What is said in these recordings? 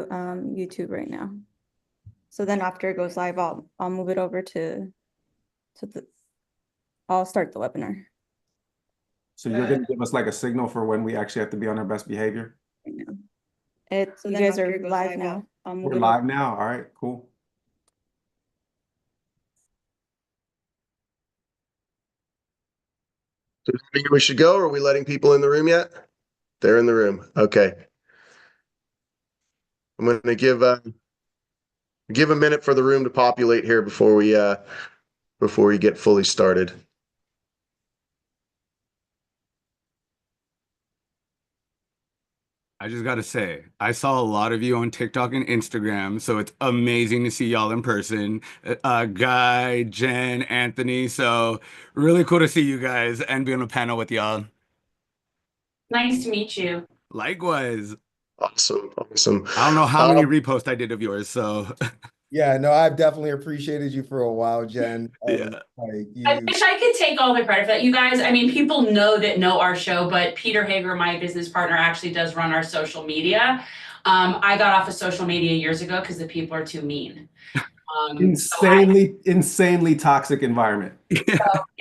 YouTube right now. So then after it goes live, I'll move it over to I'll start the webinar. So you're going to give us like a signal for when we actually have to be on our best behavior? Right now. You guys are live now. We're live now. All right, cool. Do you think we should go, or are we letting people in the room yet? They're in the room. Okay. I'm going to give a minute for the room to populate here before we get fully started. I just got to say, I saw a lot of you on TikTok and Instagram, so it's amazing to see y'all in person. Guy, Jen, Anthony, so really cool to see you guys and be on a panel with y'all. Nice to meet you. Likewise. Awesome. I don't know how many reposts I did of yours, so. Yeah, no, I've definitely appreciated you for a while, Jen. Yeah. I wish I could take all the credit for that, you guys. I mean, people know our show, but Peter Hager, my business partner, actually does run our social media. I got off of social media years ago because the people are too mean. Insanely toxic environment. So,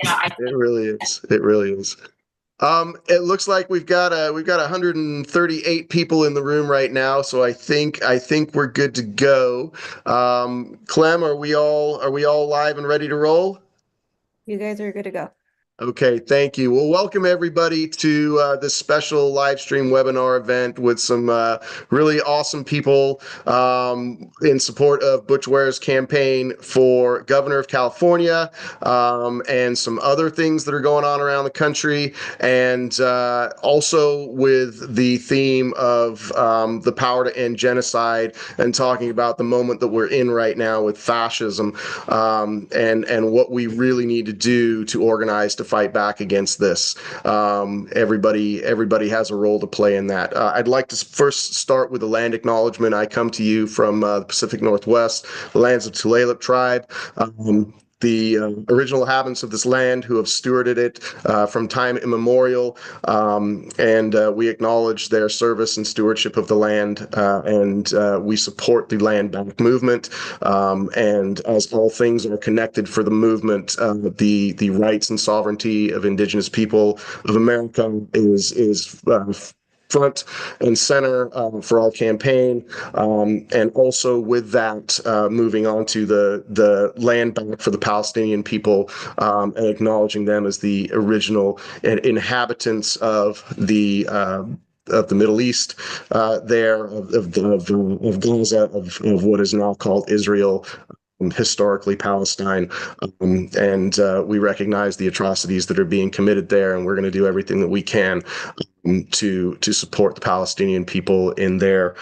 yeah, It really is. It really is. It looks like we've got 138 people in the room right now, so I think we're good to go. Clem, are we all live and ready to roll? You guys are good to go. Okay, thank you. Well, welcome everybody to this special live stream webinar event with some really awesome people in support of Butch Ware's campaign for governor of California, and some other things that are going on around the country, and also with the theme of the power to end genocide, and talking about the moment that we're in right now with fascism, and what we really need to do to organize to fight back against this. Everybody has a role to play in that. I'd like to first start with a land acknowledgement. I come to you from the Pacific Northwest, the lands of Tulalip tribe. The original inhabitants of this land who have stewarded it from time immemorial, and we acknowledge their service and stewardship of the land, and we support the land back movement, and as all things are connected for the movement, the rights and sovereignty of Indigenous people of America is front and center for our campaign, and also with that, moving on to the land back for the Palestinian people, and acknowledging them as the original inhabitants of the Middle East, of Gaza, of what is now called Israel, historically Palestine, and we recognize the atrocities that are being committed there, and we're going to do everything that we can to support the Palestinian people in their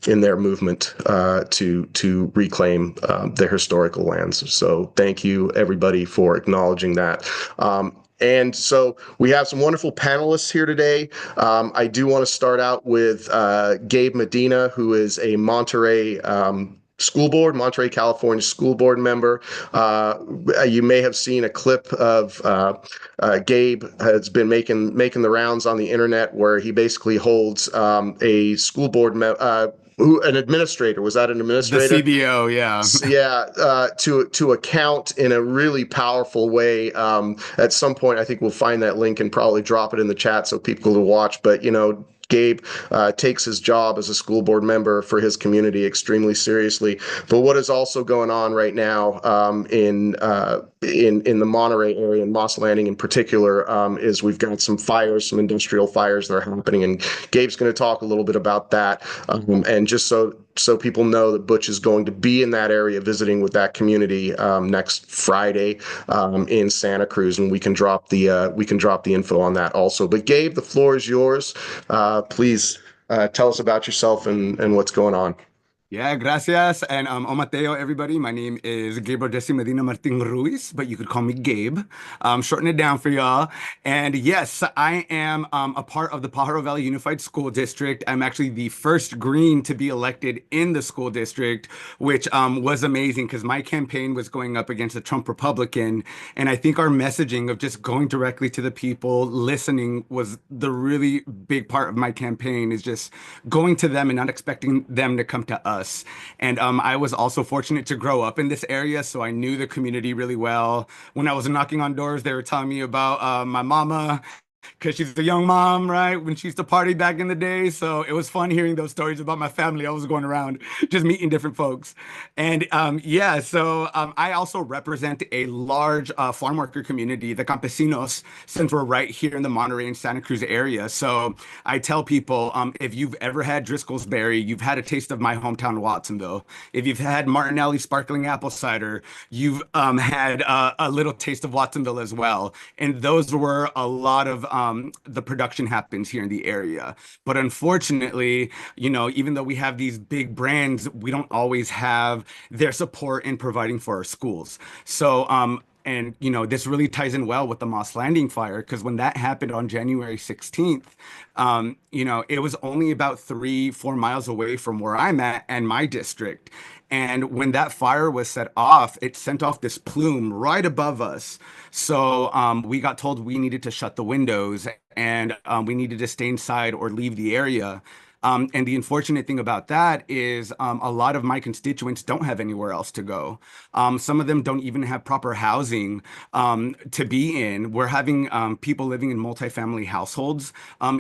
movement to reclaim their historical lands. So thank you everybody for acknowledging that. And so we have some wonderful panelists here today. I do want to start out with Gabe Medina, who is a Monterey California school board member. You may have seen a clip of Gabe has been making the rounds on the internet, where he basically holds a school board an administrator. Was that an administrator? The CBO, yeah. Yeah, to account in a really powerful way. At some point, I think we'll find that link and probably drop it in the chat so people will watch. But Gabe takes his job as a school board member for his community extremely seriously. But what is also going on right now in the Monterey area, and Moss Landing in particular, is we've got some fires, some industrial fires that are happening, and Gabe's going to talk a little bit about that. And just so people know that Butch is going to be in that area visiting with that community next Friday in Santa Cruz, and we can drop the info on that also. But Gabe, the floor is yours. Please tell us about yourself and what's going on. Yeah, gracias. And Omateo, everybody. My name is Gabe Medina Martin Ruiz, but you could call me Gabe. Shorten it down for y'all. And yes, I am a part of the Pajaro Valley Unified School District. I'm actually the first Green to be elected in the school district, which was amazing because my campaign was going up against a Trump Republican. And I think our messaging of just going directly to the people, listening was the really big part of my campaign, is just going to them and not expecting them to come to us. And I was also fortunate to grow up in this area, so I knew the community really well. When I was knocking on doors, they were telling me about my mama, because she's a young mom, right? When she used to party back in the day. So it was fun hearing those stories about my family. I was going around just meeting different folks. And yeah, so I also represent a large farm worker community, the campesinos, since we're right here in the Monterey and Santa Cruz area. So I tell people, if you've ever had Driscoll's Berry, you've had a taste of my hometown, Watsonville. If you've had Martinelli sparkling apple cider, you've had a little taste of Watsonville as well. And those were a lot of the production happens here in the area. But unfortunately, even though we have these big brands, we don't always have their support in providing for our schools. So, and this really ties in well with the Moss Landing fire, because when that happened on January 16th, it was only about 3-4 miles away from where I'm at and my district. And when that fire was set off, it sent off this plume right above us. So we got told we needed to shut the windows and we needed to stay inside or leave the area. And the unfortunate thing about that is a lot of my constituents don't have anywhere else to go. Some of them don't even have proper housing to be in. We're having people living in multifamily households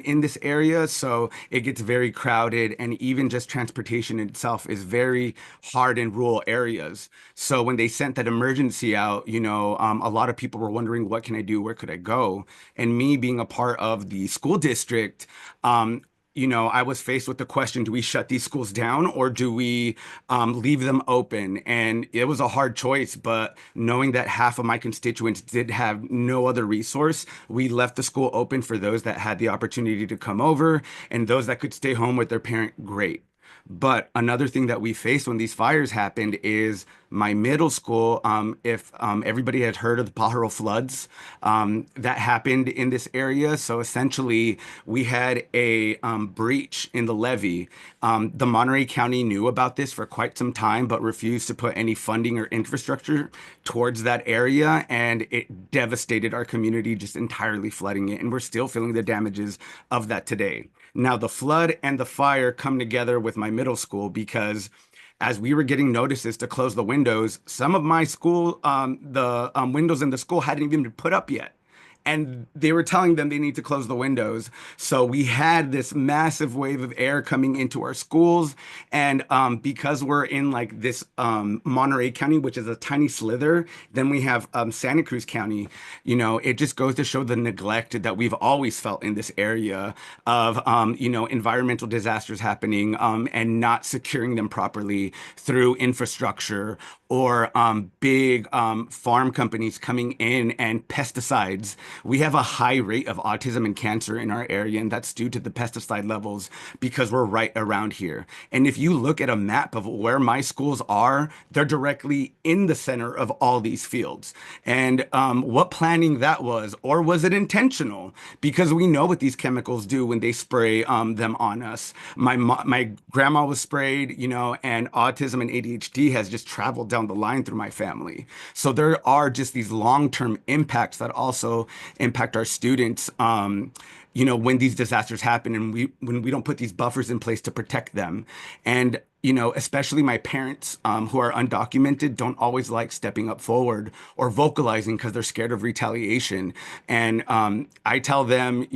in this area, so it gets very crowded, and even just transportation itself is very hard in rural areas. So when they sent that emergency out, a lot of people were wondering, what can I do? Where could I go? And me being a part of the school district, I was faced with the question, do we shut these schools down or do we leave them open? And it was a hard choice, but knowing that half of my constituents did have no other resource, we left the school open for those that had the opportunity to come over, and those that could stay home with their parent, great. But another thing that we faced when these fires happened is my middle school. If everybody had heard of the Pajaro floods that happened in this area, so essentially we had a breach in the levee. The Monterey County knew about this for quite some time, but refused to put any funding or infrastructure towards that area, and it devastated our community, just entirely flooding it. And we're still feeling the damages of that today. Now, the flood and the fire come together with my middle school because as we were getting notices to close the windows, some of my school, the windows in the school hadn't even been put up yet. And they were telling them they need to close the windows. So we had this massive wave of air coming into our schools. And because we're in like this Monterey County, which is a tiny slither, then we have Santa Cruz County, it just goes to show the neglect that we've always felt in this area of, environmental disasters happening and not securing them properly through infrastructure or big farm companies coming in and pesticides. We have a high rate of autism and cancer in our area, and that's due to the pesticide levels because we're right around here. And if you look at a map of where my schools are, they're directly in the center of all these fields. And what planning that was, or was it intentional? Because we know what these chemicals do when they spray them on us. My grandma was sprayed, and autism and ADHD has just traveled down the line through my family. So there are just these long-term impacts that also impact our students, when these disasters happen and when we don't put these buffers in place to protect them. And especially my parents who are undocumented don't always like stepping up forward or vocalizing because they're scared of retaliation. And I tell them,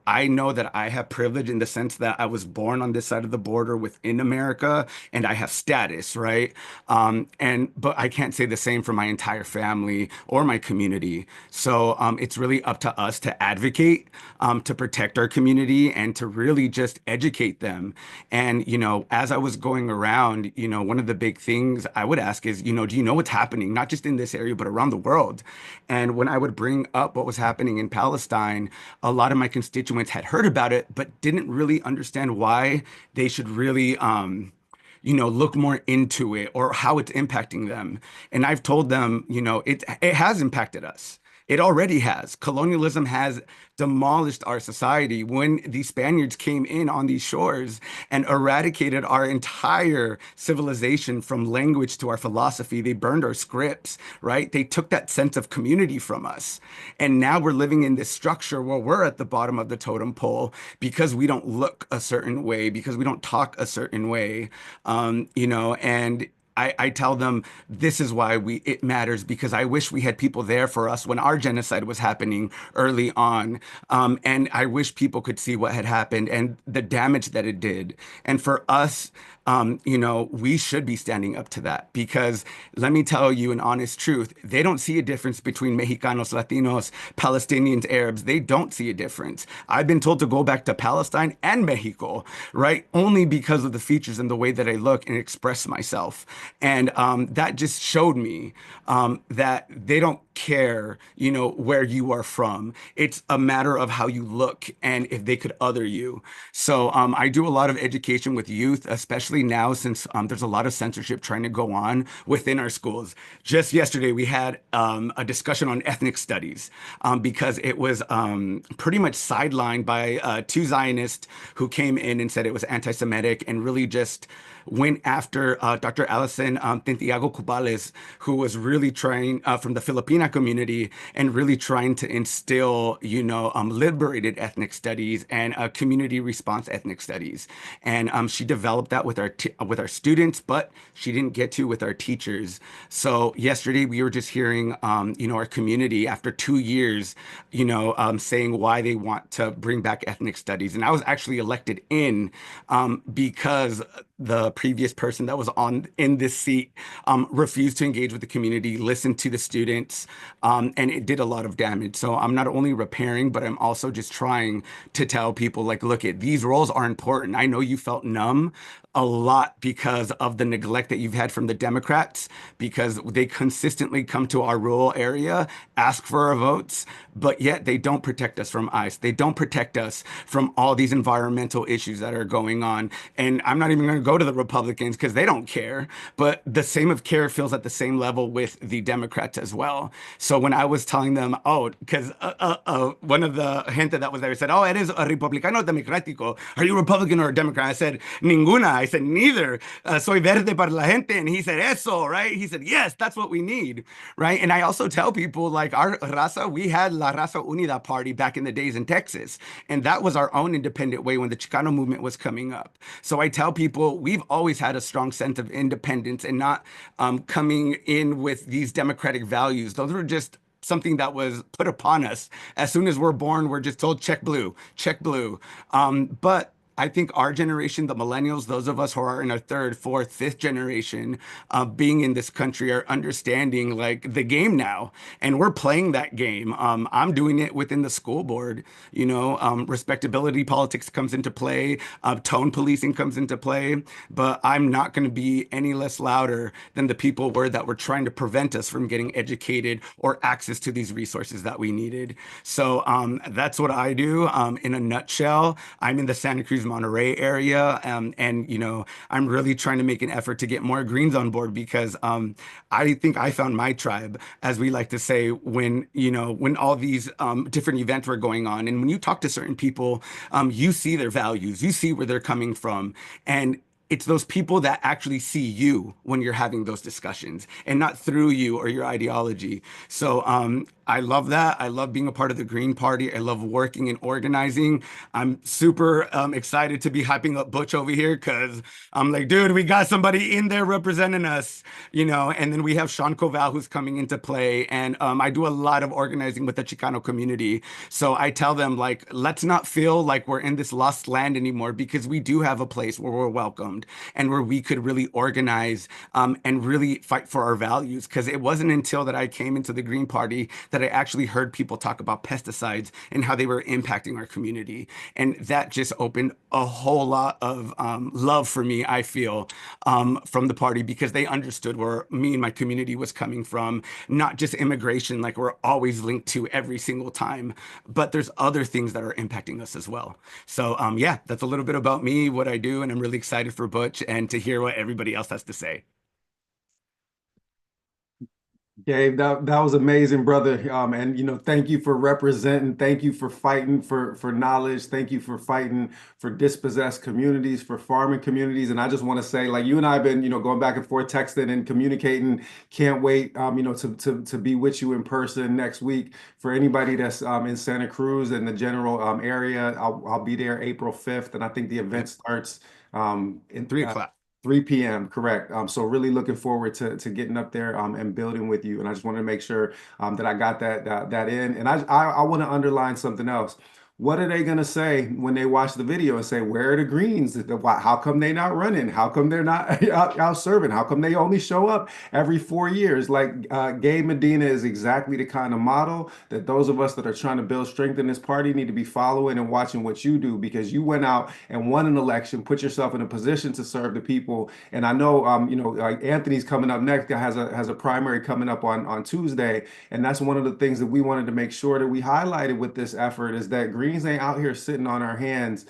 I know that I have privilege in the sense that I was born on this side of the border within America and I have status, right? But I can't say the same for my entire family or my community. So it's really up to us to advocate, to protect our community and to really just educate them. And, as I was going around, one of the big things I would ask is, do you know what's happening, not just in this area, but around the world? And when I would bring up what was happening in Palestine, a lot of my constituents had heard about it, but didn't really understand why they should really, look more into it or how it's impacting them. And I've told them, it has impacted us. It already has. Colonialism has demolished our society. When the Spaniards came in on these shores and eradicated our entire civilization from language to our philosophy, they burned our scripts, right? They took that sense of community from us. And now we're living in this structure where we're at the bottom of the totem pole because we don't look a certain way, because we don't talk a certain way, and I tell them this is why it matters, because I wish we had people there for us when our genocide was happening early on. And I wish people could see what had happened and the damage that it did. And for us, we should be standing up to that, because let me tell you an honest truth. They don't see a difference between Mexicanos, Latinos, Palestinians, Arabs. They don't see a difference. I've been told to go back to Palestine and Mexico, right? Only because of the features and the way that I look and express myself. And that just showed me that they don't care, where you are from. It's a matter of how you look and if they could other you. So I do a lot of education with youth, especially now since there's a lot of censorship trying to go on within our schools. Just yesterday, we had a discussion on ethnic studies because it was pretty much sidelined by two Zionists who came in and said it was anti-Semitic and really just went after Dr. Alison Santiago Cubales, who was really trying from the Filipina community and really trying to instill, liberated ethnic studies and community response ethnic studies. And she developed that with our students, but she didn't get to with our teachers. So yesterday we were just hearing, our community after 2 years, saying why they want to bring back ethnic studies. And I was actually elected in because the previous person that was in this seat refused to engage with the community, listen to the students, and it did a lot of damage. So I'm not only repairing, but I'm also just trying to tell people, like, look, these roles are important. I know you felt numb a lot because of the neglect that you've had from the Democrats, because they consistently come to our rural area, ask for our votes, but yet they don't protect us from ICE. They don't protect us from all these environmental issues that are going on. And I'm not even going to go to the Republicans because they don't care, but the same of care feels at the same level with the Democrats as well. So when I was telling them, because one of the gente that was there said, eres a Republicano Democrático. Are you Republican or a Democrat? I said, ninguna. I said, neither. Soy verde para la gente. And he said, eso, right? He said, yes, that's what we need, right? And I also tell people, like, our raza, we had La Raza Unida party back in the days in Texas. And that was our own independent way when the Chicano movement was coming up. So I tell people, we've always had a strong sense of independence and not coming in with these democratic values. Those were just something that was put upon us. As soon as we're born, we're just told, check blue, check blue. But I think our generation, the millennials, those of us who are in our third, fourth, fifth generation of being in this country are understanding, like, the game now. And we're playing that game. I'm doing it within the school board. Respectability politics comes into play. Tone policing comes into play. But I'm not going to be any less louder than the people that were trying to prevent us from getting educated or access to these resources that we needed. So that's what I do in a nutshell. I'm in the Santa Cruz Monterey area. And, I'm really trying to make an effort to get more Greens on board because I think I found my tribe, as we like to say, when all these different events were going on. And when you talk to certain people, you see their values, you see where they're coming from. And it's those people that actually see you when you're having those discussions and not through you or your ideology. So I love that. I love being a part of the Green Party. I love working and organizing. I'm super excited to be hyping up Butch over here because I'm like, dude, we got somebody in there representing us, and then we have Sean Koval who's coming into play. And I do a lot of organizing with the Chicano community. So I tell them, like, let's not feel like we're in this lost land anymore, because we do have a place where we're welcomed and where we could really organize and really fight for our values. Because it wasn't until that I came into the Green Party that that I actually heard people talk about pesticides and how they were impacting our community. And that just opened a whole lot of love for me, I feel, from the party, because they understood where me and my community was coming from. Not just immigration, like we're always linked to every single time, but there's other things that are impacting us as well. So yeah, that's a little bit about me, what I do, and I'm really excited for Butch and to hear what everybody else has to say. Gabe, that was amazing, brother. And thank you for representing. Thank you for fighting for knowledge. Thank you for fighting for dispossessed communities, for farming communities. And I just want to say, like, you and I have been, going back and forth, texting and communicating. Can't wait, to be with you in person next week. For anybody that's in Santa Cruz and the general area, I'll be there April 5th, and I think the event starts in 3 o'clock. 3 p.m. Correct. So really looking forward to getting up there and building with you. And I just wanted to make sure that I got that in. And I want to underline something else. What are they going to say when they watch the video and say, where are the Greens? How come they not running? How come they're not out serving? How come they only show up every 4 years? Like Gabe Medina is exactly the kind of model that those of us that are trying to build strength in this party need to be following and watching what you do, because you went out and won an election, put yourself in a position to serve the people. And I know, like Anthony's coming up next, has a primary coming up on Tuesday. And that's one of the things that we wanted to make sure that we highlighted with this effort, is that Greens ain't out here sitting on our hands.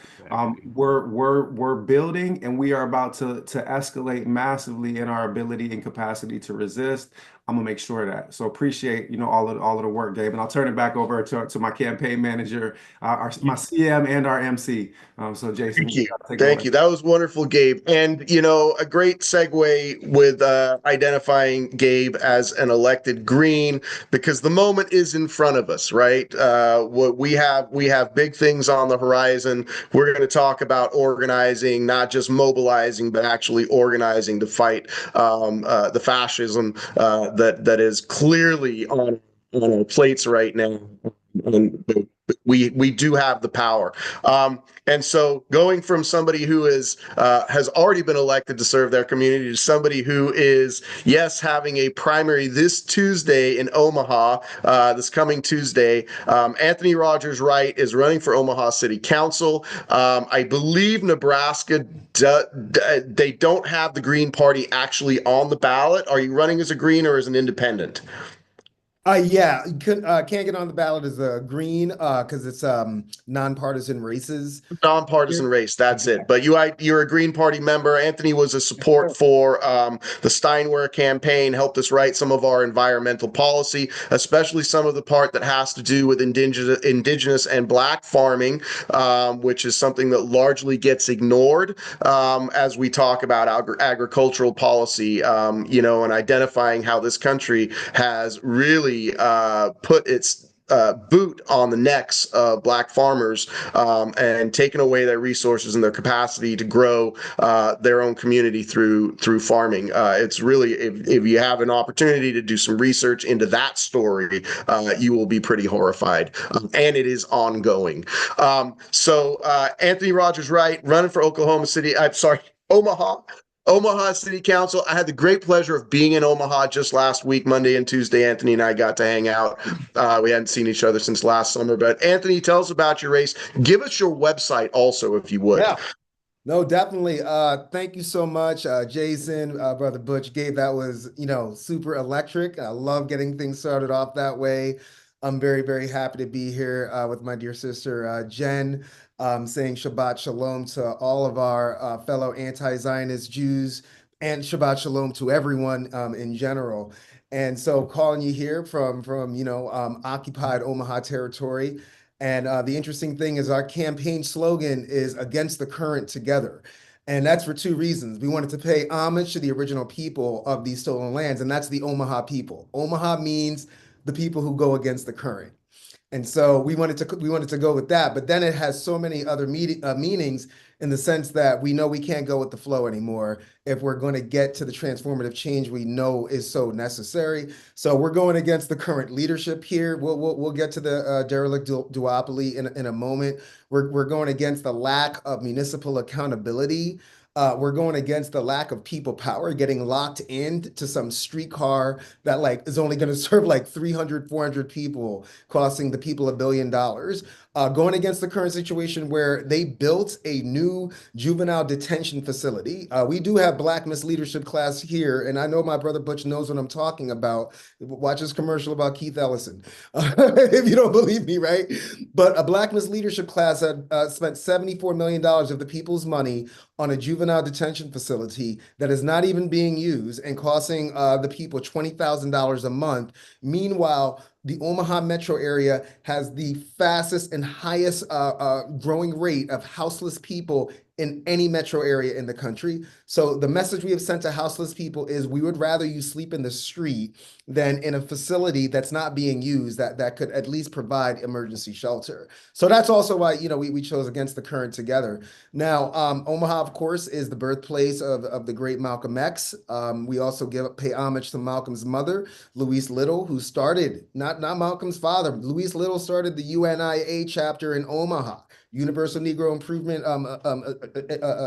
We're building, and we are about to escalate massively in our ability and capacity to resist. I'm gonna make sure of that. So appreciate all of the work, Gabe, and I'll turn it back over to my campaign manager, my CM and our MC. So Jason, Thank you. Thank you. That was wonderful, Gabe. And, a great segue with identifying Gabe as an elected Green, because the moment is in front of us, right? What we have big things on the horizon. We're going to talk about organizing, not just mobilizing, but actually organizing to fight the fascism that is clearly on our plates right now. And we do have the power. And so going from somebody who has already been elected to serve their community to somebody who is, yes, having a primary this Tuesday in Omaha, this coming Tuesday. Anthony Rogers-Wright is running for Omaha City Council. I believe Nebraska, they don't have the Green Party actually on the ballot. Are you running as a Green or as an independent? Yeah, can't get on the ballot as a Green because it's nonpartisan races. Nonpartisan race, that's it. But you're a Green Party member. Anthony was a support for the Steinwehr campaign, helped us write some of our environmental policy, especially some of the part that has to do with indigenous and Black farming, which is something that largely gets ignored as we talk about agricultural policy, and identifying how this country has really put its boot on the necks of Black farmers and taken away their resources and their capacity to grow their own community through farming. It's really, if you have an opportunity to do some research into that story, you will be pretty horrified. And it is ongoing. So Anthony Rogers-Wright running for Omaha City Council. I had the great pleasure of being in Omaha just last week, Monday and Tuesday. Anthony and I got to hang out. We hadn't seen each other since last summer. But Anthony, tell us about your race. Give us your website also, if you would. Yeah. No, definitely. Thank you so much, Jason, Brother Butch. Gabe, that was, super electric. I love getting things started off that way. I'm very, very happy to be here with my dear sister, Jen, saying Shabbat Shalom to all of our fellow anti-Zionist Jews, and Shabbat Shalom to everyone in general. And so calling you here from occupied Omaha territory. And the interesting thing is our campaign slogan is against the current together. And that's for two reasons. We wanted to pay homage to the original people of these stolen lands, and that's the Omaha people. Omaha means the people who go against the current. And so we wanted to go with that, but then it has so many other meanings in the sense that we know we can't go with the flow anymore if we're going to get to the transformative change we know is so necessary. So we're going against the current leadership here. We'll get to the derelict duopoly in a moment. We're going against the lack of municipal accountability We're going against the lack of people power, getting locked into some streetcar that like is only going to serve like 300, 400 people, costing the people $1 billion. Going against the current situation where they built a new juvenile detention facility. We do have Black Misleadership class here, and I know my brother Butch knows what I'm talking about. Watch this commercial about Keith Ellison, if you don't believe me, right? But a Black Misleadership class had spent $74 million of the people's money on a juvenile detention facility that is not even being used and costing the people $20,000 a month. Meanwhile, the Omaha metro area has the fastest and highest growing rate of houseless people in any metro area in the country. So the message we have sent to houseless people is we would rather you sleep in the street than in a facility that's not being used that could at least provide emergency shelter. So that's also why, you know, we chose Against the Current together. Now, Omaha, of course, is the birthplace of the great Malcolm X. We also pay homage to Malcolm's mother, Louise Little, who started, not Malcolm's father, Louise Little started the UNIA chapter in Omaha. Universal Negro Improvement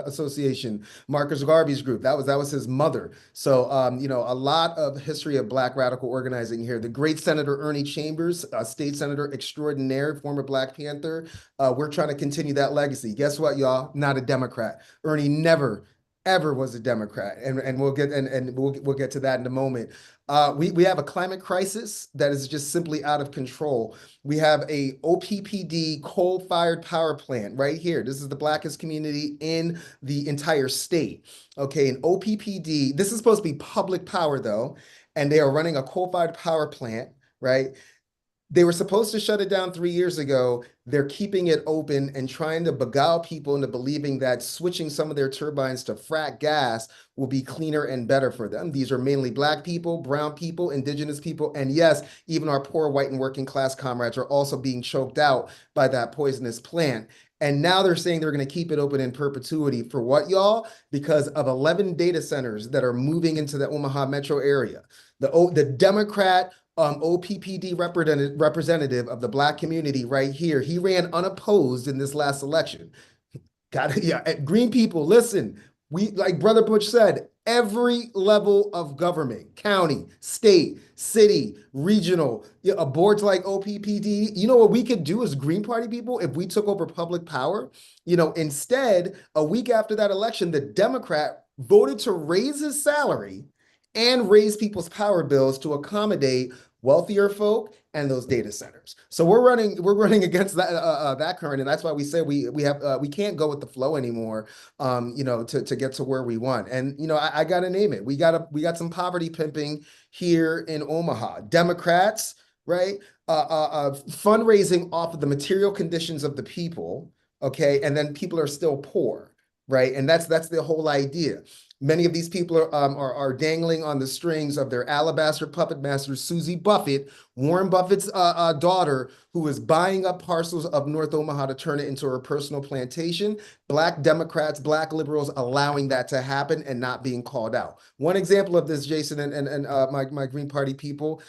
Association, Marcus Garvey's group. That was his mother. So, you know, a lot of history of Black radical organizing here. The great Senator Ernie Chambers, state senator extraordinaire, former Black Panther. We're trying to continue that legacy. Guess what, y'all? Not a Democrat. Ernie never, ever was a Democrat, and we'll get we'll get to that in a moment. We have a climate crisis that is just simply out of control. We have a OPPD coal-fired power plant right here. This is the Blackest community in the entire state. Okay, an OPPD. This is supposed to be public power though, and they are running a coal-fired power plant, right? They were supposed to shut it down 3 years ago. They're keeping it open and trying to beguile people into believing that switching some of their turbines to frack gas will be cleaner and better for them. These are mainly Black people, brown people, indigenous people, and yes, even our poor white and working class comrades are also being choked out by that poisonous plant. And now they're saying they're going to keep it open in perpetuity. For what, y'all? Because of 11 data centers that are moving into the Omaha metro area. The Democrat OPPD representative of the Black community right here, he ran unopposed in this last election. Green people, listen, we, like Brother Butch said, every level of government, county, state, city, regional, boards like OPPD, you know what we could do as Green Party people if we took over public power? You know, instead, a week after that election, the Democrat voted to raise his salary and raise people's power bills to accommodate wealthier folk and those data centers. So we're running against that current, and that's why we say we can't go with the flow anymore. You know, to get to where we want. And you know, I gotta name it. We got some poverty pimping here in Omaha. Democrats, right? Fundraising off of the material conditions of the people. Okay, and then people are still poor, right? And that's the whole idea. Many of these people are dangling on the strings of their alabaster puppet master, Susie Buffett, Warren Buffett's daughter, who is buying up parcels of North Omaha to turn it into her personal plantation. Black Democrats, Black liberals allowing that to happen and not being called out. One example of this, Jason and my Green Party people,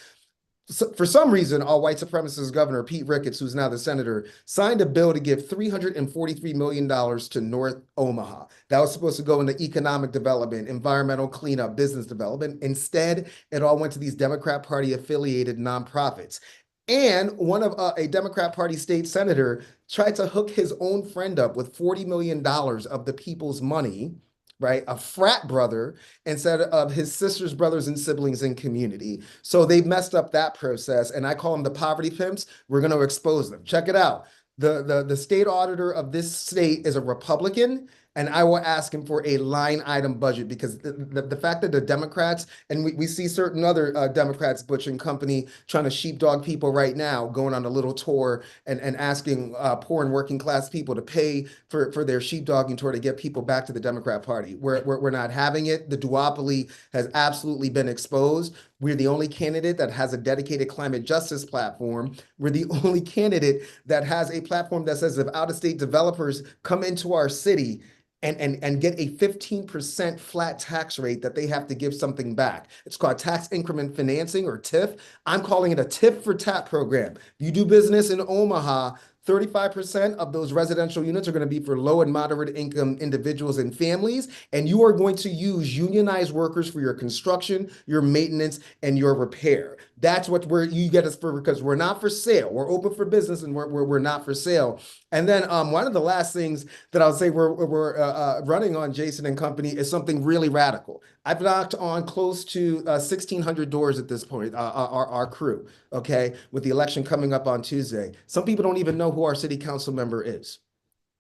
so for some reason, our white supremacist governor, Pete Ricketts, who's now the senator, signed a bill to give $343 million to North Omaha. That was supposed to go into economic development, environmental cleanup, business development. Instead, it all went to these Democrat Party affiliated nonprofits. And one of a Democrat Party state senator tried to hook his own friend up with $40 million of the people's money, right? A frat brother instead of his sister's brothers and siblings in community. So they messed up that process, and I call them the poverty pimps. We're going to expose them. Check it out. The state auditor of this state is a Republican, and I will ask him for a line item budget because the fact that the Democrats, and we see certain other Democrats, Butch and company, trying to sheepdog people right now, going on a little tour and asking poor and working class people to pay for their sheepdogging tour to get people back to the Democrat Party. We're not having it. The duopoly has absolutely been exposed. We're the only candidate that has a dedicated climate justice platform. We're the only candidate that has a platform that says if out-of-state developers come into our city and get a 15% flat tax rate that they have to give something back. It's called tax increment financing, or TIF. I'm calling it a TIF for TAP program. You do business in Omaha, 35% of those residential units are going to be for low and moderate income individuals and families. And you are going to use unionized workers for your construction, your maintenance, and your repair. That's what you get us for, because we're not for sale. We're open for business, and we're not for sale. And then one of the last things that I'll say we're running on, Jason and company, is something really radical. I've knocked on close to 1,600 doors at this point, our crew, okay, with the election coming up on Tuesday. Some people don't even know who our city council member is.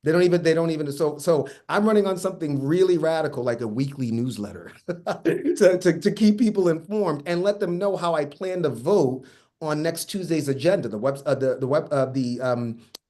They don't even, so I'm running on something really radical, like a weekly newsletter to keep people informed and let them know how I plan to vote on next Tuesday's agenda.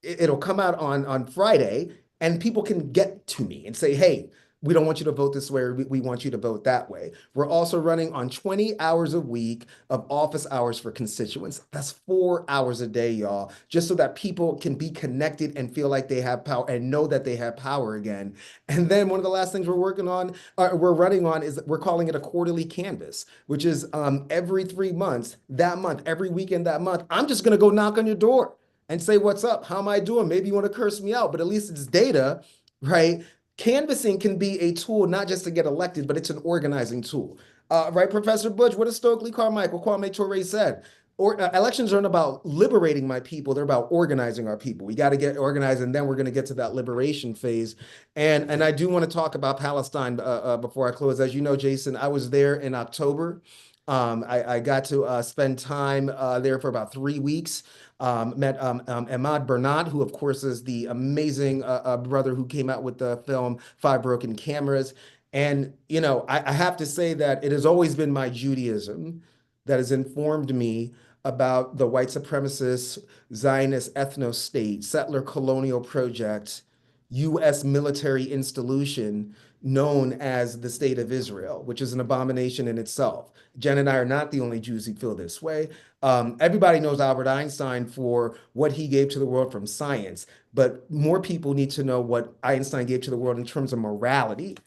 It'll come out on Friday, and people can get to me and say, hey, we don't want you to vote this way, or we want you to vote that way. We're also running on 20 hours a week of office hours for constituents. That's 4 hours a day, y'all, just so that people can be connected and feel like they have power and know that they have power again. And then one of the last things we're running on is we're calling it a quarterly canvas, which is every 3 months, every weekend that month, I'm just gonna go knock on your door and say, what's up? How am I doing? Maybe you want to curse me out, but at least it's data, right? Canvassing can be a tool, not just to get elected, but it's an organizing tool. Right, Professor Butch, what does Stokely Carmichael, Kwame Ture said? Elections aren't about liberating my people, they're about organizing our people. We got to get organized, and then we're going to get to that liberation phase. And I do want to talk about Palestine before I close. As you know, Jason, I was there in October. I got to spend time there for about 3 weeks. Met Ahmad Bernat, who of course is the amazing brother who came out with the film Five Broken Cameras. And, you know, I have to say that it has always been my Judaism that has informed me about the white supremacist Zionist ethno-state, settler colonial project, U.S. military installation known as the State of Israel, which is an abomination in itself. Jen and I are not the only Jews who feel this way. Everybody knows Albert Einstein for what he gave to the world from science, but more people need to know what Einstein gave to the world in terms of morality.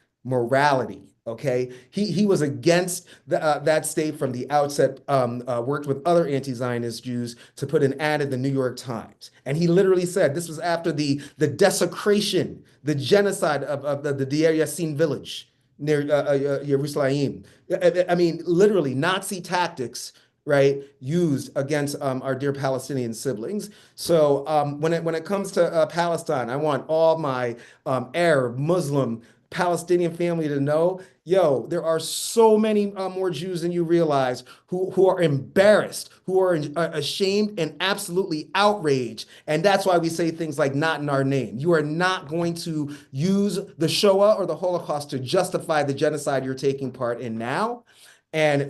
Okay? He was against that state from the outset, worked with other anti-Zionist Jews to put an ad in the New York Times. And he literally said, this was after the desecration, the genocide of the Deir Yassin village near Jerusalem. I mean, literally Nazi tactics, right, used against our dear Palestinian siblings. So when it comes to Palestine, I want all my Arab, Muslim, Palestinian family to know, yo, there are so many more Jews than you realize who are embarrassed, who are ashamed and absolutely outraged. And that's why we say things like not in our name. You are not going to use the Shoah or the Holocaust to justify the genocide you're taking part in now. And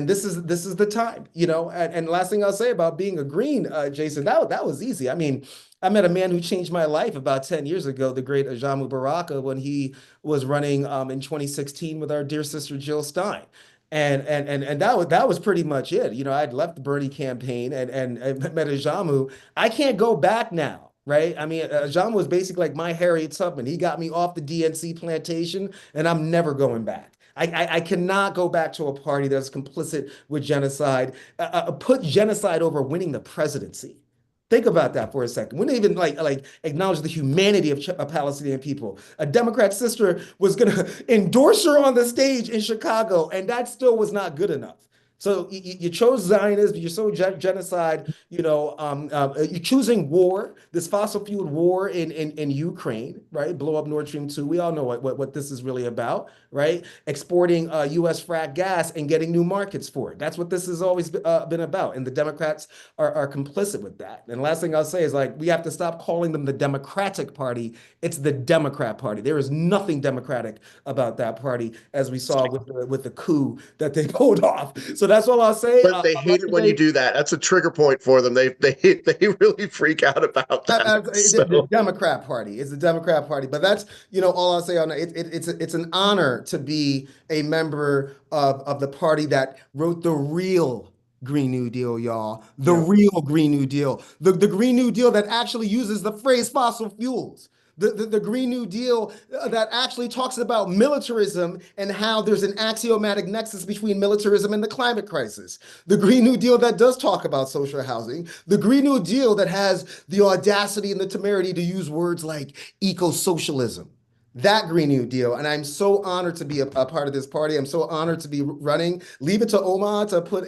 this is the time, you know. And last thing I'll say about being a Green, Jason, that was easy. I mean, I met a man who changed my life about 10 years ago, the great Ajamu Baraka, when he was running in 2016 with our dear sister Jill Stein. And that was pretty much it. You know, I'd left the Bernie campaign and met Ajamu. I can't go back now. Right? I mean, Ajamu was basically like my Harriet Tubman. He got me off the DNC plantation, and I'm never going back. I cannot go back to a party that's complicit with genocide, put genocide over winning the presidency. Think about that for a second. We didn't even like acknowledge the humanity of Palestinian people. A Democrat sister was going to endorse her on the stage in Chicago, and that still was not good enough. So you chose Zionism, you chose genocide, you know, you're choosing war, this fossil fuel war in Ukraine, right? Blow up Nord Stream 2. We all know what this is really about, right? Exporting US frack gas and getting new markets for it. That's what this has always been about. And the Democrats are complicit with that. And last thing I'll say is, like, we have to stop calling them the Democratic Party. It's the Democrat Party. There is nothing democratic about that party, as we saw with the coup that they pulled off. So that's all I'll say. But they hate it when you do that. That's a trigger point for them. They really freak out about that. The Democrat Party. It's the Democrat Party. But that's, you know, all I'll say on it. It's an honor to be a member of the party that wrote the real Green New Deal, y'all. The real Green New Deal. The Green New Deal that actually uses the phrase fossil fuels. the Green New Deal that actually talks about militarism and how there's an axiomatic nexus between militarism and the climate crisis. The Green New Deal that does talk about social housing. The Green New Deal that has the audacity and the temerity to use words like eco-socialism. That Green New Deal. And I'm so honored to be a part of this party. I'm so honored to be running. Leave it to Omaha to put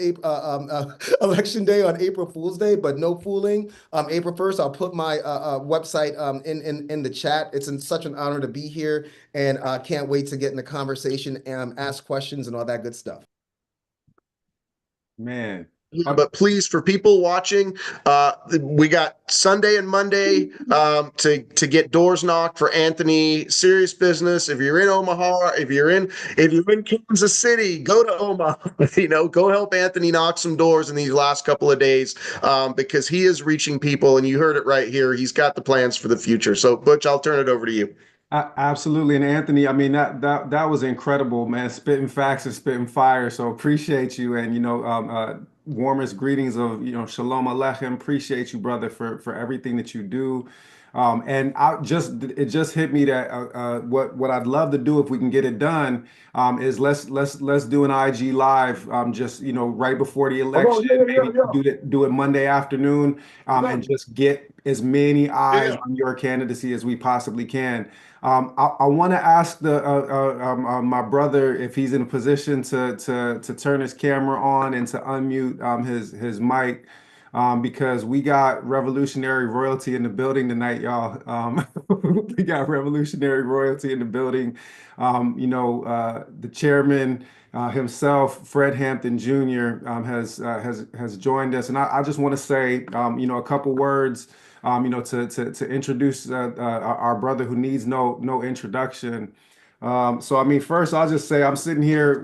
election day on April Fool's Day, but no fooling. April 1st, I'll put my website in the chat. It's such an honor to be here, and can't wait to get in the conversation and ask questions and all that good stuff. Man. But please, for people watching, we got Sunday and Monday to get doors knocked for Anthony. Serious business. If you're in Omaha, if you're in Kansas City, go to Omaha. Go help Anthony knock some doors in these last couple of days, because he is reaching people, and you heard it right here. He's got the plans for the future. So, Butch, I'll turn it over to you. Absolutely. And Anthony, I mean, that was incredible, man. Spitting facts and spitting fire. So appreciate you. And, warmest greetings of, Shalom Aleichem. Appreciate you, brother, for everything that you do. And it just hit me that what I'd love to do if we can get it done is let's do an IG live just right before the election. Maybe do it Monday afternoon and just get as many eyes on your candidacy as we possibly can. I want to ask my brother if he's in a position to turn his camera on and to unmute his mic. Because we got revolutionary royalty in the building tonight, y'all. We got revolutionary royalty in the building. The chairman himself, Fred Hampton Jr., has joined us, and I just want to say, a couple words, to introduce our brother who needs no introduction. So I mean, first I'll just say I'm sitting here,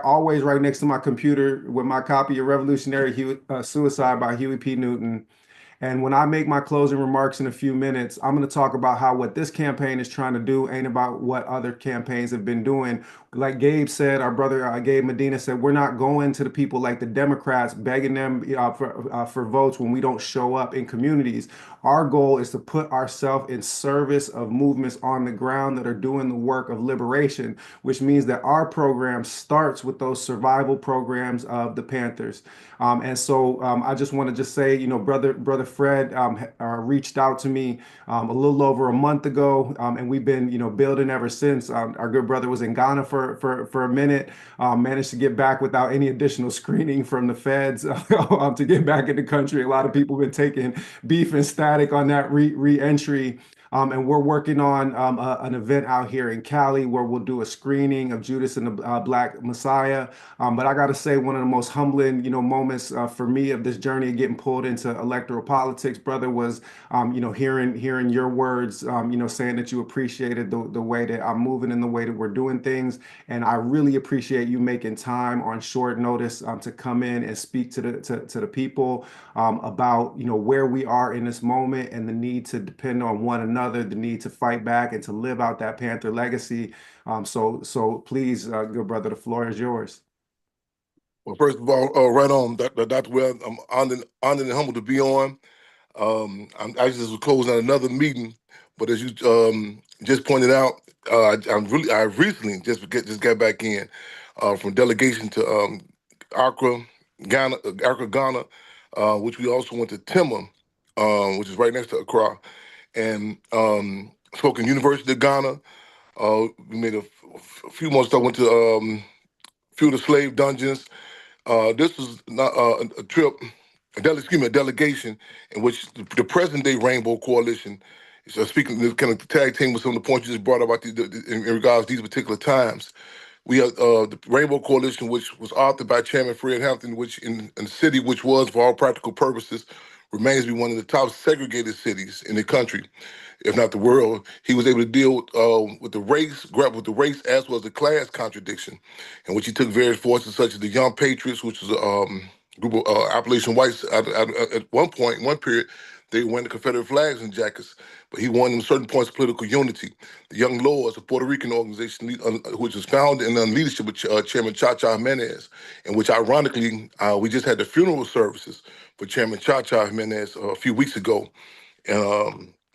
always right next to my computer with my copy of Revolutionary Suicide by Huey P. Newton. And when I make my closing remarks in a few minutes, I'm going to talk about how what this campaign is trying to do ain't about what other campaigns have been doing. Like Gabe said, our brother Gabe Medina said, we're not going to the people like the Democrats, begging them for votes when we don't show up in communities. Our goal is to put ourselves in service of movements on the ground that are doing the work of liberation, which means that our program starts with those survival programs of the Panthers. And so I just want to say, brother Fred reached out to me a little over a month ago, and we've been, building ever since. Our good brother was in Ghana for a minute, managed to get back without any additional screening from the feds to get back in the country. A lot of people have been taking beef and static on that re-entry. And we're working on an event out here in Cali where we'll do a screening of Judas and the Black Messiah. But I got to say, one of the most humbling, moments for me of this journey of getting pulled into electoral politics, brother, was, hearing your words, saying that you appreciated the way that I'm moving and the way that we're doing things. And I really appreciate you making time on short notice to come in and speak to the people about, where we are in this moment and the need to depend on one another, the need to fight back and to live out that Panther legacy. So please, good brother, the floor is yours. Well, first of all, right on, Dr. Webb, I'm honored and humbled to be on. I just was closing out another meeting, but as you just pointed out, I recently just got back in from delegation to Accra, Ghana, which we also went to Tema, which is right next to Accra, and spoke in University of Ghana. We made a few more stuff. Went to few of the slave dungeons. This was not a trip, a delegation in which the present-day Rainbow Coalition is speaking, kind of tag team with some of the points you just brought about in regards to these particular times. We have the Rainbow Coalition, which was authored by Chairman Fred Hampton, which in the city, which was, for all practical purposes, remains to be one of the top segregated cities in the country, if not the world. He was able to deal with the race, grapple with the race as well as the class contradiction, in which he took various forces such as the Young Patriots, which was a group of Appalachian whites. At one point, in one period, they wore the Confederate flags and jackets, but he won them certain points of political unity. The Young Lords, a Puerto Rican organization which was founded in the leadership of Chairman Cha-Cha Jimenez, in which, ironically, we just had the funeral services for Chairman Cha-Cha Jimenez a few weeks ago.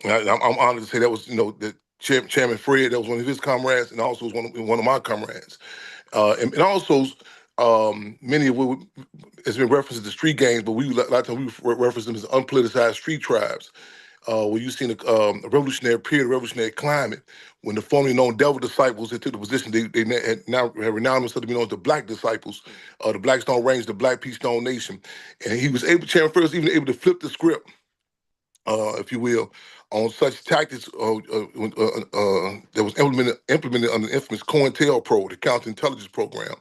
I'm honored to say that was, that Chairman Fred, that was one of his comrades, and also was one of my comrades. And also, many of what it's been referenced as the street gangs, but a lot of times we reference them as unpoliticized street tribes. Where you've seen a revolutionary period, a revolutionary climate, when the formerly known devil disciples that took the position, they have renowned themselves to be known as the black disciples, the Blackstone Range, the Black Peace Stone Nation. And he was able, Chairman Fred was even able to flip the script, if you will, on such tactics that was implemented under the infamous COINTELPRO, the counterintelligence program,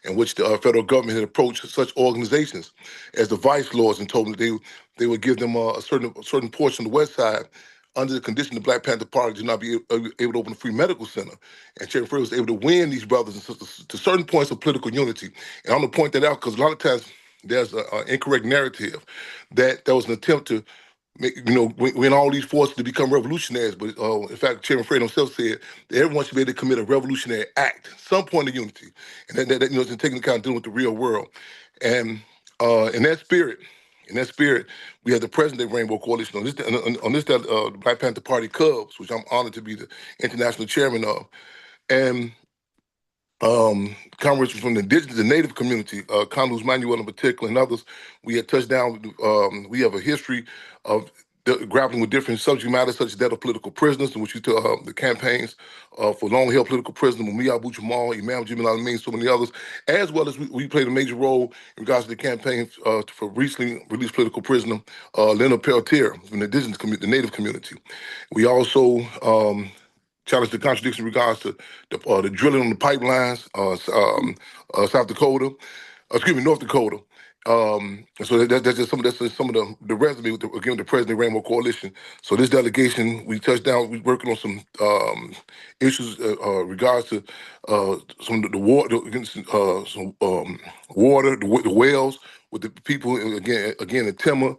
in which the federal government had approached such organizations as the vice lords and told them that they would give them a certain portion of the West Side under the condition the Black Panther Party did not be able to open a free medical center. And Chairman Fred was able to win these brothers and sisters to certain points of political unity. And I'm going to point that out because a lot of times there's an incorrect narrative that there was an attempt to win all these forces to become revolutionaries. But in fact, Chairman Fred himself said that everyone should be able to commit a revolutionary act, some point of unity, and that it's taking account of dealing with the real world. And in that spirit, we have the present-day Rainbow Coalition on this the Black Panther Party Cubs, which I'm honored to be the international chairman of, and comrades from the indigenous and native community, Conlus Manuel in particular, and others. We had touched down. We have a history of grappling with different subject matters, such as that of political prisoners, in which we took the campaigns for long-held political prisoners, Mumia Abu Jamal, Imam Jimmy Amin, so many others, as well as we played a major role in regards to the campaign for recently released political prisoner Leonard Peltier from the indigenous community, the native community. We also challenged the contradiction in regards to the drilling on the pipelines, South Dakota, North Dakota. So that's just some of the resume with the President Rainbow Coalition. So this delegation, we touched down. We working on some issues regards to some of the water, water, the wells with the people again the timber.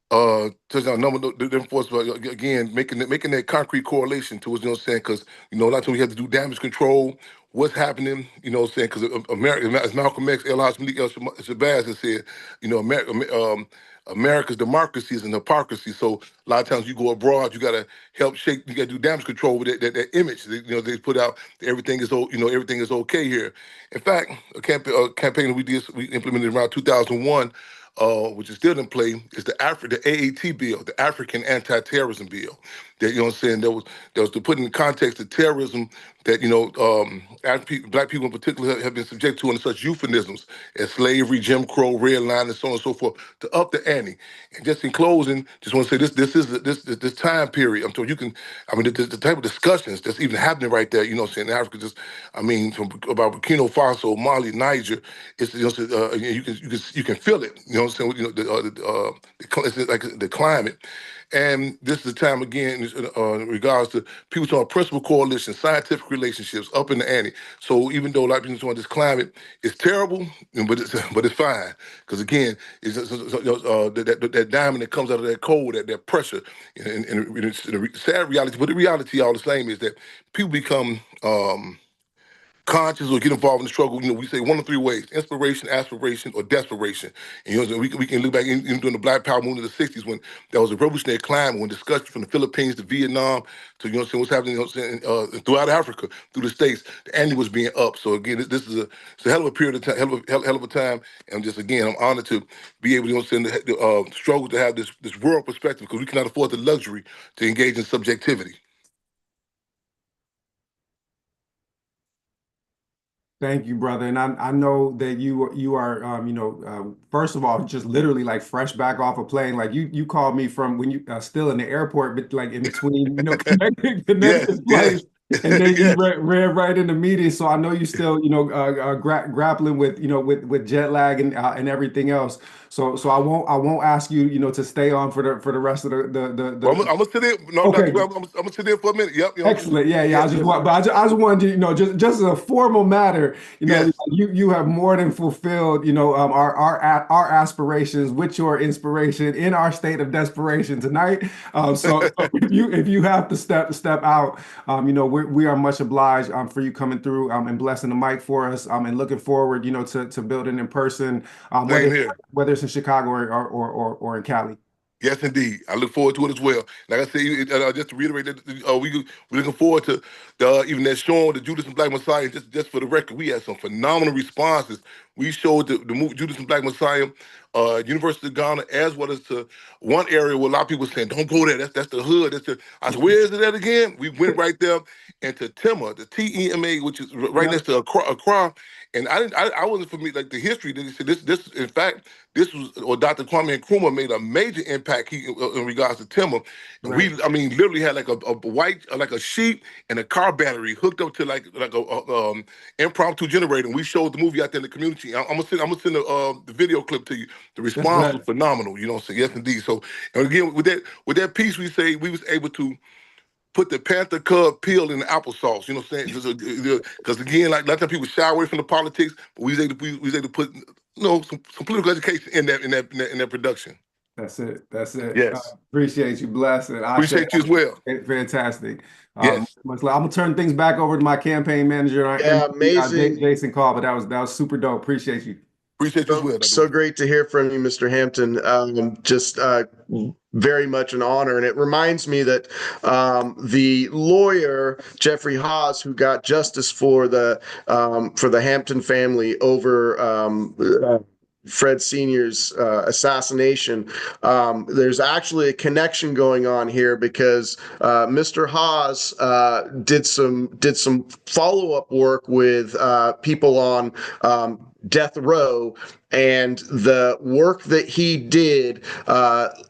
Touching on a number of different forces, but again, making that concrete correlation to what what I'm saying, because a lot of times we have to do damage control, what's happening, what I'm saying, because America, as Malcolm X, Elias Malik Shabazz has said, America's democracy is an hypocrisy. So a lot of times you go abroad, you got to help shape, you got to do damage control with that image. They put out everything is everything is okay here. In fact, a campaign we implemented around 2001. Which is still in play, is the AAT bill, the African Anti-Terrorism Bill. That that was to put in context the terrorism that Black people in particular have been subject to, under such euphemisms as slavery, Jim Crow, redlining, and so on and so forth, to up the ante. And just in closing, just want to say this time period. I'm told the type of discussions that's even happening right there. In Africa, about Burkina Faso, Mali, Niger, it's you can feel it. It's like the climate. And this is the time again in regards to people talking about principal coalition, scientific relationships, up in the ante. So even though a lot of people talking this climate is terrible, but it's fine, because again, it's that diamond that comes out of that coal, that pressure, and it's the sad reality. But the reality, all the same, is that people become conscious or get involved in the struggle. We say one of three ways: inspiration, aspiration, or desperation. And we can look back even during the Black Power movement of the '60s, when there was a revolutionary climate, when discussion from the Philippines to Vietnam to what's happening throughout Africa, through the states, the ante was being up. So again, this is it's a hell of a period of time, hell of a time. And just again, I'm honored to be able to struggle to have this world perspective, because we cannot afford the luxury to engage in subjectivity. Thank you, brother. And I know that you are first of all, just literally like fresh back off a plane. Like you called me from when you still in the airport, but like in between connecting Yes, flights. And then you yes. ran right into meetings, so I know you still grappling with with jet lag and everything else. So I won't ask you to stay on for the rest of the. Well, I'm gonna sit there. No, Okay. I'm gonna sit there for a minute. Yep. Excellent. Yeah. I just wanted to, just as a formal matter, Yes. you have more than fulfilled, our aspirations with your inspiration in our state of desperation tonight. So if you have to step out, we are much obliged for you coming through and blessing the mic for us, and looking forward, to building in person, whether it's in Chicago or in Cali. Yes, indeed. I look forward to it as well. Like I said, just to reiterate that we're looking forward to even that showing the Judas and Black Messiah. Just for the record, we had some phenomenal responses. We showed the movie Judas and Black Messiah, University of Ghana, as well as to one area where a lot of people saying, "Don't go there. That's the hood." I said, "Where is it at again?" We went right there into Tema, the TEMA, which is right next to Accra. And I wasn't familiar like the history. They said this in fact. This was, or Dr. Kwame Nkrumah made a major impact in regards to timber. And I mean, literally had like a white, like a sheep and a car battery hooked up to like a impromptu generator. And we showed the movie out there in the community. I'm gonna send the video clip to you. The response was phenomenal. You know what I'm saying? Yes, indeed. So, and again, with that piece, we say we was able to put the Panther Cub peel in the applesauce. You know what I'm saying? Because again, like a lot of people shy away from the politics, but we was able to put some political education in that production. That's it. That's it. Yes. Appreciate you, Bless. And Appreciate you as well. Fantastic. Yes. I'm gonna turn things back over to my campaign manager. Amazing. Jason Call, but that was super dope. Appreciate you. Appreciate you as well. So great to hear from you, Mr. Hampton. Just very much an honor. And it reminds me that the lawyer, Jeffrey Haas, who got justice for the Hampton family over Fred Sr.'s assassination. There's actually a connection going on here because Mr. Haas did some follow-up work with people on death row, and the work that he did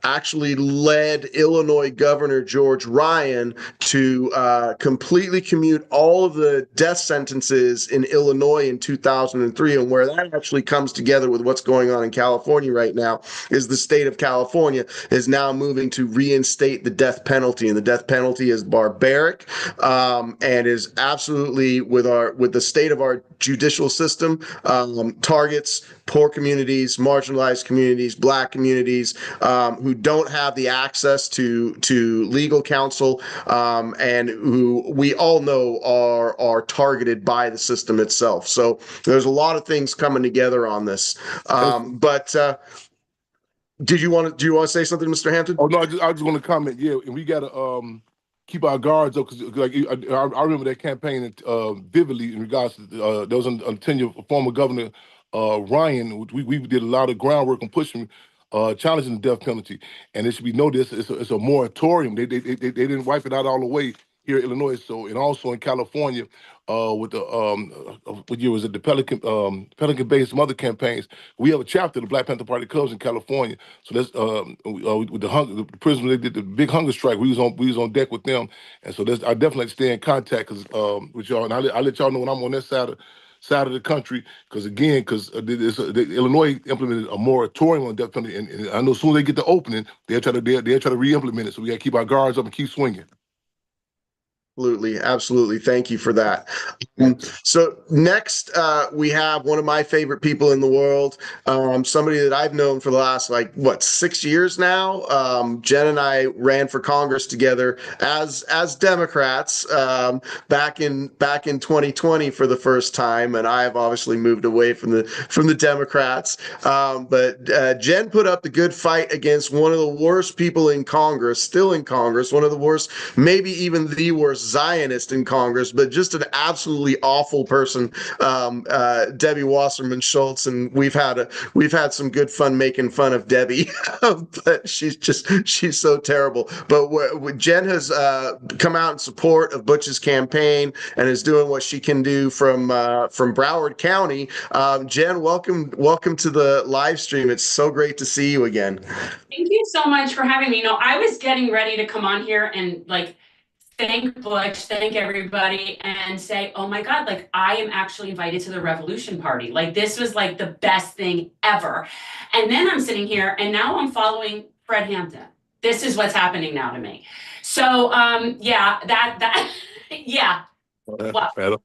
actually led Illinois Governor George Ryan to completely commute all of the death sentences in Illinois in 2003. And where that actually comes together with what's going on in California right now is the state of California is now moving to reinstate the death penalty, and the death penalty is barbaric and is absolutely with the state of our judicial system targets poor communities, marginalized communities, Black communities who don't have the access to legal counsel and who we all know are targeted by the system itself. So there's a lot of things coming together on this. But do you want to say something, Mr. Hampton? Oh no, I just want to comment. Yeah, and we gotta keep our guards up because like I remember that campaign vividly in regards to there was a tenure former governor Ryan. We did a lot of groundwork on pushing challenging the death penalty, and it should be noted it's a moratorium. They didn't wipe it out all the way here in Illinois. So and also in California with the what year was it, the Pelican Bay and some other campaigns. We have a chapter of the Black Panther Party clubs in California. So that's with the prisoners, they did the big hunger strike. We was on deck with them, and so I definitely like to stay in contact with y'all, and I let y'all know when I'm on that side of the country, because Illinois implemented a moratorium on death penalty, and I know as soon as they get the opening, they'll try to re-implement it. So we got to keep our guards up and keep swinging. Absolutely. Thank you for that. So next, we have one of my favorite people in the world, somebody that I've known for the last 6 years now. Jen and I ran for Congress together as Democrats back in 2020 for the first time, and I have obviously moved away from the Democrats. But Jen put up the good fight against one of the worst people in Congress, still in Congress, one of the worst, maybe even the worst Zionist in Congress, but just an absolutely awful person, Debbie Wasserman Schultz, and we've had some good fun making fun of Debbie, but she's so terrible. But Jen has come out in support of Butch's campaign and is doing what she can do from Broward County. Jen, welcome to the live stream. It's so great to see you again. Thank you so much for having me. I was getting ready to come on here and thank Butch, thank everybody, and say, oh my God, I am actually invited to the Revolution Party. This was the best thing ever. And then I'm sitting here and now I'm following Fred Hampton. This is what's happening now to me. So yeah. Well,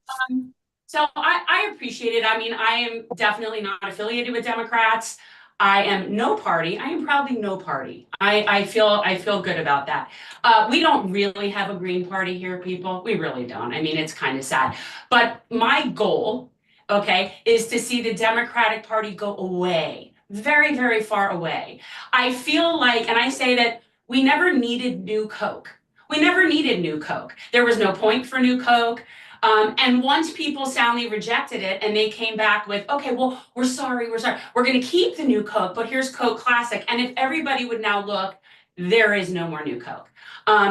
so I appreciate it. I mean, I am definitely not affiliated with Democrats. I am no party. I am proudly no party. I feel good about that. We don't really have a Green Party here, people. We really don't. I mean, it's kind of sad. But my goal, is to see the Democratic Party go away. very, very far away. I feel like, and I say that we never needed new Coke. We never needed new Coke. There was no point for new Coke. And once people soundly rejected it and they came back with, okay, well, we're sorry. We're going to keep the new Coke, but here's Coke Classic. And if everybody would now look, there is no more new Coke,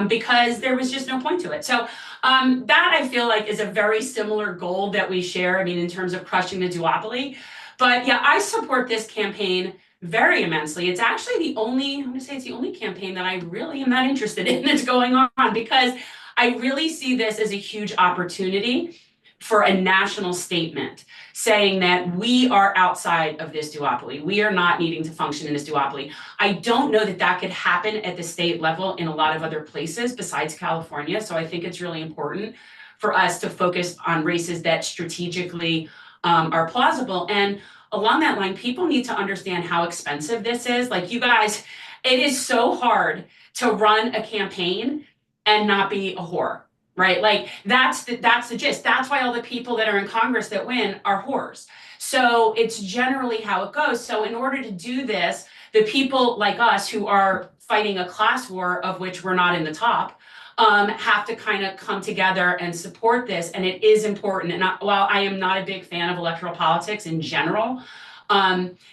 because there was just no point to it. So that I feel like is a very similar goal that we share. I mean, in terms of crushing the duopoly. But yeah, I support this campaign very immensely. It's actually I'm going to say it's the only campaign that I really am not interested in that's going on, because I really see this as a huge opportunity for a national statement saying that we are outside of this duopoly. We are not needing to function in this duopoly. I don't know that that could happen at the state level in a lot of other places besides California. So I think it's really important for us to focus on races that strategically are plausible. And along that line, people need to understand how expensive this is. Like, you guys, it is so hard to run a campaign and not be a whore, right? Like, that's the gist. That's why all the people that are in Congress that win are whores. So it's generally how it goes. So in order to do this, the people like us who are fighting a class war of which we're not in the top, have to kind of come together and support this. And it is important. And while I am not a big fan of electoral politics in general,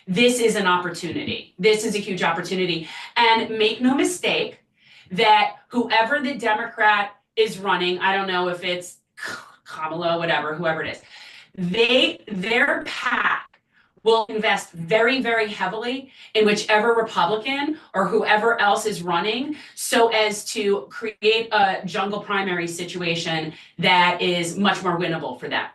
this is an opportunity. This is a huge opportunity. And make no mistake that whoever the Democrat is running, I don't know if it's Kamala, whatever, whoever it is, their PAC will invest very, very heavily in whichever Republican or whoever else is running, so as to create a jungle primary situation that is much more winnable for them.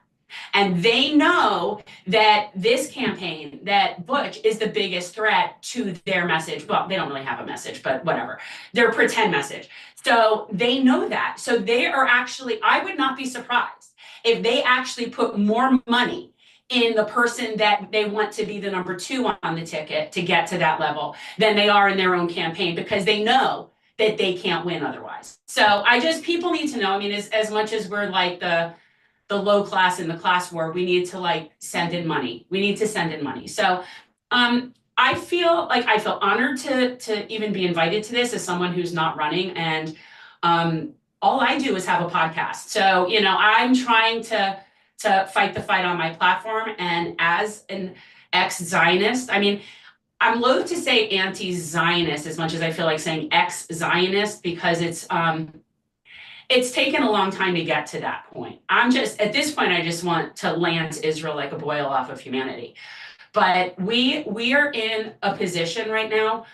And they know that this campaign, that Butch is the biggest threat to their message. Well, they don't really have a message, but whatever, their pretend message. So they know that. So they are actually, I would not be surprised if they actually put more money in the person that they want to be the number 2 on the ticket to get to that level than they are in their own campaign, because they know that they can't win otherwise. So people need to know, I mean, as much as we're like the low class in the class war, we need to like send in money. We need to send in money. So I feel honored to even be invited to this as someone who's not running. And all I do is have a podcast. So, you know, I'm trying to fight the fight on my platform. And as an ex-Zionist, I mean, I'm loath to say anti-Zionist as much as I feel like saying ex-Zionist, because it's taken a long time to get to that point. At this point, I just want to land Israel like a boil off of humanity. But we are in a position right now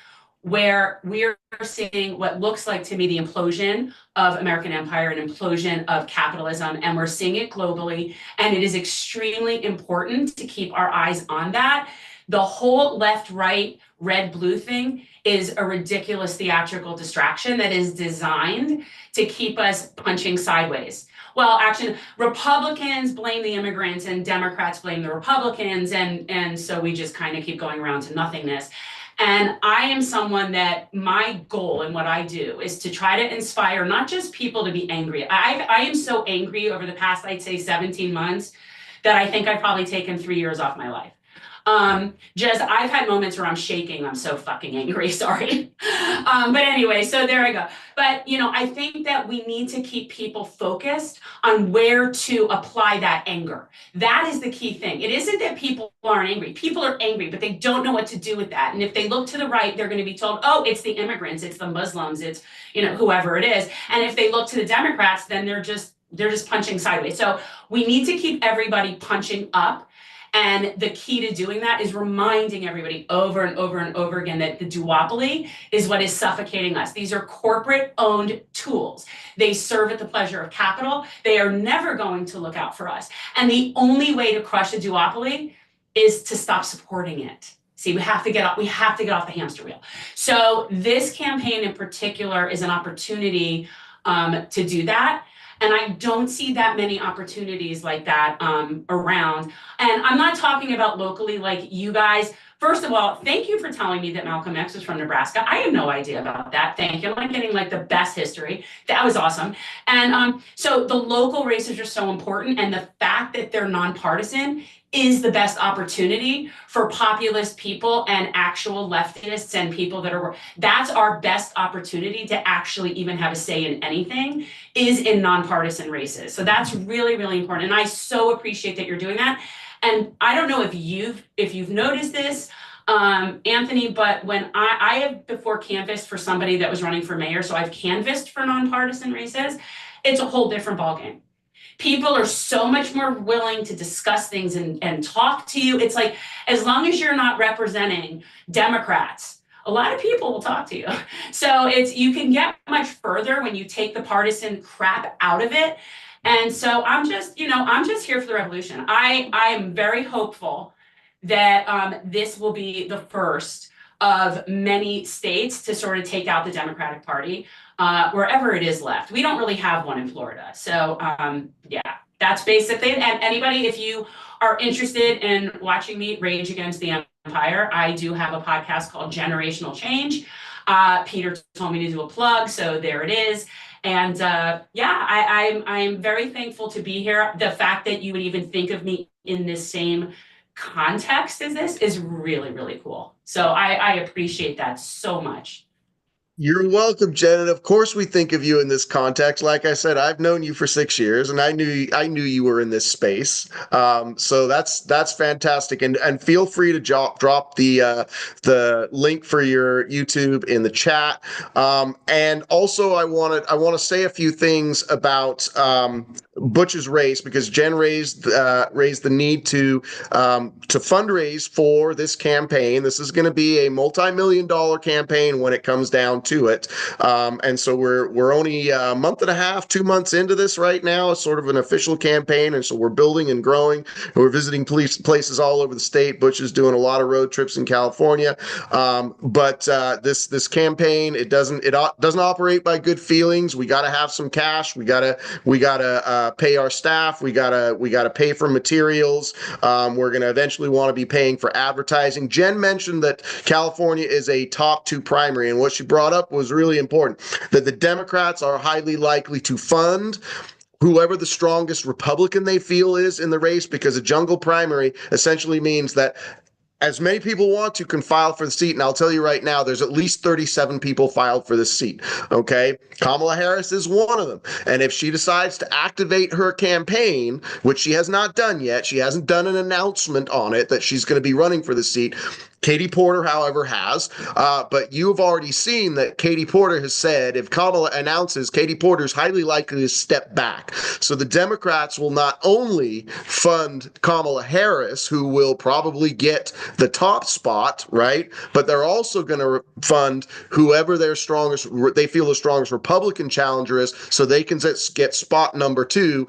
where we're seeing what looks like to me the implosion of American empire, an implosion of capitalism, and we're seeing it globally. And it is extremely important to keep our eyes on that. The whole left, right, red, blue thing is a ridiculous theatrical distraction that is designed to keep us punching sideways. Well, actually, Republicans blame the immigrants and Democrats blame the Republicans. And so we just kind of keep going around to nothingness. And I am someone that my goal and what I do is to try to inspire not just people to be angry. I am so angry over the past, I'd say 17 months, that I think I've probably taken 3 years off my life. I've had moments where I'm shaking. I'm so fucking angry. Sorry. But anyway, so there I go. But, you know, I think that we need to keep people focused on where to apply that anger. That is the key thing. It isn't that people aren't angry. People are angry, but they don't know what to do with that. And if they look to the right, they're going to be told, oh, it's the immigrants, it's the Muslims, it's, you know, whoever it is. And if they look to the Democrats, then they're just punching sideways. So we need to keep everybody punching up. And the key to doing that is reminding everybody over and over and over again that the duopoly is what is suffocating us. These are corporate-owned tools. They serve at the pleasure of capital. They are never going to look out for us. And the only way to crush the duopoly is to stop supporting it. See, we have to get off the hamster wheel. So this campaign in particular is an opportunity to do that. And I don't see that many opportunities like that around. And I'm not talking about locally like you guys. First of all, thank you for telling me that Malcolm X was from Nebraska. I had no idea about that. Thank you. I'm getting like the best history. That was awesome. And so the local races are so important. And the fact that they're nonpartisan is the best opportunity for populist people and actual leftists and people that are, that's our best opportunity to actually even have a say in anything, is in nonpartisan races. So that's really, really important. And I so appreciate that you're doing that. And I don't know if you've noticed this, Anthony, but when I have before canvassed for somebody that was running for mayor, so I've canvassed for nonpartisan races, it's a whole different ballgame. People are so much more willing to discuss things and talk to you. It's like, as long as you're not representing Democrats, a lot of people will talk to you. So you can get much further when you take the partisan crap out of it. And so I'm just here for the revolution. I am very hopeful that this will be the first of many states to sort of take out the Democratic Party. Wherever it is left. We don't really have one in Florida. So yeah, that's basically it. And anybody, if you are interested in watching me rage against the empire, I do have a podcast called Generational Change. Peter told me to do a plug, so there it is. And yeah, I'm very thankful to be here. The fact that you would even think of me in this same context as this is really, really cool. So I appreciate that so much. You're welcome, Jen. And of course, we think of you in this context. Like I said, I've known you for 6 years, and I knew you were in this space. So that's fantastic. And feel free to drop the link for your YouTube in the chat. And also, I want to say a few things about Butch's race, because Jen raised the need to fundraise for this campaign. This is going to be a multi-million-dollar campaign when it comes down to it. And so we're only a month and a half, 2 months into this right now. It's sort of an official campaign, and so we're building and growing. And we're visiting places all over the state. Butch is doing a lot of road trips in California. But this campaign, it doesn't operate by good feelings. We got to have some cash. We gotta pay our staff. We gotta pay for materials. We're gonna eventually want to be paying for advertising. Jen mentioned that California is a top 2 primary, and what she brought up was really important, that the Democrats are highly likely to fund whoever the strongest Republican they feel is in the race, because a jungle primary essentially means that as many people want to can file for the seat. And I'll tell you right now, there's at least 37 people filed for this seat. Okay. Kamala Harris is one of them. And if she decides to activate her campaign, which she has not done yet, she hasn't done an announcement on it that she's going to be running for the seat. Katie Porter, however, has. But you've already seen that Katie Porter has said if Kamala announces, Katie Porter is highly likely to step back. So the Democrats will not only fund Kamala Harris, who will probably get the top spot, right? But they're also going to fund whoever they feel the strongest Republican challenger is, so they can get spot number 2,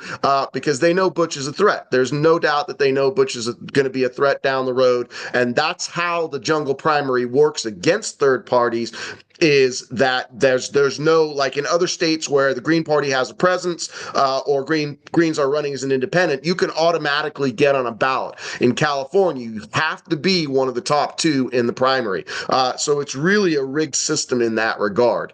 because they know Butch is a threat. There's no doubt that they know Butch is going to be a threat down the road. And that's how the jungle primary works against third parties, is that there's no, like in other states where the Green Party has a presence, or Greens are running as an independent, you can automatically get on a ballot. In California, you have to be one of the top 2 in the primary. So it's really a rigged system in that regard.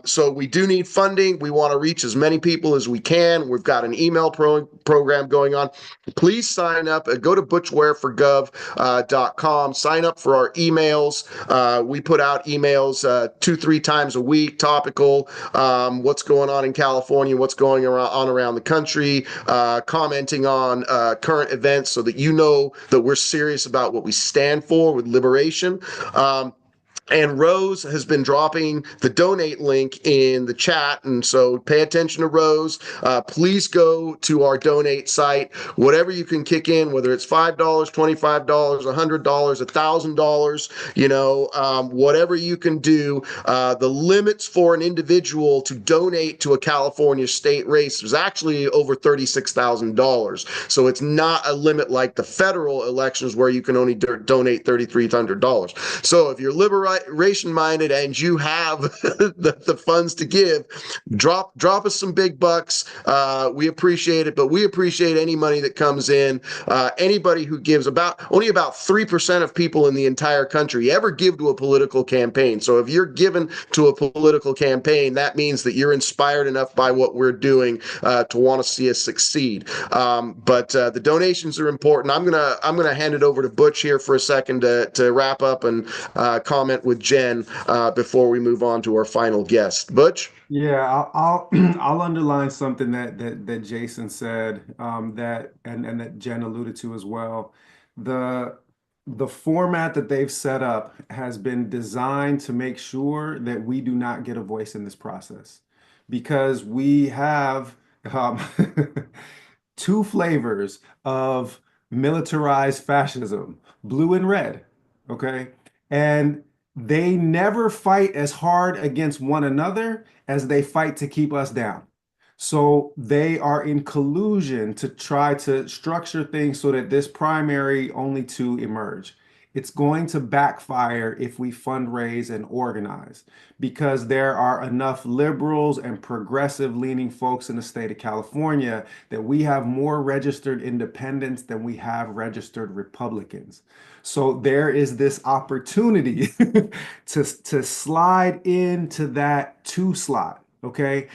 So we do need funding. We want to reach as many people as we can. We've got an email program going on. Please sign up. Go to butchwareforgov.com. Sign up for our emails. We put out emails 2-3 times a week, topical, what's going on in California, what's going on around the country, commenting on current events, so that you know that we're serious about what we stand for with liberation. And Rose has been dropping the donate link in the chat. And so pay attention to Rose. Please go to our donate site. Whatever you can kick in, whether it's $5, $25, $100, $1,000, whatever you can do. The limits for an individual to donate to a California state race is actually over $36,000. So it's not a limit like the federal elections where you can only donate $3,300. So if you're liberating minded and you have the funds to give, drop us some big bucks. We appreciate it, but we appreciate any money that comes in. Anybody who gives, only about 3% of people in the entire country ever give to a political campaign. So if you're given to a political campaign, that means that you're inspired enough by what we're doing to want to see us succeed. But the donations are important. I'm gonna hand it over to Butch here for a second to wrap up and comment with Jen before we move on to our final guest. Butch? Yeah, I'll I'll underline something that Jason said, that and that Jen alluded to as well. The format that they've set up has been designed to make sure that we do not get a voice in this process, because we have um, two flavors of militarized fascism, blue and red. Okay. And they never fight as hard against one another as they fight to keep us down. So they are in collusion to try to structure things so that this primary only to emerge. It's going to backfire if we fundraise and organize, because there are enough liberals and progressive leaning folks in the state of California that we have more registered independents than we have registered Republicans. So there is this opportunity to slide into that two slot, okay?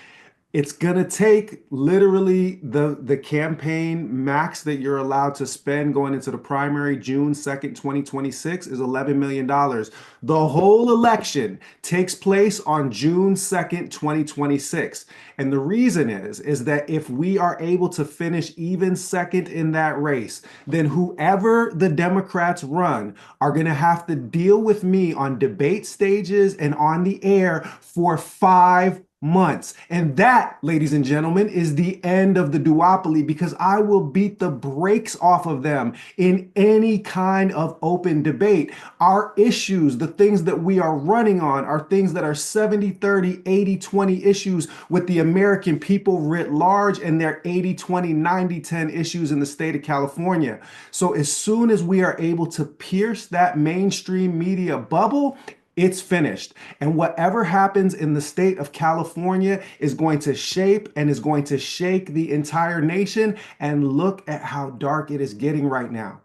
It's gonna take literally the campaign max that you're allowed to spend going into the primary June 2nd, 2026 is $11 million. The whole election takes place on June 2nd, 2026. And the reason is that if we are able to finish even second in that race, then whoever the Democrats run are gonna have to deal with me on debate stages and on the air for 5 months. And that, ladies and gentlemen, is the end of the duopoly, because I will beat the brakes off of them in any kind of open debate. Our issues, the things that we are running on, are things that are 70-30, 80-20 issues with the American people writ large, and they're 80-20, 90-10 issues in the state of California. So as soon as we are able to pierce that mainstream media bubble, it's finished. And whatever happens in the state of California is going to shape and is going to shake the entire nation. And look at how dark it is getting right now.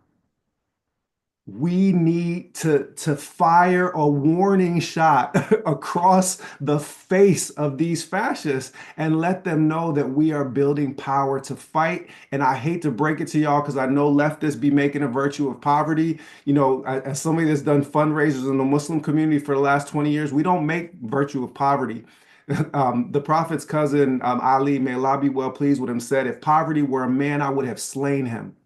We need to fire a warning shot across the face of these fascists and let them know that we are building power to fight. And I hate to break it to y'all, because I know leftists be making a virtue of poverty. You know, as somebody that's done fundraisers in the Muslim community for the last 20 years, we don't make virtue of poverty. The Prophet's cousin, Ali, may Allah be well pleased with him, said, if poverty were a man, I would have slain him.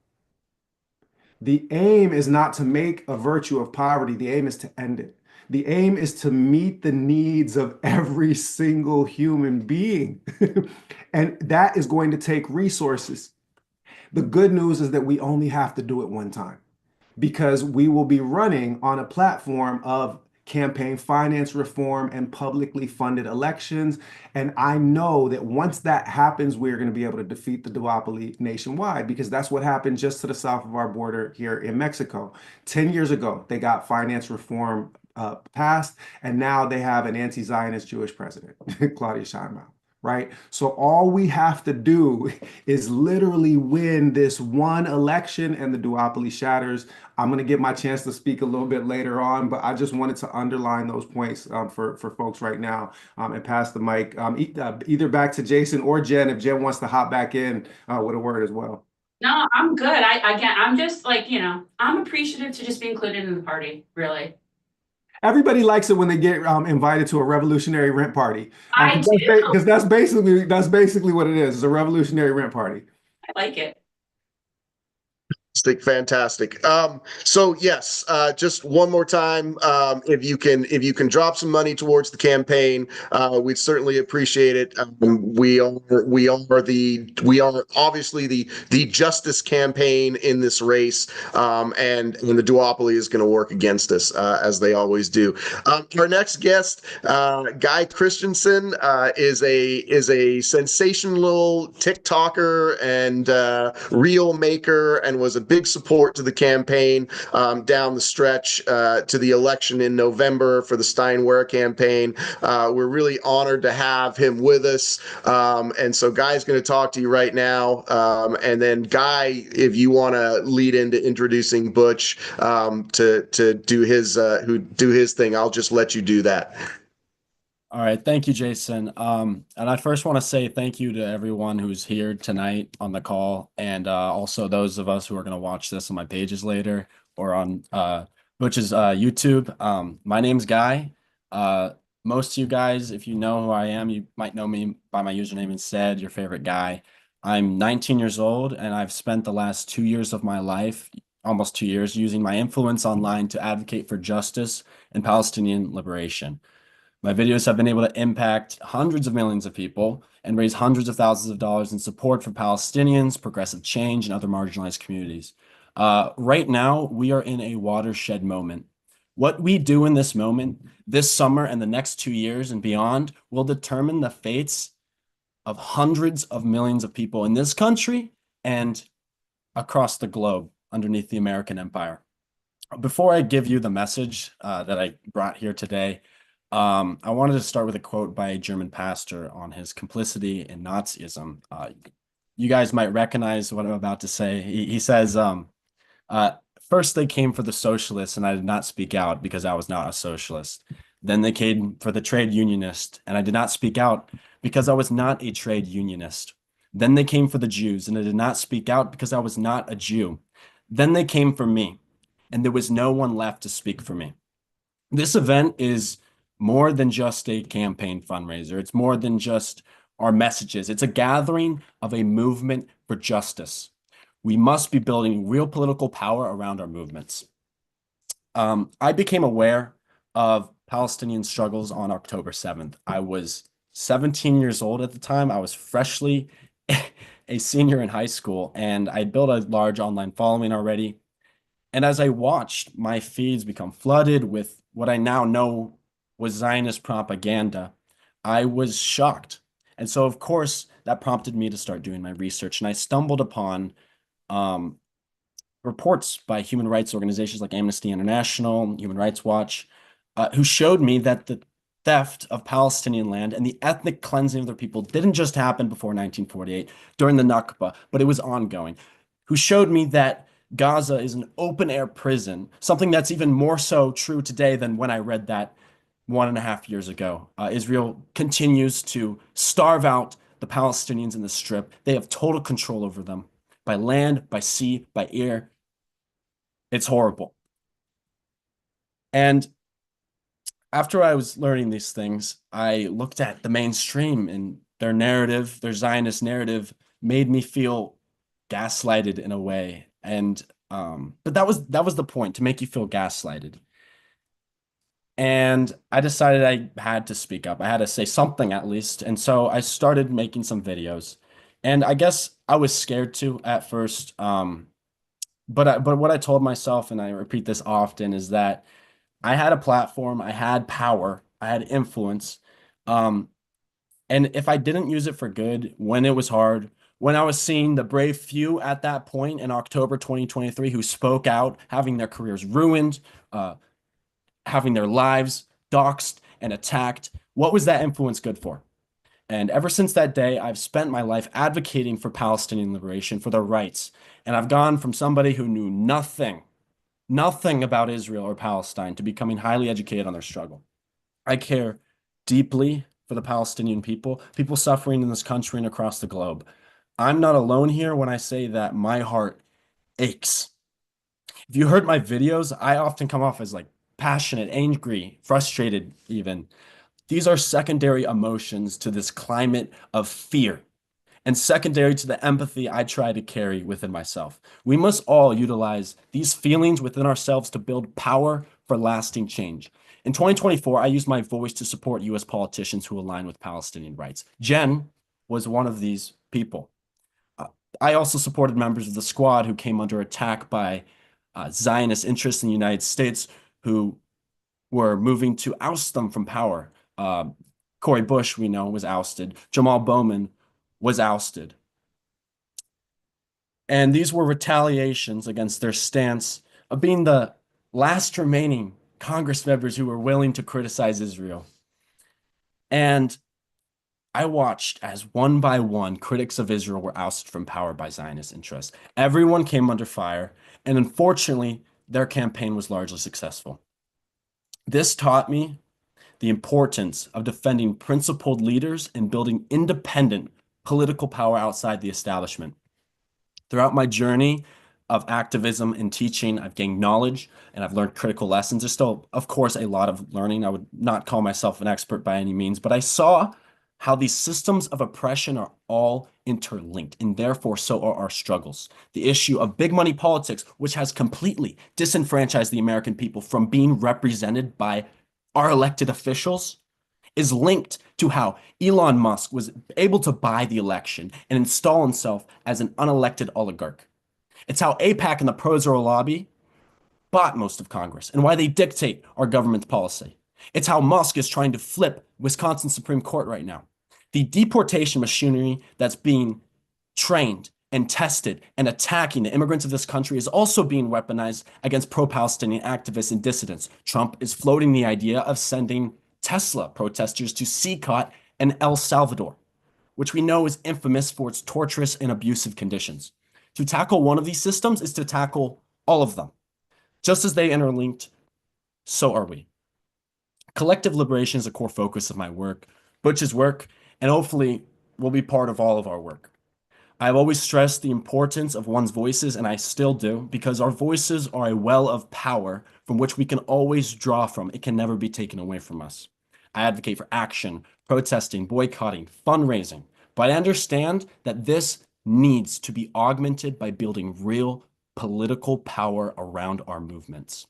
The aim is not to make a virtue of poverty. The aim is to end it. The aim is to meet the needs of every single human being. And that is going to take resources. The good news is that we only have to do it one time, because we will be running on a platform of campaign finance reform and publicly funded elections. And I know that once that happens, we're going to be able to defeat the duopoly nationwide, because that's what happened just to the south of our border here in Mexico. 10 years ago, they got finance reform passed, and now they have an anti-Zionist Jewish president, Claudia Sheinbaum. Right? So all we have to do is literally win this one election and the duopoly shatters. I'm going to get my chance to speak a little bit later on, but I just wanted to underline those points for folks right now, and pass the mic either back to Jason or Jen, if Jen wants to hop back in with a word as well. No, I'm good. I'm just like, I'm appreciative to just be included in the party, really. Everybody likes it when they get invited to a revolutionary rent party. I do. Because that's basically what it is. It's a revolutionary rent party. I like it. Fantastic. So yes, just one more time, if you can drop some money towards the campaign, we'd certainly appreciate it. We are obviously the justice campaign in this race, and the duopoly is going to work against us, as they always do. Our next guest, Guy Christensen, is a sensational TikToker and reel maker, and was a big support to the campaign down the stretch to the election in November for the Steinwehr campaign. We're really honored to have him with us. And so Guy's going to talk to you right now. And then Guy, if you want to lead into introducing Butch to do his thing, I'll just let you do that. All right, thank you, Jason. And I first want to say thank you to everyone who's here tonight on the call, and also those of us who are going to watch this on my pages later or on Butch's YouTube. My name's Guy. Most of you guys, if you know who I am, you might know me by my username instead, your favorite guy. I'm 19 years old, and I've spent the last 2 years of my life, almost 2 years, using my influence online to advocate for justice and Palestinian liberation. My videos have been able to impact hundreds of millions of people and raise hundreds of thousands of dollars in support for Palestinians, progressive change, and other marginalized communities. Right now, we are in a watershed moment. What we do in this moment, this summer and the next 2 years and beyond, will determine the fates of hundreds of millions of people in this country and across the globe underneath the American empire. Before I give you the message that I brought here today, I wanted to start with a quote by a German pastor on his complicity in Nazism. You guys might recognize what I'm about to say. He says, first they came for the socialists, and I did not speak out because I was not a socialist. Then they came for the trade unionist, and I did not speak out because I was not a trade unionist. Then they came for the Jews, and I did not speak out because I was not a Jew. Then they came for me, and there was no one left to speak for me. This event is more than just a campaign fundraiser. It's more than just our messages. It's a gathering of a movement for justice. We must be building real political power around our movements. I became aware of Palestinian struggles on October 7th. I was 17 years old at the time. I was freshly a senior in high school, and I built a large online following already. And as I watched my feeds become flooded with what I now know was Zionist propaganda, I was shocked. And so, of course, that prompted me to start doing my research. And I stumbled upon reports by human rights organizations like Amnesty International, Human Rights Watch, who showed me that the theft of Palestinian land and the ethnic cleansing of their people didn't just happen before 1948 during the Nakba, but it was ongoing, who showed me that Gaza is an open-air prison, something that's even more so true today than when I read that 1.5 years ago. Israel continues to starve out the Palestinians in the Strip. They have total control over them by land, by sea, by air. It's horrible. And after I was learning these things, I looked at the mainstream, and their narrative, their Zionist narrative, made me feel gaslighted in a way. And but that was the point, to make you feel gaslighted. And I decided I had to speak up. I had to say something at least. And so I started making some videos. And I guess I was scared to at first. But what I told myself, and I repeat this often, is that I had a platform, I had power, I had influence. And if I didn't use it for good, when it was hard, when I was seeing the brave few at that point in October 2023 who spoke out, having their careers ruined, having their lives doxxed and attacked, what was that influence good for? And ever since that day, I've spent my life advocating for Palestinian liberation, for their rights. And I've gone from somebody who knew nothing about Israel or Palestine to becoming highly educated on their struggle. I care deeply for the Palestinian people suffering in this country and across the globe. I'm not alone here when I say that my heart aches. If you heard my videos, I often come off as like passionate, angry, frustrated even. These are secondary emotions to this climate of fear, and secondary to the empathy I try to carry within myself. We must all utilize these feelings within ourselves to build power for lasting change. In 2024, I used my voice to support U.S. politicians who align with Palestinian rights. Jen was one of these people. I also supported members of the squad who came under attack by Zionist interests in the United States who were moving to oust them from power. Cori Bush, we know, was ousted. Jamal Bowman was ousted. And these were retaliations against their stance of being the last remaining Congress members who were willing to criticize Israel. And I watched as one by one critics of Israel were ousted from power by Zionist interests. Everyone came under fire, and unfortunately, their campaign was largely successful. This taught me the importance of defending principled leaders and building independent political power outside the establishment. Throughout my journey of activism and teaching, I've gained knowledge and I've learned critical lessons. There's still, of course, a lot of learning. I would not call myself an expert by any means, but I saw how these systems of oppression are all interlinked, and therefore so are our struggles. The issue of big money politics, which has completely disenfranchised the American people from being represented by our elected officials, is linked to how Elon Musk was able to buy the election and install himself as an unelected oligarch. It's how AIPAC and the pro-Israel lobby bought most of Congress and why they dictate our government's policy. It's how Musk is trying to flip Wisconsin Supreme Court right now. The deportation machinery that's being trained and tested and attacking the immigrants of this country is also being weaponized against pro-Palestinian activists and dissidents. Trump is floating the idea of sending Tesla protesters to CCOT and El Salvador, which we know is infamous for its torturous and abusive conditions. To tackle one of these systems is to tackle all of them. Just as they interlinked, so are we. Collective liberation is a core focus of my work, Butch's work, and hopefully will be part of all of our work. I've always stressed the importance of one's voices, and I still do, because our voices are a well of power from which we can always draw from. It can never be taken away from us. I advocate for action, protesting, boycotting, fundraising, but I understand that this needs to be augmented by building real political power around our movements.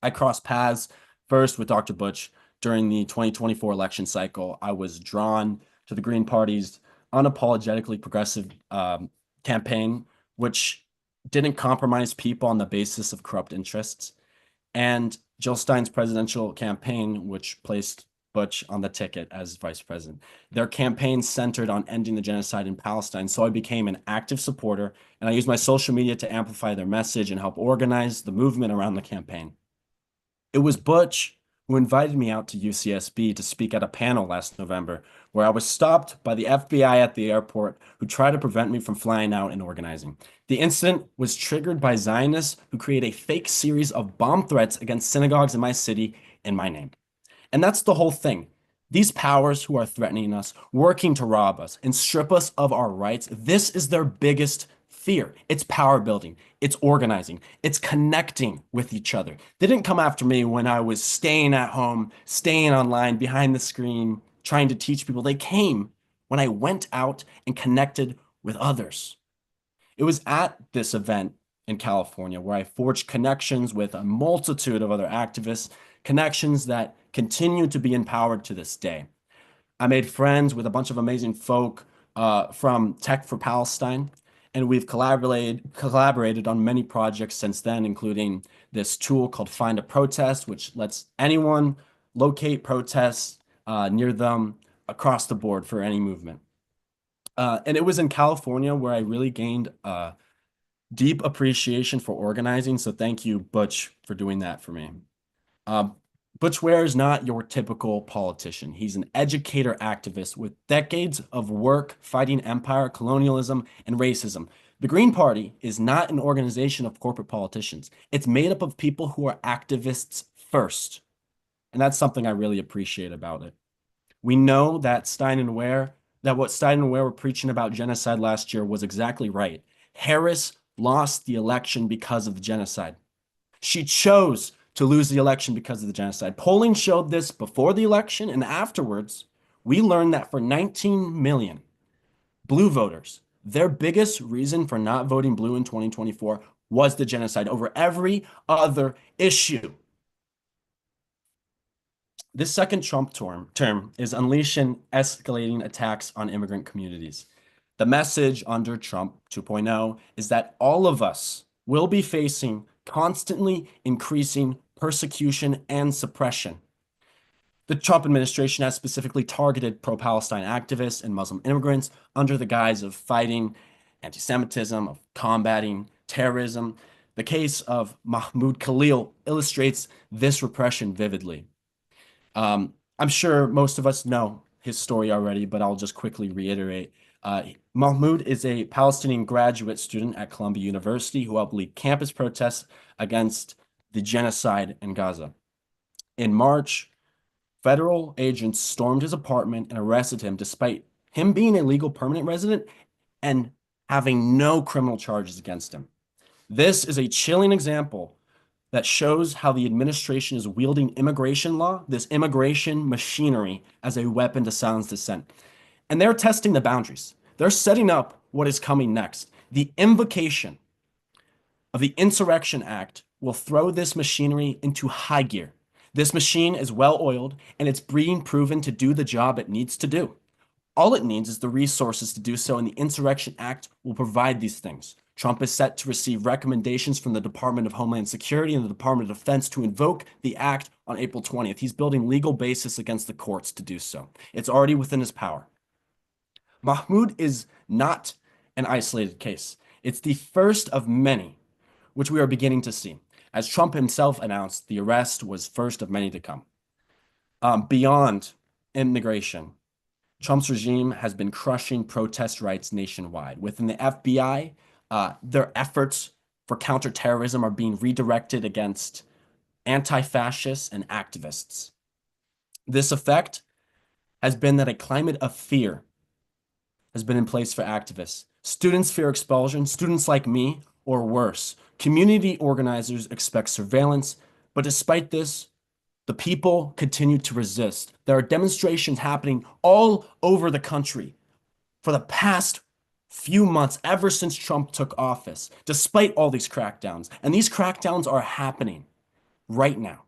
I crossed paths first with Dr. Butch during the 2024 election cycle. I was drawn to the Green Party's unapologetically progressive campaign, which didn't compromise people on the basis of corrupt interests, and Jill Stein's presidential campaign, which placed Butch on the ticket as vice president. Their campaign centered on ending the genocide in Palestine, so I became an active supporter, and I used my social media to amplify their message and help organize the movement around the campaign. It was Butch who invited me out to UCSB to speak at a panel last November, where I was stopped by the FBI at the airport who tried to prevent me from flying out and organizing. The incident was triggered by Zionists who create a fake series of bomb threats against synagogues in my city in my name. And that's the whole thing. These powers who are threatening us, working to rob us and strip us of our rights, this is their biggest fear. It's power building, it's organizing, it's connecting with each other. They didn't come after me when I was staying at home, staying online, behind the screen, trying to teach people. They came when I went out and connected with others. It was at this event in California where I forged connections with a multitude of other activists, connections that continue to be empowered to this day. I made friends with a bunch of amazing folk from Tech for Palestine, and we've collaborated on many projects since then, including this tool called Find a Protest, which lets anyone locate protests near them across the board for any movement. And it was in California where I really gained deep appreciation for organizing. So thank you, Butch, for doing that for me. Butch Ware is not your typical politician. He's an educator activist with decades of work fighting empire, colonialism, and racism. The Green Party is not an organization of corporate politicians. It's made up of people who are activists first. And that's something I really appreciate about it. We know that what Stein and Ware were preaching about genocide last year was exactly right. Harris lost the election because of the genocide. She chose to lose the election because of the genocide. Polling showed this before the election, and afterwards, we learned that for 19 million blue voters, their biggest reason for not voting blue in 2024 was the genocide over every other issue. This second Trump term is unleashing escalating attacks on immigrant communities. The message under Trump 2.0 is that all of us will be facing constantly increasing persecution and suppression. The Trump administration has specifically targeted pro-Palestine activists and Muslim immigrants under the guise of fighting anti-Semitism, of combating terrorism. The case of Mahmoud Khalil illustrates this repression vividly. I'm sure most of us know his story already, but I'll just quickly reiterate. Mahmoud is a Palestinian graduate student at Columbia University who helped lead campus protests against the genocide in Gaza. In March, federal agents stormed his apartment and arrested him despite him being a legal permanent resident and having no criminal charges against him. This is a chilling example that shows how the administration is wielding immigration law, this immigration machinery, as a weapon to silence dissent. And they're testing the boundaries. They're setting up what is coming next. The invocation of the Insurrection Act will throw this machinery into high gear. This machine is well-oiled, and it's being proven to do the job it needs to do. All it needs is the resources to do so, and the Insurrection Act will provide these things. Trump is set to receive recommendations from the Department of Homeland Security and the Department of Defense to invoke the act on April 20th. He's building legal basis against the courts to do so. It's already within his power. Mahmoud is not an isolated case. It's the first of many, which we are beginning to see. As Trump himself announced, the arrest was first of many to come. Beyond immigration, Trump's regime has been crushing protest rights nationwide. Within the FBI, their efforts for counterterrorism are being redirected against anti-fascists and activists. This effect has been that a climate of fear has been in place for activists. Students fear expulsion, students like me, or worse. Community organizers expect surveillance, but despite this, the people continue to resist. There are demonstrations happening all over the country for the past few months, ever since Trump took office, despite all these crackdowns. And these crackdowns are happening right now.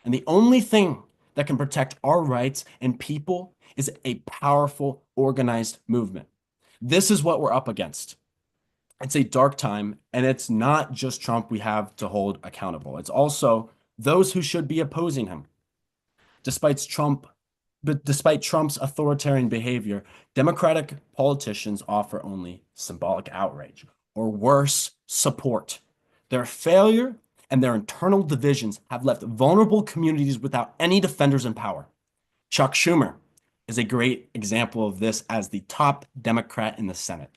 And the only thing that can protect our rights and people is a powerful, organized movement. This is what we're up against. It's a dark time, and it's not just Trump we have to hold accountable. It's also those who should be opposing him. Despite Trump's authoritarian behavior, Democratic politicians offer only symbolic outrage, or worse, support. Their failure and their internal divisions have left vulnerable communities without any defenders in power. Chuck Schumer is a great example of this as the top Democrat in the Senate.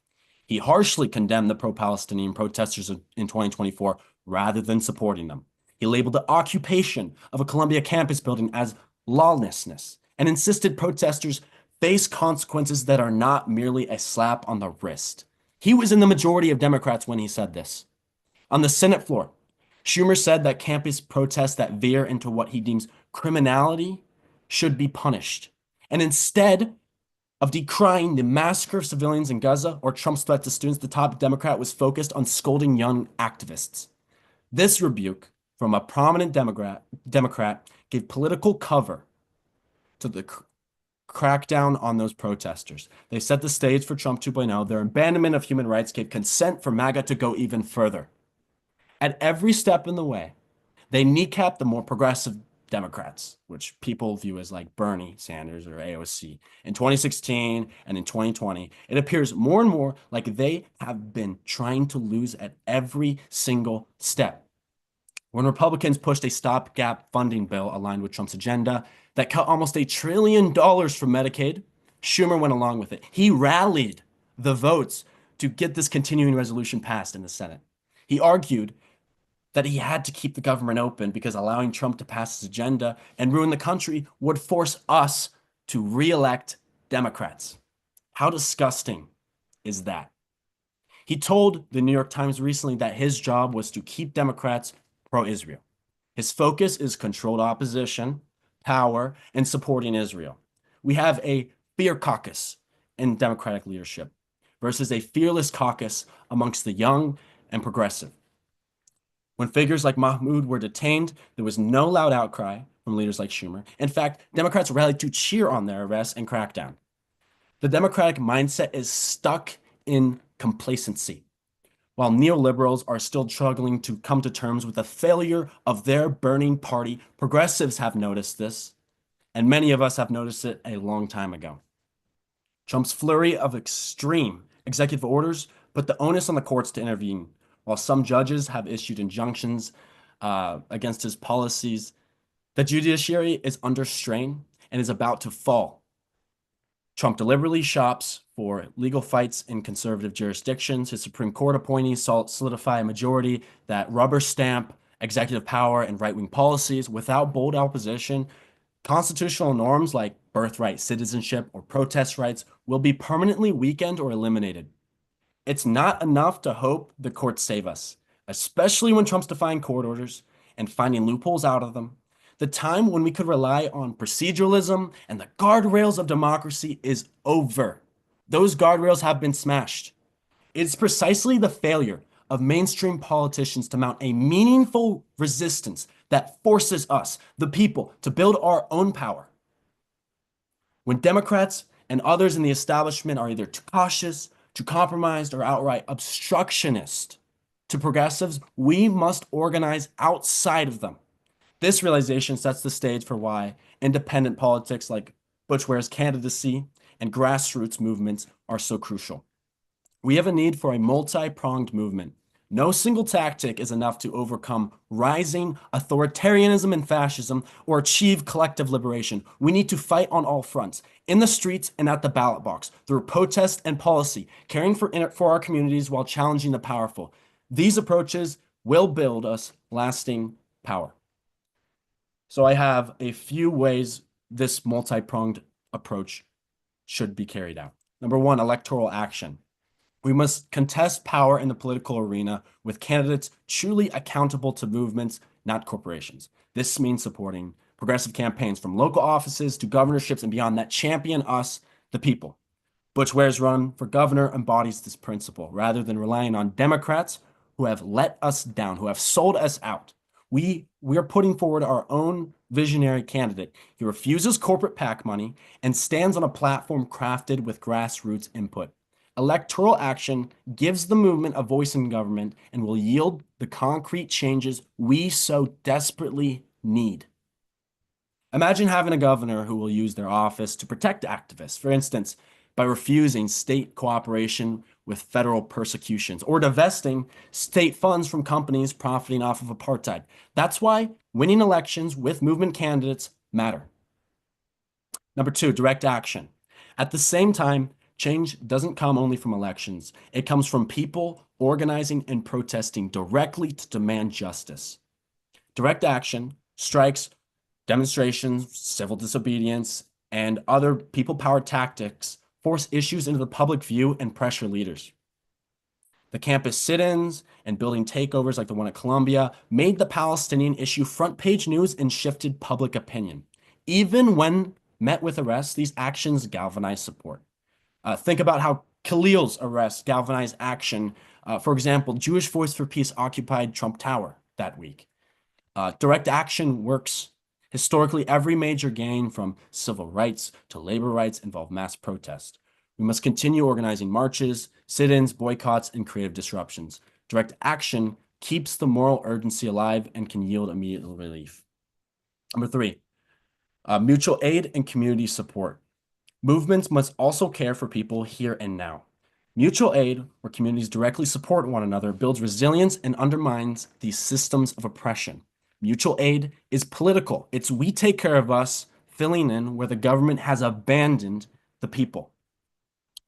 He harshly condemned the pro-Palestinian protesters in 2024 rather than supporting them. He labeled the occupation of a Columbia campus building as lawlessness and insisted protesters face consequences that are not merely a slap on the wrist. He was in the majority of Democrats when he said this. On the Senate floor, Schumer said that campus protests that veer into what he deems criminality should be punished. And instead of decrying the massacre of civilians in Gaza or Trump's threat to students, the top Democrat was focused on scolding young activists. This rebuke from a prominent Democrat gave political cover to the crackdown on those protesters. They set the stage for Trump 2.0. Their abandonment of human rights gave consent for MAGA to go even further. At every step in the way, they kneecapped the more progressive Democrats, which people view as like Bernie Sanders or AOC. In 2016 and in 2020, it appears more and more like they have been trying to lose at every single step. When Republicans pushed a stopgap funding bill aligned with Trump's agenda that cut almost $1 trillion from Medicaid, Schumer went along with it. He rallied the votes to get this continuing resolution passed in the Senate. He argued that he had to keep the government open because allowing Trump to pass his agenda and ruin the country would force us to re-elect Democrats. How disgusting is that? He told the New York Times recently that his job was to keep Democrats pro-Israel. His focus is controlled opposition, power, and supporting Israel. We have a fear caucus in Democratic leadership versus a fearless caucus amongst the young and progressive. When figures like Mahmoud were detained, there was no loud outcry from leaders like Schumer. In fact, Democrats rallied to cheer on their arrest and crackdown. The Democratic mindset is stuck in complacency. While neoliberals are still struggling to come to terms with the failure of their burning party, progressives have noticed this, and many of us have noticed it a long time ago. Trump's flurry of extreme executive orders put the onus on the courts to intervene. While some judges have issued injunctions against his policies, the judiciary is under strain and is about to fall. Trump deliberately shops for legal fights in conservative jurisdictions. His Supreme Court appointees solidify a majority that rubber stamp executive power and right-wing policies without bold opposition. Constitutional norms like birthright citizenship or protest rights will be permanently weakened or eliminated. It's not enough to hope the courts save us, especially when Trump's defying court orders and finding loopholes out of them. The time when we could rely on proceduralism and the guardrails of democracy is over. Those guardrails have been smashed. It's precisely the failure of mainstream politicians to mount a meaningful resistance that forces us, the people, to build our own power. When Democrats and others in the establishment are either too cautious, too compromised, or outright obstructionist to progressives, we must organize outside of them. This realization sets the stage for why independent politics like Butch Ware's candidacy and grassroots movements are so crucial. We have a need for a multi-pronged movement. No single tactic is enough to overcome rising authoritarianism and fascism or achieve collective liberation. We need to fight on all fronts, in the streets and at the ballot box, through protest and policy, caring for our communities while challenging the powerful. These approaches will build us lasting power. So I have a few ways this multi-pronged approach should be carried out. Number one, electoral action. We must contest power in the political arena with candidates truly accountable to movements, not corporations. This means supporting progressive campaigns from local offices to governorships and beyond that champion us, the people. Butch Ware's run for governor embodies this principle rather than relying on Democrats who have let us down, who have sold us out. We are putting forward our own visionary candidate. He refuses corporate PAC money and stands on a platform crafted with grassroots input. Electoral action gives the movement a voice in government and will yield the concrete changes we so desperately need. Imagine having a governor who will use their office to protect activists, for instance, by refusing state cooperation with federal persecutions or divesting state funds from companies profiting off of apartheid. That's why winning elections with movement candidates matter. Number two, direct action. At the same time, change doesn't come only from elections. It comes from people organizing and protesting directly to demand justice. Direct action, strikes, demonstrations, civil disobedience, and other people-powered tactics force issues into the public view and pressure leaders. The campus sit-ins and building takeovers like the one at Columbia made the Palestinian issue front-page news and shifted public opinion. Even when met with arrests, these actions galvanized support. Think about how Khalil's arrest galvanized action. For example, Jewish Voice for Peace occupied Trump Tower that week. Direct action works. Historically, every major gain from civil rights to labor rights involved mass protest. We must continue organizing marches, sit-ins, boycotts, and creative disruptions. Direct action keeps the moral urgency alive and can yield immediate relief. Number three, mutual aid and community support. Movements must also care for people here and now. Mutual aid, where communities directly support one another, builds resilience and undermines these systems of oppression. Mutual aid is political. It's we take care of us, filling in where the government has abandoned the people.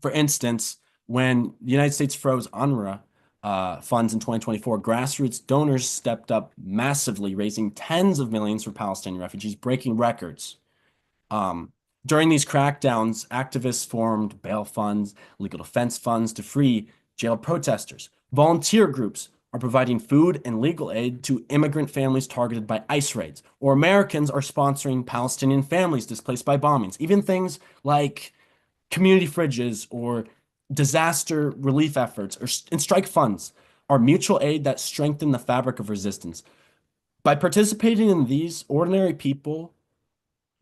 For instance, when the United States froze UNRWA funds in 2024, grassroots donors stepped up massively, raising tens of millions for Palestinian refugees, breaking records. During these crackdowns, activists formed bail funds, legal defense funds to free jailed protesters. Volunteer groups are providing food and legal aid to immigrant families targeted by ICE raids, or Americans are sponsoring Palestinian families displaced by bombings. Even things like community fridges or disaster relief efforts and strike funds are mutual aid that strengthen the fabric of resistance. By participating in these, ordinary people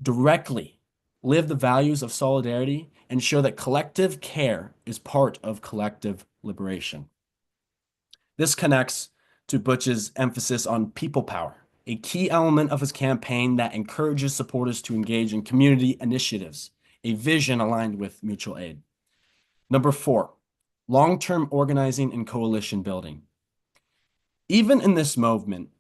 directly live the values of solidarity and show that collective care is part of collective liberation. This connects to Butch's emphasis on people power, a key element of his campaign that encourages supporters to engage in community initiatives, a vision aligned with mutual aid. Number four, long-term organizing and coalition building. Even in this movement,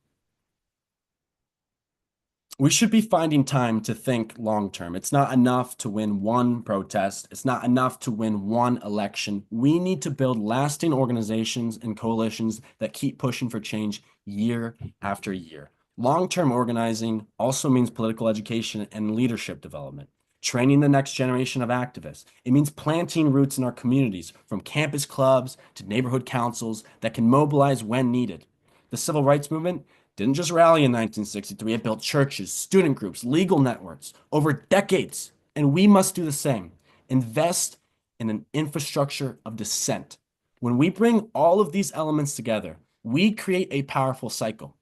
we should be finding time to think long-term. It's not enough to win one protest. It's not enough to win one election. We need to build lasting organizations and coalitions that keep pushing for change year after year. Long-term organizing also means political education and leadership development, training the next generation of activists. It means planting roots in our communities, from campus clubs to neighborhood councils that can mobilize when needed. The civil rights movement didn't just rally in 1963, it built churches, student groups, legal networks over decades, and we must do the same. Invest in an infrastructure of dissent. When we bring all of these elements together, we create a powerful cycle.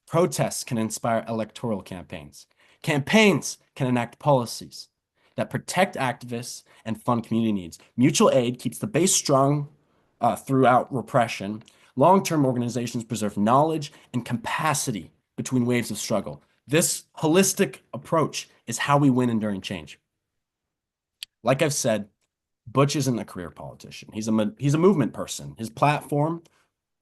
Protests can inspire electoral campaigns. Campaigns can enact policies that protect activists and fund community needs. Mutual aid keeps the base strong throughout repression. Long-term organizations preserve knowledge and capacity between waves of struggle. This holistic approach is how we win enduring change. Like I've said, Butch isn't a career politician. He's a movement person. His platform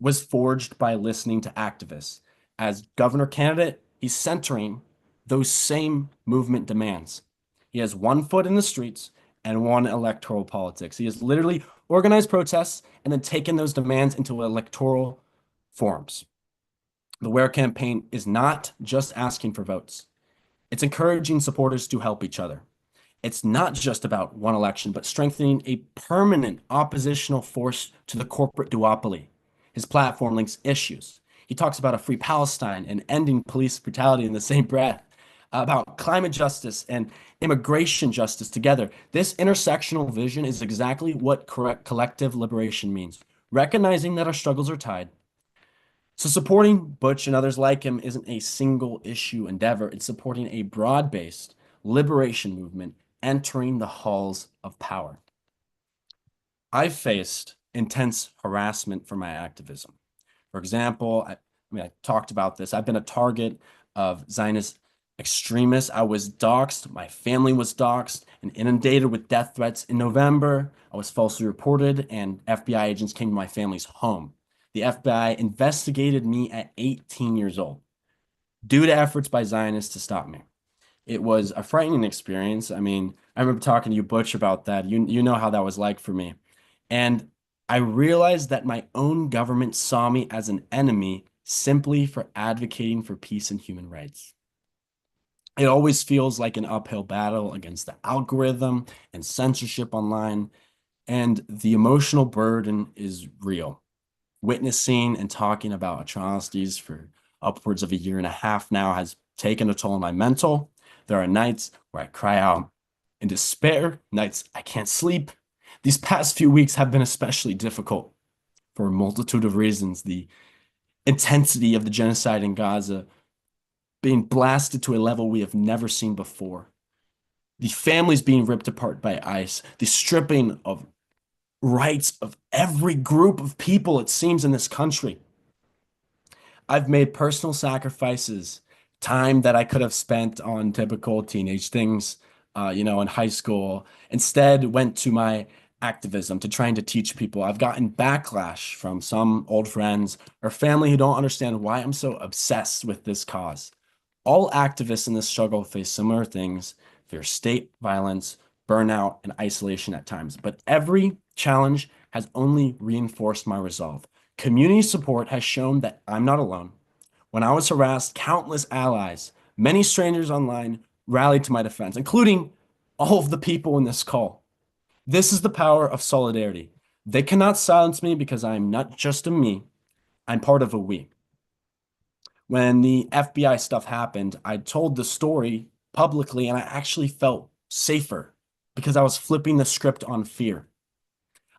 was forged by listening to activists. As governor candidate, he's centering those same movement demands. He has one foot in the streets and one electoral politics. He has literally organized protests and then taken those demands into electoral forms. The WEAR campaign is not just asking for votes. It's encouraging supporters to help each other. It's not just about one election, but strengthening a permanent oppositional force to the corporate duopoly. His platform links issues. He talks about a free Palestine and ending police brutality in the same breath, about climate justice and immigration justice together. This intersectional vision is exactly what collective liberation means, recognizing that our struggles are tied. So supporting Butch and others like him isn't a single issue endeavor. It's supporting a broad-based liberation movement entering the halls of power. I've faced intense harassment for my activism. For example, I talked about this. I've been a target of Zionist extremists. I was doxxed. My family was doxxed and inundated with death threats in November. I was falsely reported, and FBI agents came to my family's home. The FBI investigated me at 18 years old due to efforts by Zionists to stop me. It was a frightening experience. I mean, I remember talking to you, Butch, about that. You know how that was like for me. And I realized that my own government saw me as an enemy simply for advocating for peace and human rights. It always feels like an uphill battle against the algorithm and censorship online, and the emotional burden is real. Witnessing and talking about atrocities for upwards of a year and a half now has taken a toll on my mental. There are nights where I cry out in despair, nights I can't sleep. These past few weeks have been especially difficult for a multitude of reasons. The intensity of the genocide in Gaza being blasted to a level we have never seen before. The families being ripped apart by ICE, the stripping of rights of every group of people, it seems, in this country. I've made personal sacrifices, time that I could have spent on typical teenage things, in high school, instead went to my activism, to trying to teach people. I've gotten backlash from some old friends or family who don't understand why I'm so obsessed with this cause. All activists in this struggle face similar things: fear state violence, burnout, and isolation at times. But every challenge has only reinforced my resolve. Community support has shown that I'm not alone. When I was harassed, countless allies, many strangers online, rallied to my defense, including all of the people in this call. This is the power of solidarity. They cannot silence me because I am not just a me, I'm part of a we. When the FBI stuff happened, I told the story publicly, and I actually felt safer because I was flipping the script on fear.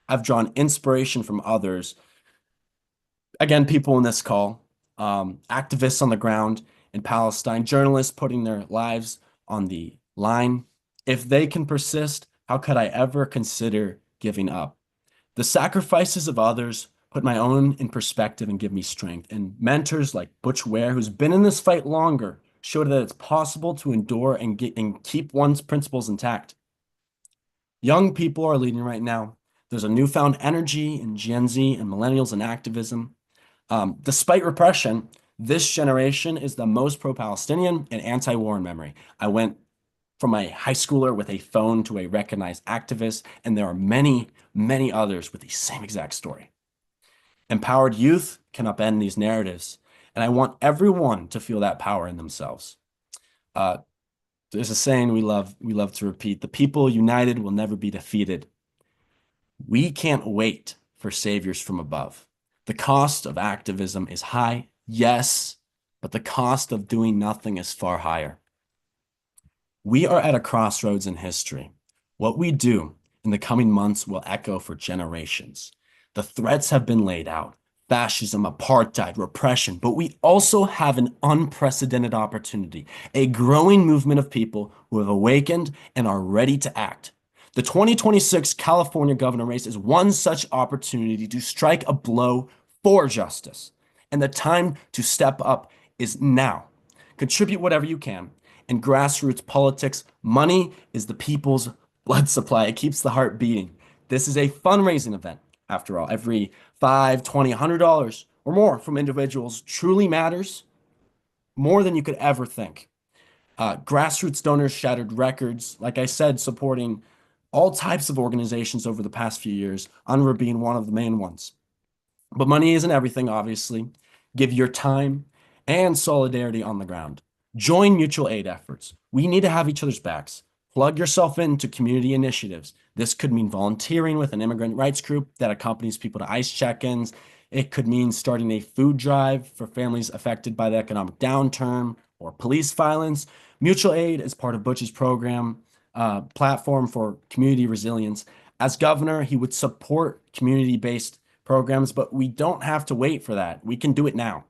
I've drawn inspiration from others. Again, people in this call, activists on the ground in Palestine, journalists putting their lives on the line. If they can persist, how could I ever consider giving up? The sacrifices of others put my own in perspective and give me strength. And mentors like Butch Ware, who's been in this fight longer, showed that it's possible to endure and keep one's principles intact. Young people are leading right now. There's a newfound energy in Gen Z and millennials in activism. Despite repression, this generation is the most pro-Palestinian and anti-war in memory. I went from a high schooler with a phone to a recognized activist, and there are many, many others with the same exact story. Empowered youth can upend these narratives, and I want everyone to feel that power in themselves. There's a saying we love to repeat: the people united will never be defeated. We can't wait for saviors from above. The cost of activism is high, yes, but the cost of doing nothing is far higher. We are at a crossroads in history. What we do in the coming months will echo for generations. The threats have been laid out: fascism, apartheid, repression, but we also have an unprecedented opportunity, a growing movement of people who have awakened and are ready to act. The 2026 California governor race is one such opportunity to strike a blow for justice, and the time to step up is now. Contribute whatever you can. In grassroots politics, money is the people's blood supply. It keeps the heart beating. This is a fundraising event. After all, every $5, $20, $100 or more from individuals truly matters, more than you could ever think. Grassroots donors shattered records, like I said, supporting all types of organizations over the past few years, UNRWA being one of the main ones. But money isn't everything, obviously. Give your time and solidarity on the ground. Join mutual aid efforts. We need to have each other's backs. Plug yourself into community initiatives. This could mean volunteering with an immigrant rights group that accompanies people to ICE check-ins. It could mean starting a food drive for families affected by the economic downturn or police violence. Mutual aid is part of Butch's program, platform for community resilience. As governor, he would support community-based programs, but we don't have to wait for that. We can do it now.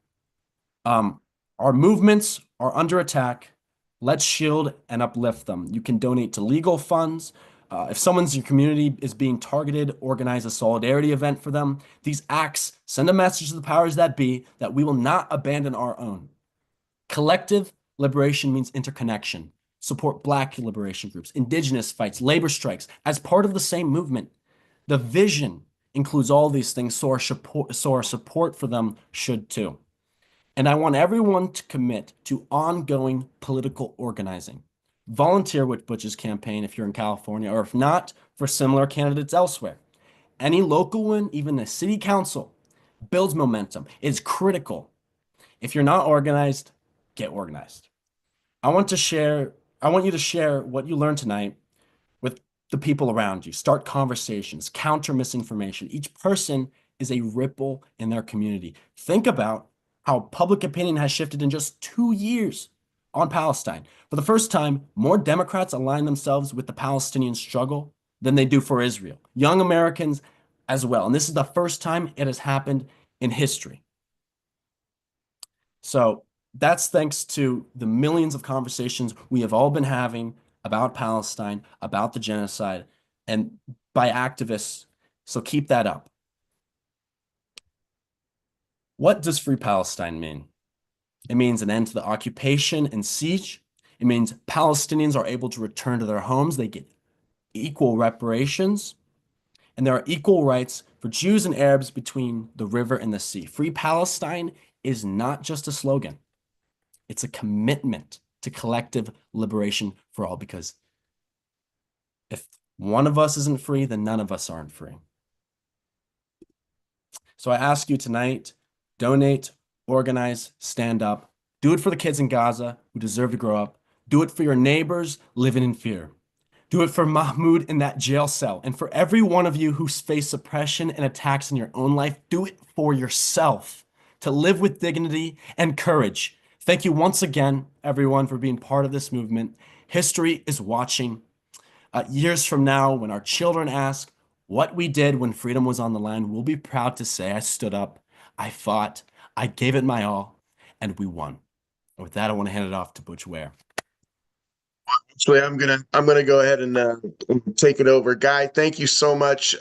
Our movements are under attack. Let's shield and uplift them. You can donate to legal funds. If someone's in your community is being targeted, organize a solidarity event for them. These acts send a message to the powers that be that we will not abandon our own. Collective liberation means interconnection. Support Black liberation groups, indigenous fights, labor strikes as part of the same movement. The vision includes all these things, so our support for them should too. And I want everyone to commit to ongoing political organizing. Volunteer with Butch's campaign if you're in California, or if not, for similar candidates elsewhere. Any local win, even the city council, builds momentum. It's critical. If you're not organized, get organized. I want you to share what you learned tonight with the people around you. Start conversations, counter misinformation. Each person is a ripple in their community. Think about how public opinion has shifted in just 2 years on Palestine. For the first time, more Democrats align themselves with the Palestinian struggle than they do for Israel. Young Americans as well. And this is the first time it has happened in history. So that's thanks to the millions of conversations we have all been having about Palestine, about the genocide, and by activists. So keep that up. What does Free Palestine mean? It means an end to the occupation and siege. It means Palestinians are able to return to their homes. They get equal reparations. And there are equal rights for Jews and Arabs between the river and the sea. Free Palestine is not just a slogan. It's a commitment to collective liberation for all, because if one of us isn't free, then none of us aren't free. So I ask you tonight, donate, organize, stand up. Do it for the kids in Gaza who deserve to grow up. Do it for your neighbors living in fear. Do it for Mahmoud in that jail cell. And for every one of you who's faced suppression and attacks in your own life, do it for yourself, to live with dignity and courage. Thank you once again, everyone, for being part of this movement. History is watching. Years from now, when our children ask what we did when freedom was on the line, we'll be proud to say, I stood up, I fought, I gave it my all, and we won. And with that, I want to hand it off to Butch Ware. Actually, I'm gonna go ahead and take it over. Guy, thank you so much.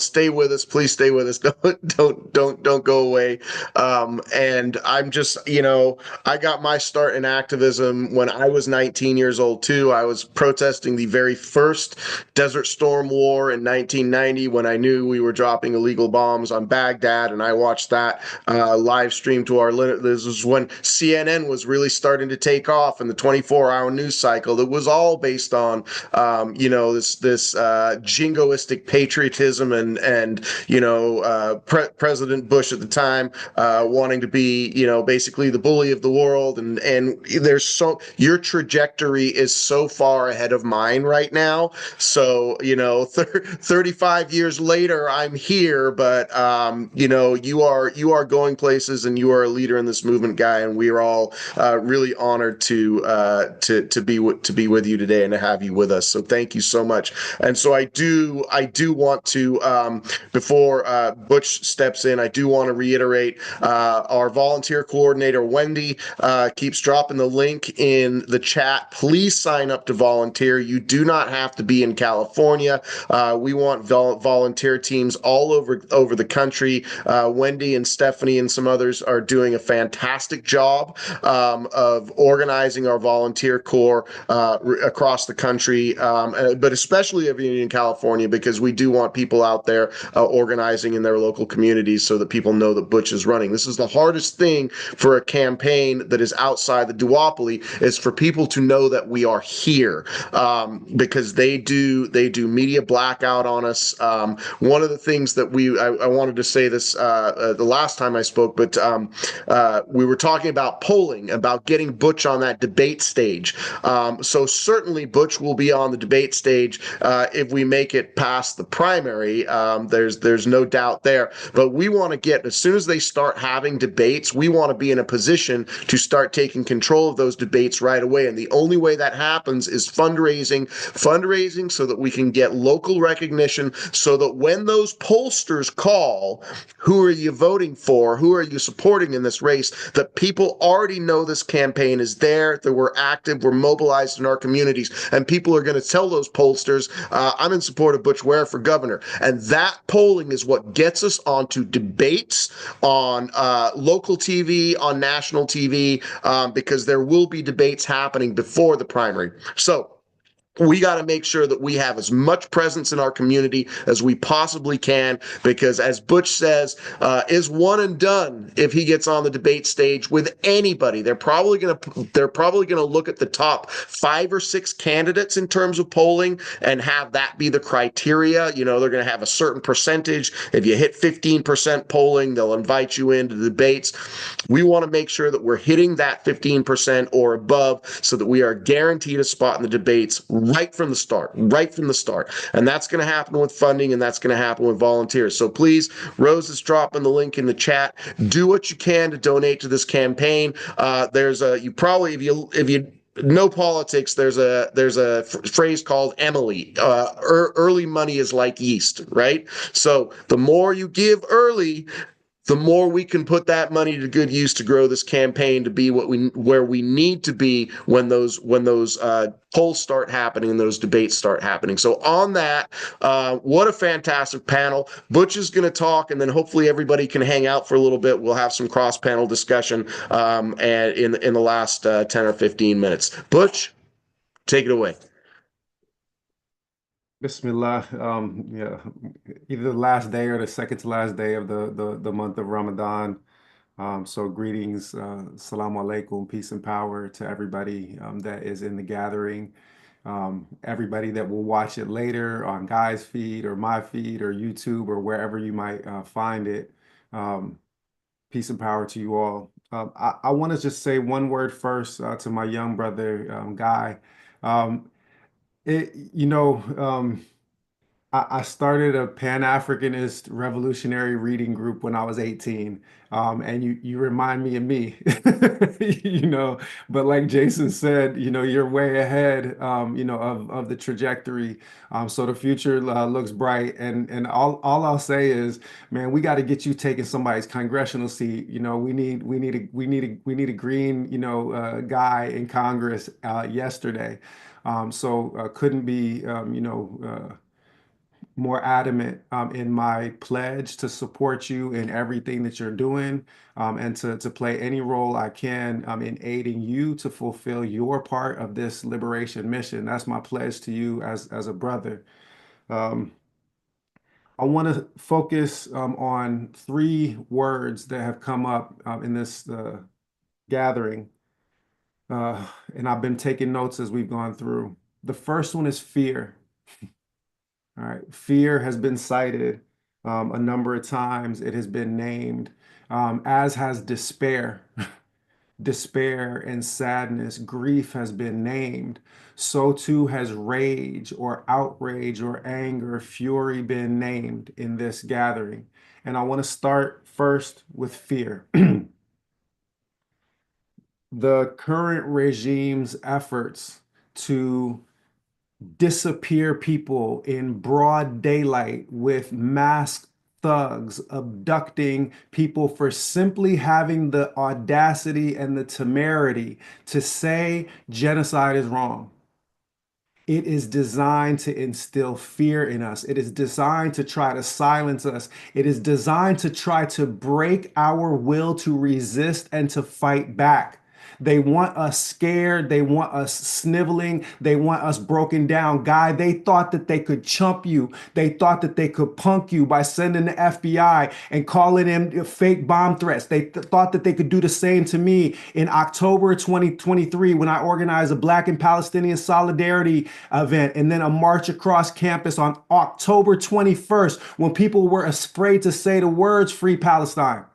Stay with us. Please stay with us. Don't go away. And I'm just, I got my start in activism when I was 19 years old too. I was protesting the very first Desert Storm War in 1990 when I knew we were dropping illegal bombs on Baghdad, and I watched that live stream to our limit. This was when CNN was really starting to take off in the 24-hour news cycle. It was all based on, this jingoistic patriotism and President Bush at the time wanting to be, basically the bully of the world. And your trajectory is so far ahead of mine right now. So, 35 years later, I'm here, but you are going places, and you are a leader in this movement, Guy, and we are all really honored to be with you today and to have you with us. So thank you so much. And so I do want to, before Butch steps in, I do want to reiterate our volunteer coordinator Wendy keeps dropping the link in the chat. Please sign up to volunteer. You do not have to be in California. We want volunteer teams all over the country. Wendy and Stephanie and some others are doing a fantastic job of organizing our volunteer corps across the country, but especially in California, because we do want people out there organizing in their local communities so that people know that Butch is running. This is the hardest thing for a campaign that is outside the duopoly, is for people to know that we are here, because they do media blackout on us. One of the things that I wanted to say this the last time I spoke, but we were talking about polling, about getting Butch on that debate stage. So certainly Butch will be on the debate stage if we make it past the primary. There's no doubt there. But we want to get, as soon as they start having debates, we want to be in a position to start taking control of those debates right away. And the only way that happens is fundraising so that we can get local recognition, so that when those pollsters call, who are you voting for? Who are you supporting in this race? That people already know this campaign is there, that we're active, we're mobilized in our communities, and people are going to tell those pollsters, I'm in support of Butch Ware for governor. And that polling is what gets us onto debates on local TV, on national TV, because there will be debates happening before the primary. So we got to make sure that we have as much presence in our community as we possibly can, because as Butch says, is one and done if he gets on the debate stage with anybody. They're probably going to look at the top 5 or 6 candidates in terms of polling and have that be the criteria. They're going to have a certain percentage. If you hit 15% polling, they'll invite you into the debates. We want to make sure that we're hitting that 15% or above, so that we are guaranteed a spot in the debates right from the start. And that's going to happen with funding, and that's going to happen with volunteers. So please, Rose is dropping the link in the chat. Do what you can to donate to this campaign. If you know politics, there's a phrase called Emily. Early money is like yeast, right? So the more you give early, the more we can put that money to good use to grow this campaign to be where we need to be when those polls start happening and those debates start happening. So on that, what a fantastic panel. Butch is going to talk, and then hopefully everybody can hang out for a little bit. We'll have some cross-panel discussion and in the last 10 or 15 minutes. Butch, take it away. Bismillah. Yeah, either the last day or the second to last day of the month of Ramadan. So greetings, salamu alaikum, peace and power to everybody that is in the gathering. Everybody that will watch it later on Guy's feed or my feed or YouTube or wherever you might find it. Peace and power to you all. I want to just say one word first to my young brother, Guy. I started a Pan-Africanist revolutionary reading group when I was 18. And you remind me of me, you know, but like Jason said, you know, you're way ahead, you know, of the trajectory. So the future looks bright. And all I'll say is, man, we got to get you taking somebody's congressional seat. You know, we need a green, you know, guy in Congress yesterday. So couldn't be, you know, more adamant in my pledge to support you in everything that you're doing, and to play any role I can in aiding you to fulfill your part of this liberation mission. That's my pledge to you as a brother. Um, I want to focus on three words that have come up in this gathering, and I've been taking notes as we've gone through. The first one is fear. All right. Fear has been cited a number of times. It has been named, as has despair. Despair and sadness, grief has been named. So too has rage or outrage or anger, fury been named in this gathering. And I want to start first with fear. The current regime's efforts to disappear people in broad daylight with masked thugs abducting people for simply having the audacity and the temerity to say genocide is wrong. It is designed to instill fear in us. It is designed to try to silence us. It is designed to try to break our will to resist and to fight back. They want us scared. They want us sniveling. They want us broken down. Guy, they thought that they could chump you. They thought that they could punk you by sending the FBI and calling in fake bomb threats. They thought that they could do the same to me in October 2023 when I organized a Black and Palestinian solidarity event and then a march across campus on October 21st when people were afraid to say the words Free Palestine.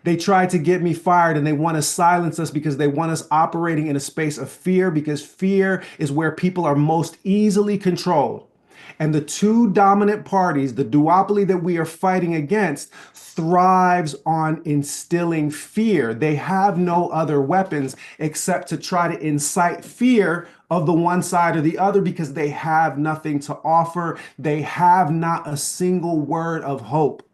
They tried to get me fired and they want to silence us because they want us operating in a space of fear, because fear is where people are most easily controlled. And the two dominant parties, the duopoly that we are fighting against, thrives on instilling fear. They have no other weapons except to try to incite fear of the one side or the other because they have nothing to offer. They have not a single word of hope.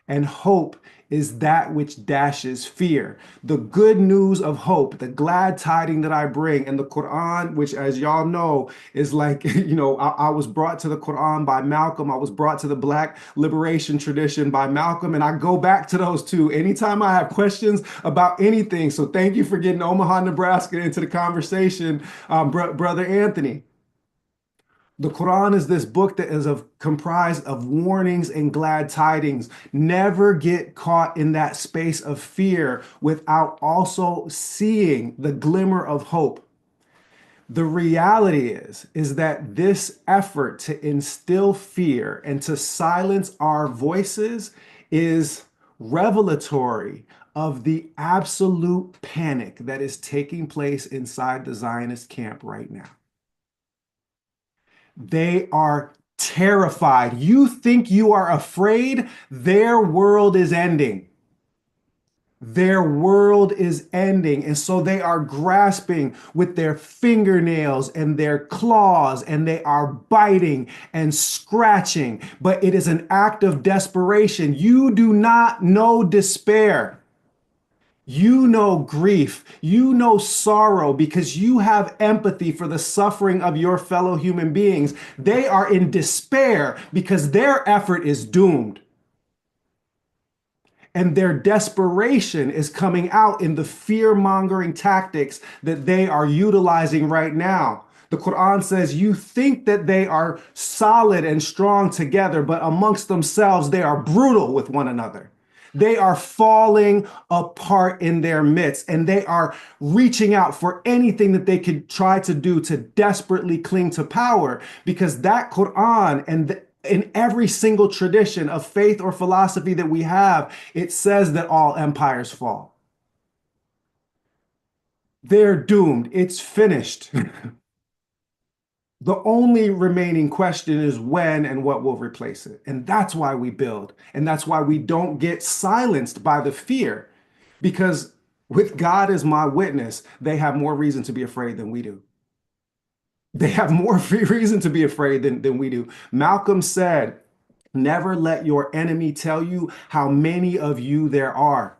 And hope is that which dashes fear. The good news of hope, the glad tiding that I bring, and the Quran, which, as y'all know, is like, you know, I was brought to the Quran by Malcolm. I was brought to the Black liberation tradition by Malcolm, and I go back to those two anytime I have questions about anything. So thank you for getting Omaha, Nebraska into the conversation, Brother Anthony. The Quran is this book that is comprised of warnings and glad tidings. Never get caught in that space of fear without also seeing the glimmer of hope. The reality is that this effort to instill fear and to silence our voices is revelatory of the absolute panic that is taking place inside the Zionist camp right now. They are terrified. You think you are afraid? Their world is ending. Their world is ending. And so they are grasping with their fingernails and their claws, and they are biting and scratching. But it is an act of desperation. You do not know despair. You know grief, you know sorrow because you have empathy for the suffering of your fellow human beings. They are in despair because their effort is doomed. And their desperation is coming out in the fear-mongering tactics that they are utilizing right now. The Quran says you think that they are solid and strong together, but amongst themselves, they are brutal with one another. They are falling apart in their midst, and they are reaching out for anything that they could try to do to desperately cling to power, because that Quran and in every single tradition of faith or philosophy that we have, it says that all empires fall. They're doomed. It's finished. The only remaining question is when and what will replace it. And that's why we build. And that's why we don't get silenced by the fear. Because with God as my witness, they have more reason to be afraid than we do. They have more reason to be afraid than we do. Malcolm said, never let your enemy tell you how many of you there are.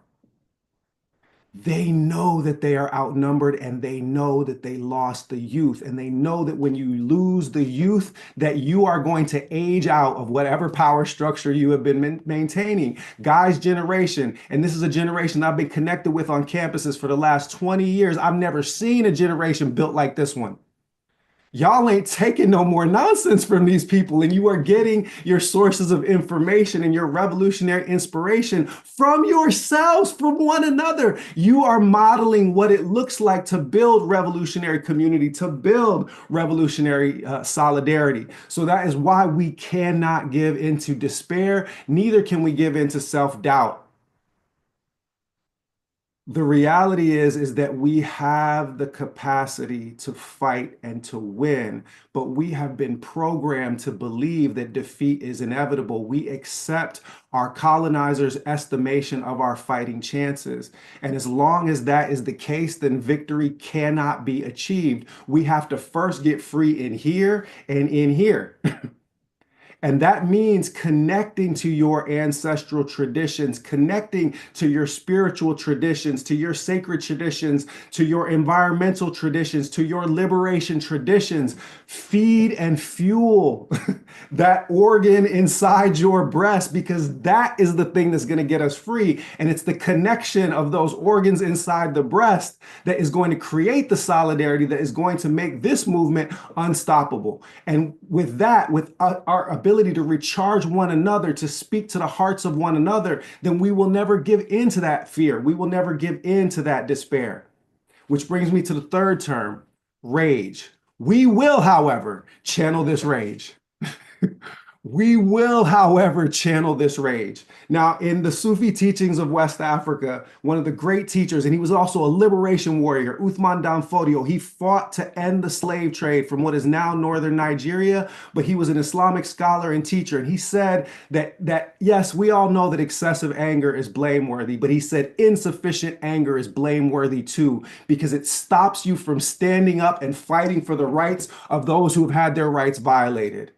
They know that they are outnumbered, and they know that they lost the youth, and they know that when you lose the youth, that you are going to age out of whatever power structure you have been maintaining. Guy's generation, and this is a generation I've been connected with on campuses for the last 20 years. I've never seen a generation built like this one. Y'all ain't taking no more nonsense from these people, and you are getting your sources of information and your revolutionary inspiration from yourselves, from one another. You are modeling what it looks like to build revolutionary community, to build revolutionary solidarity. So that is why we cannot give into despair, neither can we give into self-doubt. The reality is that we have the capacity to fight and to win, but we have been programmed to believe that defeat is inevitable. We accept our colonizers' estimation of our fighting chances. And as long as that is the case, then victory cannot be achieved. We have to first get free in here and in here. And that means connecting to your ancestral traditions, connecting to your spiritual traditions, to your sacred traditions, to your environmental traditions, to your liberation traditions. Feed and fuel that organ inside your breast, because that is the thing that's going to get us free. And it's the connection of those organs inside the breast that is going to create the solidarity that is going to make this movement unstoppable. And with that, with our ability to recharge one another, to speak to the hearts of one another, then we will never give in to that fear. We will never give in to that despair. Which brings me to the third term, rage. We will, however, channel this rage. We will, however, channel this rage. Now, in the Sufi teachings of West Africa, one of the great teachers, and he was also a liberation warrior, Uthman Danfodio, he fought to end the slave trade from what is now northern Nigeria, but he was an Islamic scholar and teacher. And he said that yes, we all know that excessive anger is blameworthy, but he said insufficient anger is blameworthy too, because it stops you from standing up and fighting for the rights of those who have had their rights violated.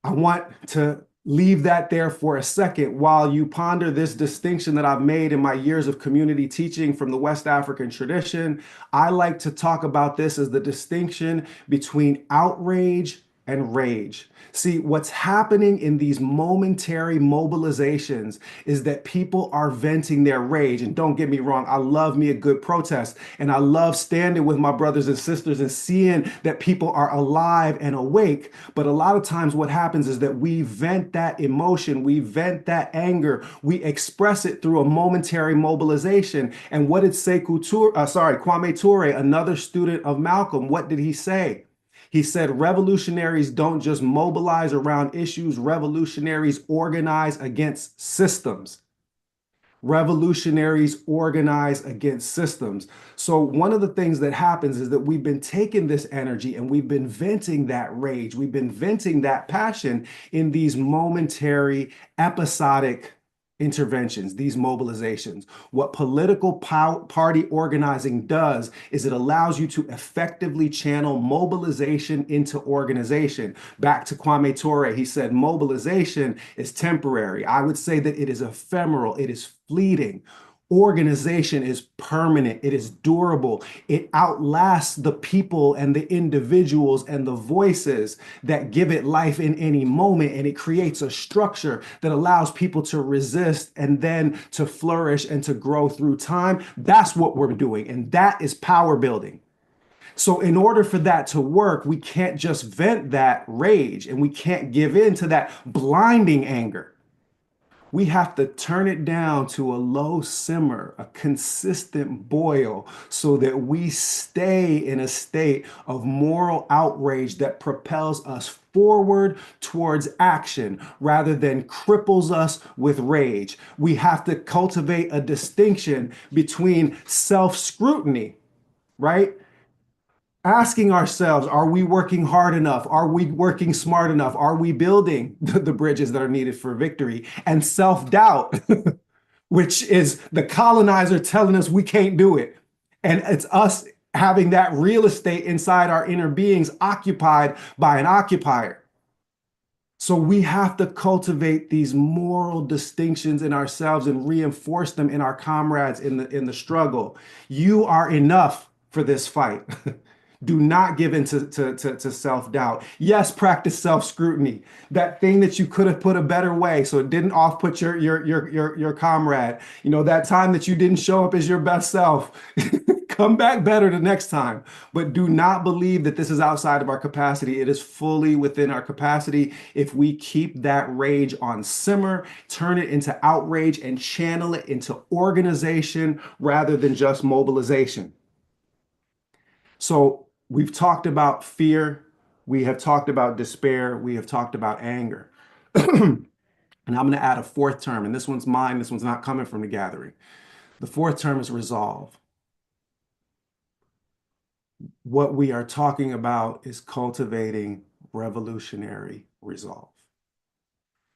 I want to leave that there for a second while you ponder this distinction that I've made in my years of community teaching from the West African tradition. I like to talk about this as the distinction between outrage and rage. See, what's happening in these momentary mobilizations is that people are venting their rage. And don't get me wrong, I love me a good protest. And I love standing with my brothers and sisters and seeing that people are alive and awake. But a lot of times what happens is that we vent that emotion, we vent that anger, we express it through a momentary mobilization. And what did Kwame Ture, another student of Malcolm, what did he say? He said, revolutionaries don't just mobilize around issues, revolutionaries organize against systems. Revolutionaries organize against systems. So one of the things that happens is that we've been taking this energy and we've been venting that rage. We've been venting that passion in these momentary, episodic interventions, these mobilizations. What political party organizing does is it allows you to effectively channel mobilization into organization. Back to Kwame Ture, he said mobilization is temporary. I would say that it is ephemeral, it is fleeting. Organization is permanent, it is durable, it outlasts the people and the individuals and the voices that give it life in any moment, and it creates a structure that allows people to resist and then to flourish and to grow through time. That's what we're doing, and that is power building. So in order for that to work, we can't just vent that rage and we can't give in to that blinding anger. We have to turn it down to a low simmer, a consistent boil, so that we stay in a state of moral outrage that propels us forward towards action rather than cripples us with rage. We have to cultivate a distinction between self-scrutiny, right? asking ourselves, are we working hard enough? Are we working smart enough? Are we building the bridges that are needed for victory? And self-doubt, which is the colonizer telling us we can't do it. And it's us having that real estate inside our inner beings occupied by an occupier. So we have to cultivate these moral distinctions in ourselves and reinforce them in our comrades in the struggle. You are enough for this fight. Do not give in to self-doubt. Yes, practice self-scrutiny. That thing that you could have put a better way so it didn't off-put your comrade. You know, that time that you didn't show up as your best self. Come back better the next time. But do not believe that this is outside of our capacity. It is fully within our capacity. If we keep that rage on simmer, turn it into outrage and channel it into organization rather than just mobilization. So we've talked about fear. We have talked about despair. We have talked about anger. And I'm going to add a fourth term, and this one's mine. This one's not coming from the gathering. The fourth term is resolve. What we are talking about is cultivating revolutionary resolve.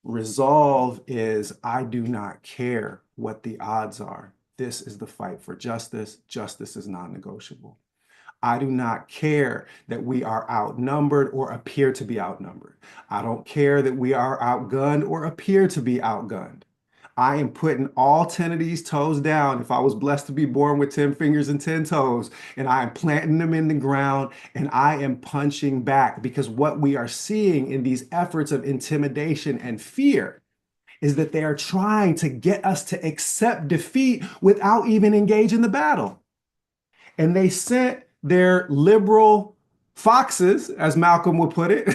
Resolve is, I do not care what the odds are. This is the fight for justice. Justice is non-negotiable. I do not care that we are outnumbered or appear to be outnumbered. I don't care that we are outgunned or appear to be outgunned. I am putting all 10 of these toes down if I was blessed to be born with 10 fingers and 10 toes, and I am planting them in the ground and I am punching back, because what we are seeing in these efforts of intimidation and fear is that they are trying to get us to accept defeat without even engaging the battle. And they sent their liberal foxes, as Malcolm would put it.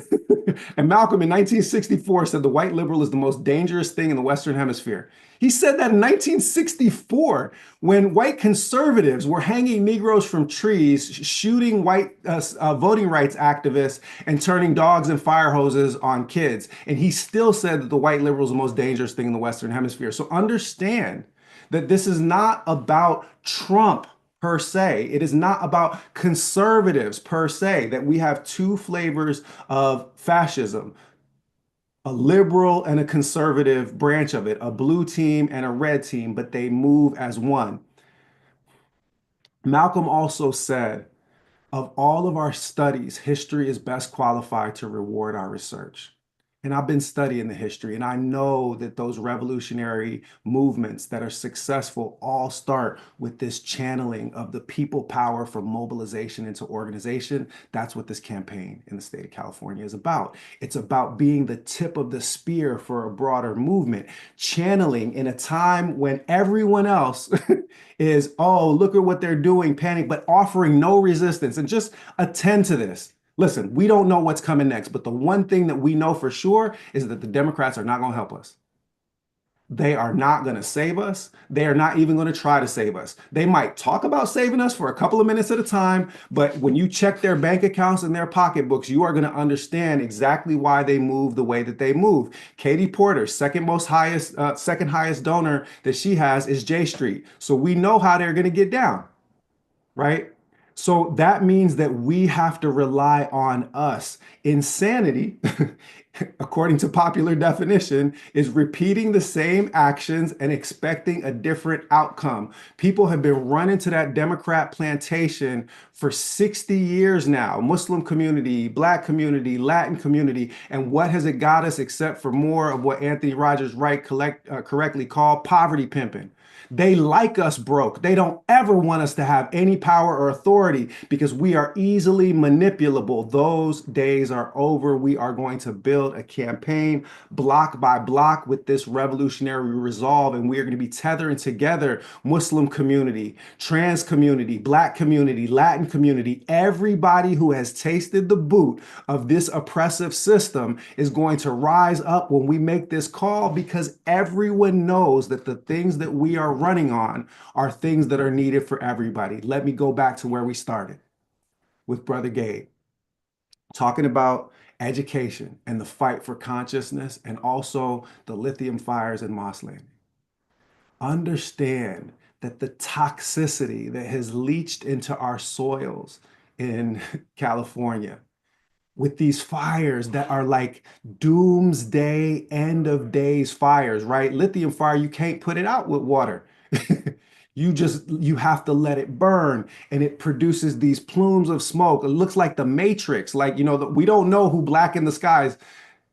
And Malcolm in 1964 said the white liberal is the most dangerous thing in the Western Hemisphere. He said that in 1964, when white conservatives were hanging Negroes from trees, shooting white voting rights activists, and turning dogs and fire hoses on kids. And he still said that the white liberal is the most dangerous thing in the Western Hemisphere. So understand that this is not about Trump per se. It is not about conservatives per se, that we have two flavors of fascism, a liberal and a conservative branch of it, a blue team and a red team, but they move as one. Malcolm also said, of all of our studies, history is best qualified to reward our research. And I've been studying the history, and I know that those revolutionary movements that are successful all start with this channeling of the people power from mobilization into organization. That's what this campaign in the state of California is about. It's about being the tip of the spear for a broader movement, channeling in a time when everyone else is, oh, look at what they're doing, panic, but offering no resistance. And just attend to this. Listen, we don't know what's coming next, but the one thing that we know for sure is that the Democrats are not going to help us. They are not going to save us. They are not even going to try to save us. They might talk about saving us for a couple of minutes at a time, but when you check their bank accounts and their pocketbooks, you are going to understand exactly why they move the way that they move. Katie Porter, second highest donor that she has is J Street. So we know how they're going to get down, right? So that means that we have to rely on us. Insanity, according to popular definition, is repeating the same actions and expecting a different outcome. People have been running to that Democrat plantation for 60 years now. Muslim community, Black community, Latin community. And what has it got us except for more of what Anthony Rogers-Wright correctly called poverty pimping? They like us broke. They don't ever want us to have any power or authority because we are easily manipulable. Those days are over. We are going to build a campaign block by block with this revolutionary resolve, and we are going to be tethering together Muslim community, trans community, Black community, Latin community. Everybody who has tasted the boot of this oppressive system is going to rise up when we make this call, because everyone knows that the things that we are running on are things that are needed for everybody. Let me go back to where we started with Brother Gabe, talking about education and the fight for consciousness, and also the lithium fires in Moss Landing. Understand that the toxicity that has leached into our soils in California with these fires that are like doomsday, end of days fires, right? Lithium fire, you can't put it out with water. You have to let it burn, and it produces these plumes of smoke. It looks like the Matrix, like, we don't know who blackened the skies.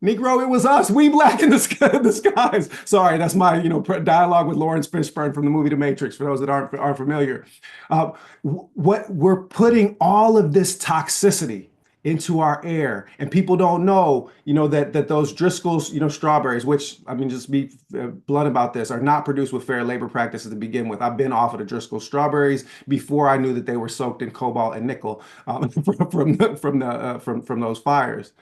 Negro, it was us. We blackened the skies. Sorry, that's my dialogue with Lawrence Fishburne from the movie The Matrix. For those that aren't familiar, what we're putting all of this toxicity into our air, and people don't know, that those Driscoll's, strawberries, which, I mean, just be blunt about this, are not produced with fair labor practices to begin with. I've been off of the Driscoll strawberries before I knew that they were soaked in cobalt and nickel from those fires.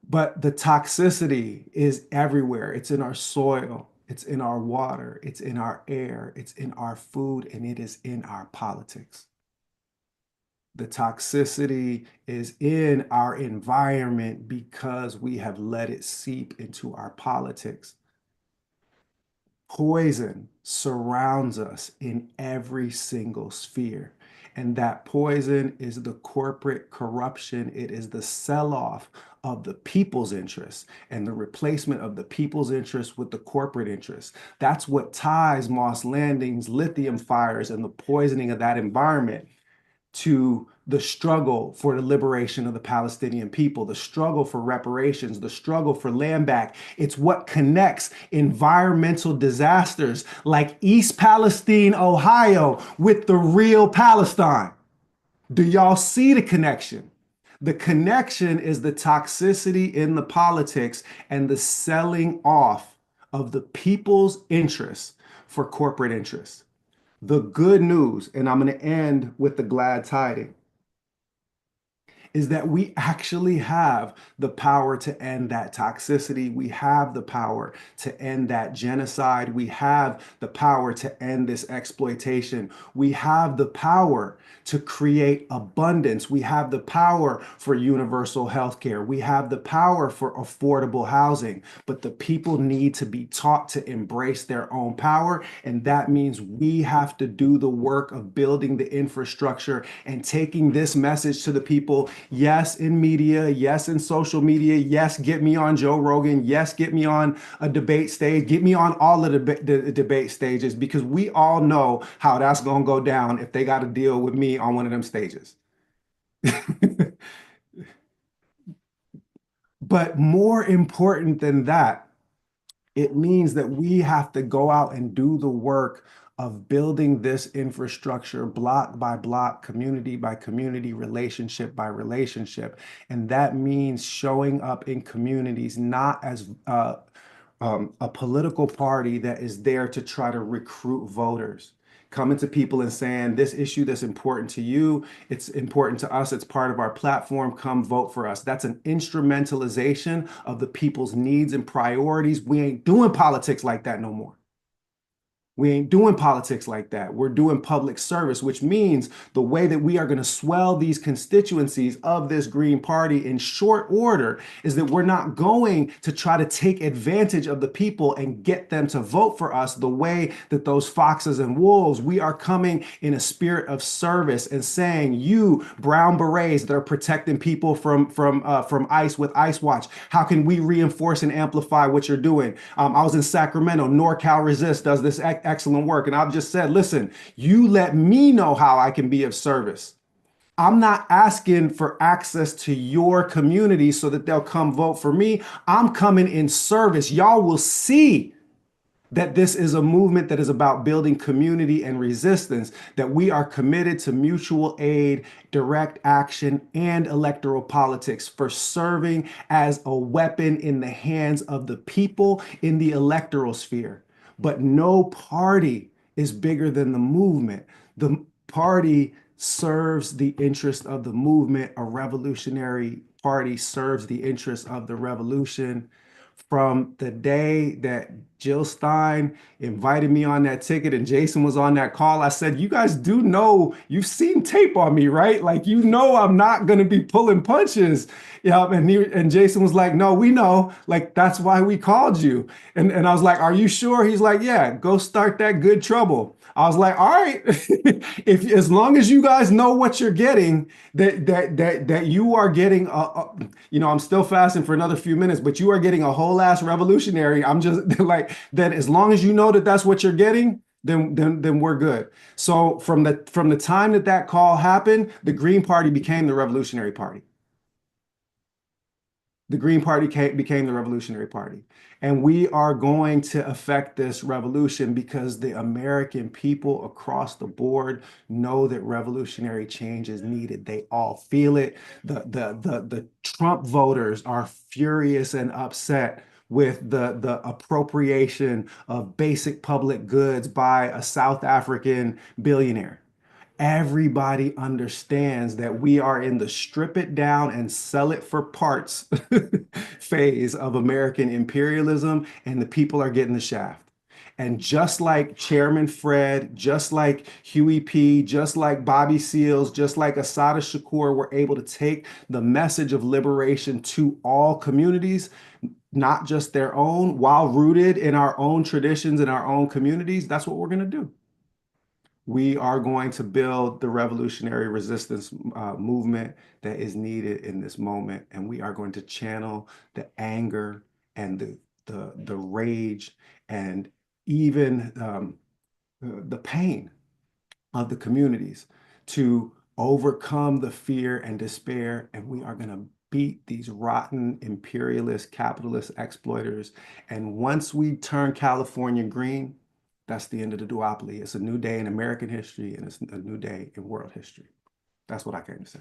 But the toxicity is everywhere. It's in our soil, it's in our water, it's in our air, it's in our food, and it is in our politics. The toxicity is in our environment because we have let it seep into our politics. Poison surrounds us in every single sphere. And that poison is the corporate corruption. It is the sell-off of the people's interests and the replacement of the people's interests with the corporate interests. That's what ties Moss Landing's lithium fires and the poisoning of that environment to the struggle for the liberation of the Palestinian people, the struggle for reparations, the struggle for land back. It's what connects environmental disasters like East Palestine, Ohio, with the real Palestine. Do y'all see the connection? The connection is the toxicity in the politics and the selling off of the people's interests for corporate interests. The good news, and I'm going to end with the glad tiding, is that we actually have the power to end that toxicity. We have the power to end that genocide. We have the power to end this exploitation. We have the power to create abundance. We have the power for universal health care. We have the power for affordable housing, but the people need to be taught to embrace their own power. And that means we have to do the work of building the infrastructure and taking this message to the people. Yes, in media, yes, in social media, yes, get me on Joe Rogan, yes, get me on a debate stage, get me on all of the debate stages, because we all know how that's going to go down if they got to deal with me on one of them stages. But more important than that, it means that we have to go out and do the work of building this infrastructure block by block, community by community, relationship by relationship. And that means showing up in communities not as a political party that is there to try to recruit voters. Coming to people and saying, this issue that's important to you, it's important to us, it's part of our platform, come vote for us. That's an instrumentalization of the people's needs and priorities. We ain't doing politics like that no more. We ain't doing politics like that. We're doing public service, which means the way that we are going to swell these constituencies of this Green Party in short order is that we're not going to try to take advantage of the people and get them to vote for us the way that those foxes and wolves. We are coming in a spirit of service and saying, you brown berets that are protecting people from ICE with ICE Watch, how can we reinforce and amplify what you're doing? I was in Sacramento. NorCal Resist does this excellent work. And I've just said, listen, you let me know how I can be of service. I'm not asking for access to your community so that they'll come vote for me. I'm coming in service. Y'all will see that this is a movement that is about building community and resistance, that we are committed to mutual aid, direct action, and electoral politics for serving as a weapon in the hands of the people in the electoral sphere. But no party is bigger than the movement. The party serves the interest of the movement. A revolutionary party serves the interest of the revolution. From the day that Jill Stein invited me on that ticket and Jason was on that call, I said, you guys do know, you've seen tape on me, right? Like, you know, I'm not going to be pulling punches. Yeah. And Jason was like, no, we know, like, that's why we called you. And I was like, are you sure? He's like, yeah, go start that good trouble. I was like, all right, if as long as you guys know what you're getting, that you are getting I'm still fasting for another few minutes, but you are getting a whole ass revolutionary. I'm just like that. As long as you know that that's what you're getting, then we're good. So from the time that call happened, the Green Party became the Revolutionary Party. The Green Party became the Revolutionary Party. And we are going to affect this revolution because the American people across the board know that revolutionary change is needed. They all feel it. The Trump voters are furious and upset with the appropriation of basic public goods by a South African billionaire. Everybody understands that we are in the strip it down and sell it for parts phase of American imperialism, and the people are getting the shaft. And just like Chairman Fred, just like Huey P., just like Bobby Seals, just like Assata Shakur were able to take the message of liberation to all communities, not just their own, while rooted in our own traditions and our own communities, that's what we're going to do. We are going to build the revolutionary resistance movement that is needed in this moment, and we are going to channel the anger and the rage and even the pain of the communities to overcome the fear and despair, and we are going to beat these rotten imperialist capitalist exploiters. And once we turn California green, that's the end of the duopoly. It's a new day in American history, and it's a new day in world history. That's what I came to say.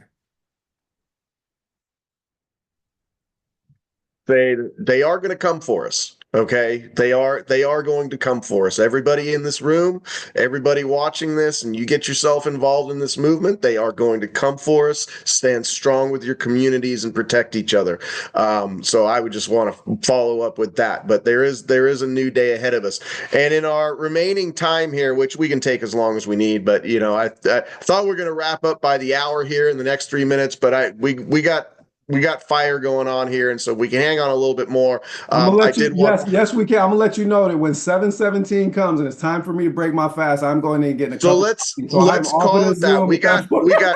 They are going to come for us. Okay, they are going to come for us. Everybody in this room, everybody watching this, and you get yourself involved in this movement, they are going to come for us. Stand strong with your communities and protect each other. So I would just want to follow up with that. But there is a new day ahead of us, and in our remaining time here, which we can take as long as we need. But I thought we were going to wrap up by the hour here in the next 3 minutes, but we got fire going on here, and so we can hang on a little bit more. I'm gonna let yes, we can. I'm gonna let you know that when 7:17 comes and it's time for me to break my fast, I'm going in getting a So cup. let's call it that. We got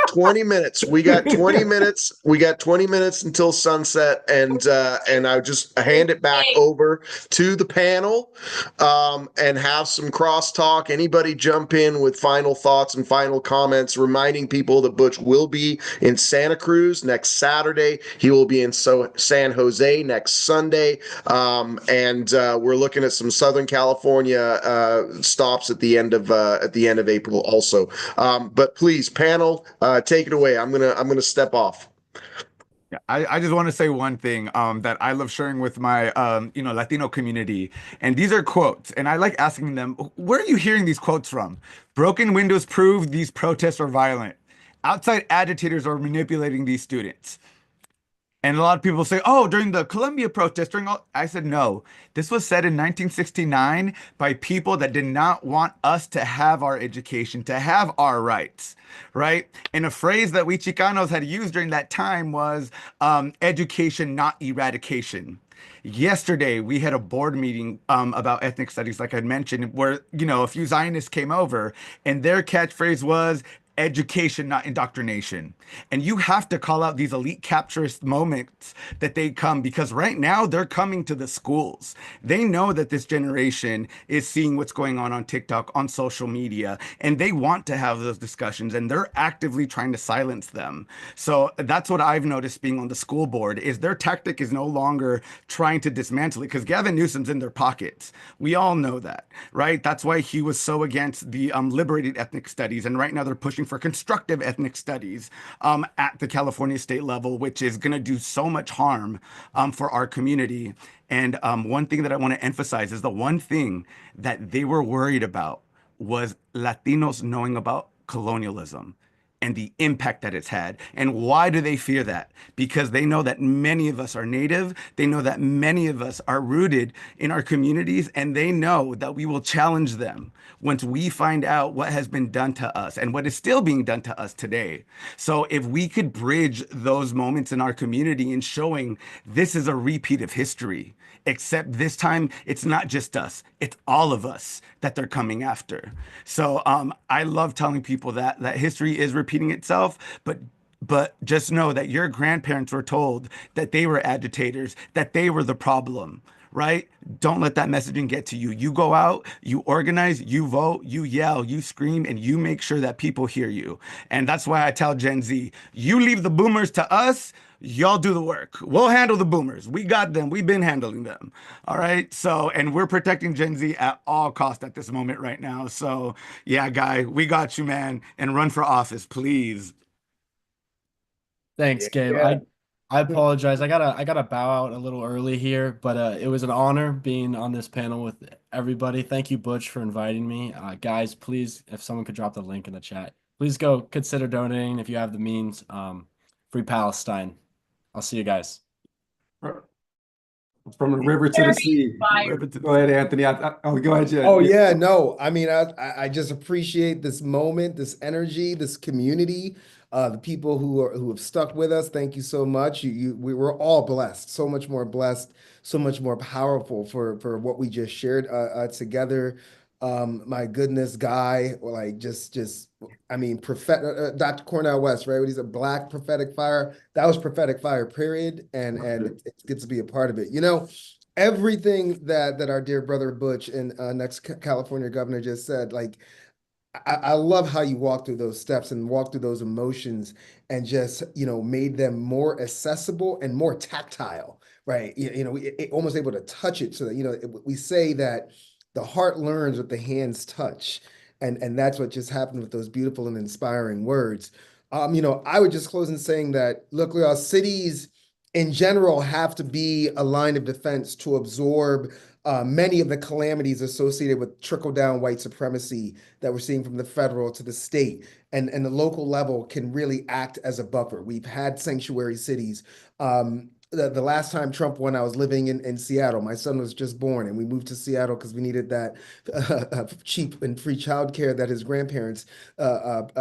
20 minutes. We got 20 minutes. We got 20 minutes until sunset, and I just hand it back over to the panel, and have some crosstalk. Anybody jump in with final thoughts and final comments, reminding people that Butch will be in Santa Cruz next Saturday. He will be in San Jose next Sunday, and we're looking at some Southern California stops at the end of April also. But please, panel, take it away. I'm gonna step off. Yeah, I just want to say one thing that I love sharing with my Latino community, and these are quotes, and I like asking them, where are you hearing these quotes from? Broken windows prove these protests are violent. Outside agitators are manipulating these students. And a lot of people say, oh, during the Columbia protest, I said, no, this was said in 1969 by people that did not want us to have our education, to have our rights, right? And a phrase that we Chicanos had used during that time was education, not eradication. Yesterday, we had a board meeting about ethnic studies, like I mentioned, where, a few Zionists came over, and their catchphrase was, education, not indoctrination. And you have to call out these elite capturist moments that they come, because right now they're coming to the schools. They know that this generation is seeing what's going on TikTok, on social media, and they want to have those discussions, and they're actively trying to silence them. So that's what I've noticed being on the school board, is their tactic is no longer trying to dismantle it, because Gavin Newsom's in their pockets. We all know that, right? That's why he was so against the liberated ethnic studies, and right now they're pushing for constructive ethnic studies at the California state level, which is going to do so much harm for our community. And one thing that I want to emphasize is the one thing that they were worried about was Latinos knowing about colonialism. and the impact that it's had. And why do they fear that? Because they know that many of us are Native. They know that many of us are rooted in our communities, and they know that we will challenge them once we find out what has been done to us and what is still being done to us today. So if we could bridge those moments in our community in showing this is a repeat of history, except this time it's not just us, it's all of us that they're coming after. So I love telling people that history is repeating itself, but just know that your grandparents were told that they were agitators, that they were the problem, right? Don't let that messaging get to you. You go out, you organize, you vote, you yell, you scream, and you make sure that people hear you. And that's why I tell Gen Z, you leave the boomers to us, y'all do the work. We'll handle the boomers. We got them. We've been handling them. All right. So, and we're protecting Gen Z at all costs at this moment right now. So yeah, Guy, we got you, man. And run for office, please. Thanks, Gabe. Yeah. I apologize. I gotta bow out a little early here, but it was an honor being on this panel with everybody. Thank you, Butch, for inviting me. Guys, please, if someone could drop the link in the chat, please go consider donating if you have the means. Free Palestine. I'll see you guys. From the river to the sea. Go ahead, Anthony. Go ahead, Jen. Oh yeah, no. I mean, I just appreciate this moment, this energy, this community, the people who have stuck with us. Thank you so much. We were all blessed, so much more blessed, so much more powerful for what we just shared together. My goodness, Guy, like just I mean, Dr. Cornell West, right? When he's a Black prophetic fire, that was prophetic fire, period. And it's good to be a part of it. You know, everything that our dear brother Butch and next California governor just said, like, I love how you walk through those steps and walk through those emotions and just, you know, made them more accessible and more tactile, right? You know, almost able to touch it so that, you know, we say that the heart learns what the hands touch. And that's what just happened with those beautiful and inspiring words. You know, I would just close in saying that, look, cities in general have to be a line of defense to absorb many of the calamities associated with trickle-down white supremacy that we're seeing from the federal to the state, and the local level can really act as a buffer. We've had sanctuary cities. The last time Trump won, I was living in Seattle. My son was just born, and we moved to Seattle because we needed that cheap and free childcare that his grandparents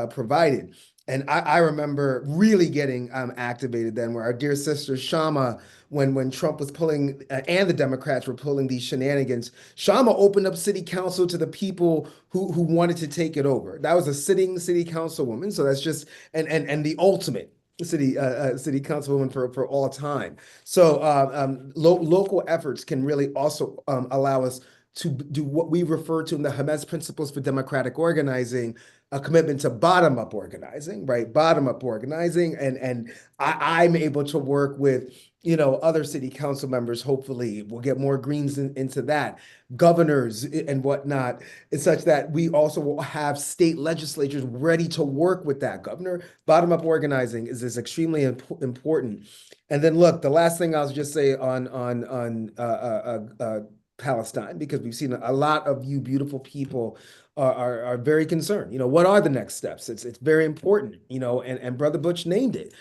provided. And I remember really getting activated then, where our dear sister Shama, when Trump was pulling and the Democrats were pulling these shenanigans, Shama opened up city council to the people who wanted to take it over. That was a sitting city councilwoman. So that's just and the ultimate city councilwoman for all time. So local efforts can really also allow us to do what we refer to in the Hamas Principles for Democratic Organizing, a commitment to bottom-up organizing, right? Bottom-up organizing, and I'm able to work with, you know, other city council members. Hopefully, we'll get more Greens into that, governors and whatnot, and such that we also will have state legislatures ready to work with that. Governor, bottom-up organizing is extremely important. And then, look, the last thing I'll just say on Palestine, because we've seen a lot of you beautiful people are very concerned. You know, what are the next steps? It's very important, you know, and Brother Butch named it.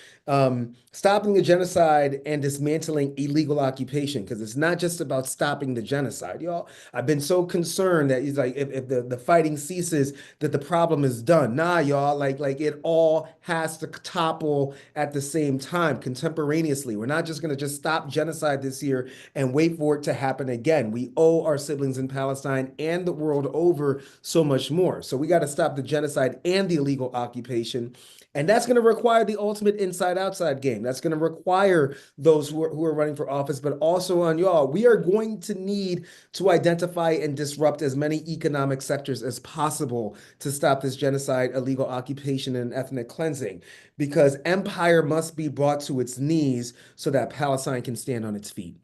Stopping the genocide and dismantling illegal occupation, because it's not just about stopping the genocide, y'all. I've been so concerned that it's like if the fighting ceases, that the problem is done. Nah, y'all, like it all has to topple at the same time, contemporaneously. We're not just gonna just stop genocide this year and wait for it to happen again. We owe our siblings in Palestine and the world over so much more. So we got to stop the genocide and the illegal occupation. And that's going to require the ultimate inside-outside game. That's going to require those who are running for office, but also on y'all. We are going to need to identify and disrupt as many economic sectors as possible to stop this genocide, illegal occupation, and ethnic cleansing, because empire must be brought to its knees so that Palestine can stand on its feet.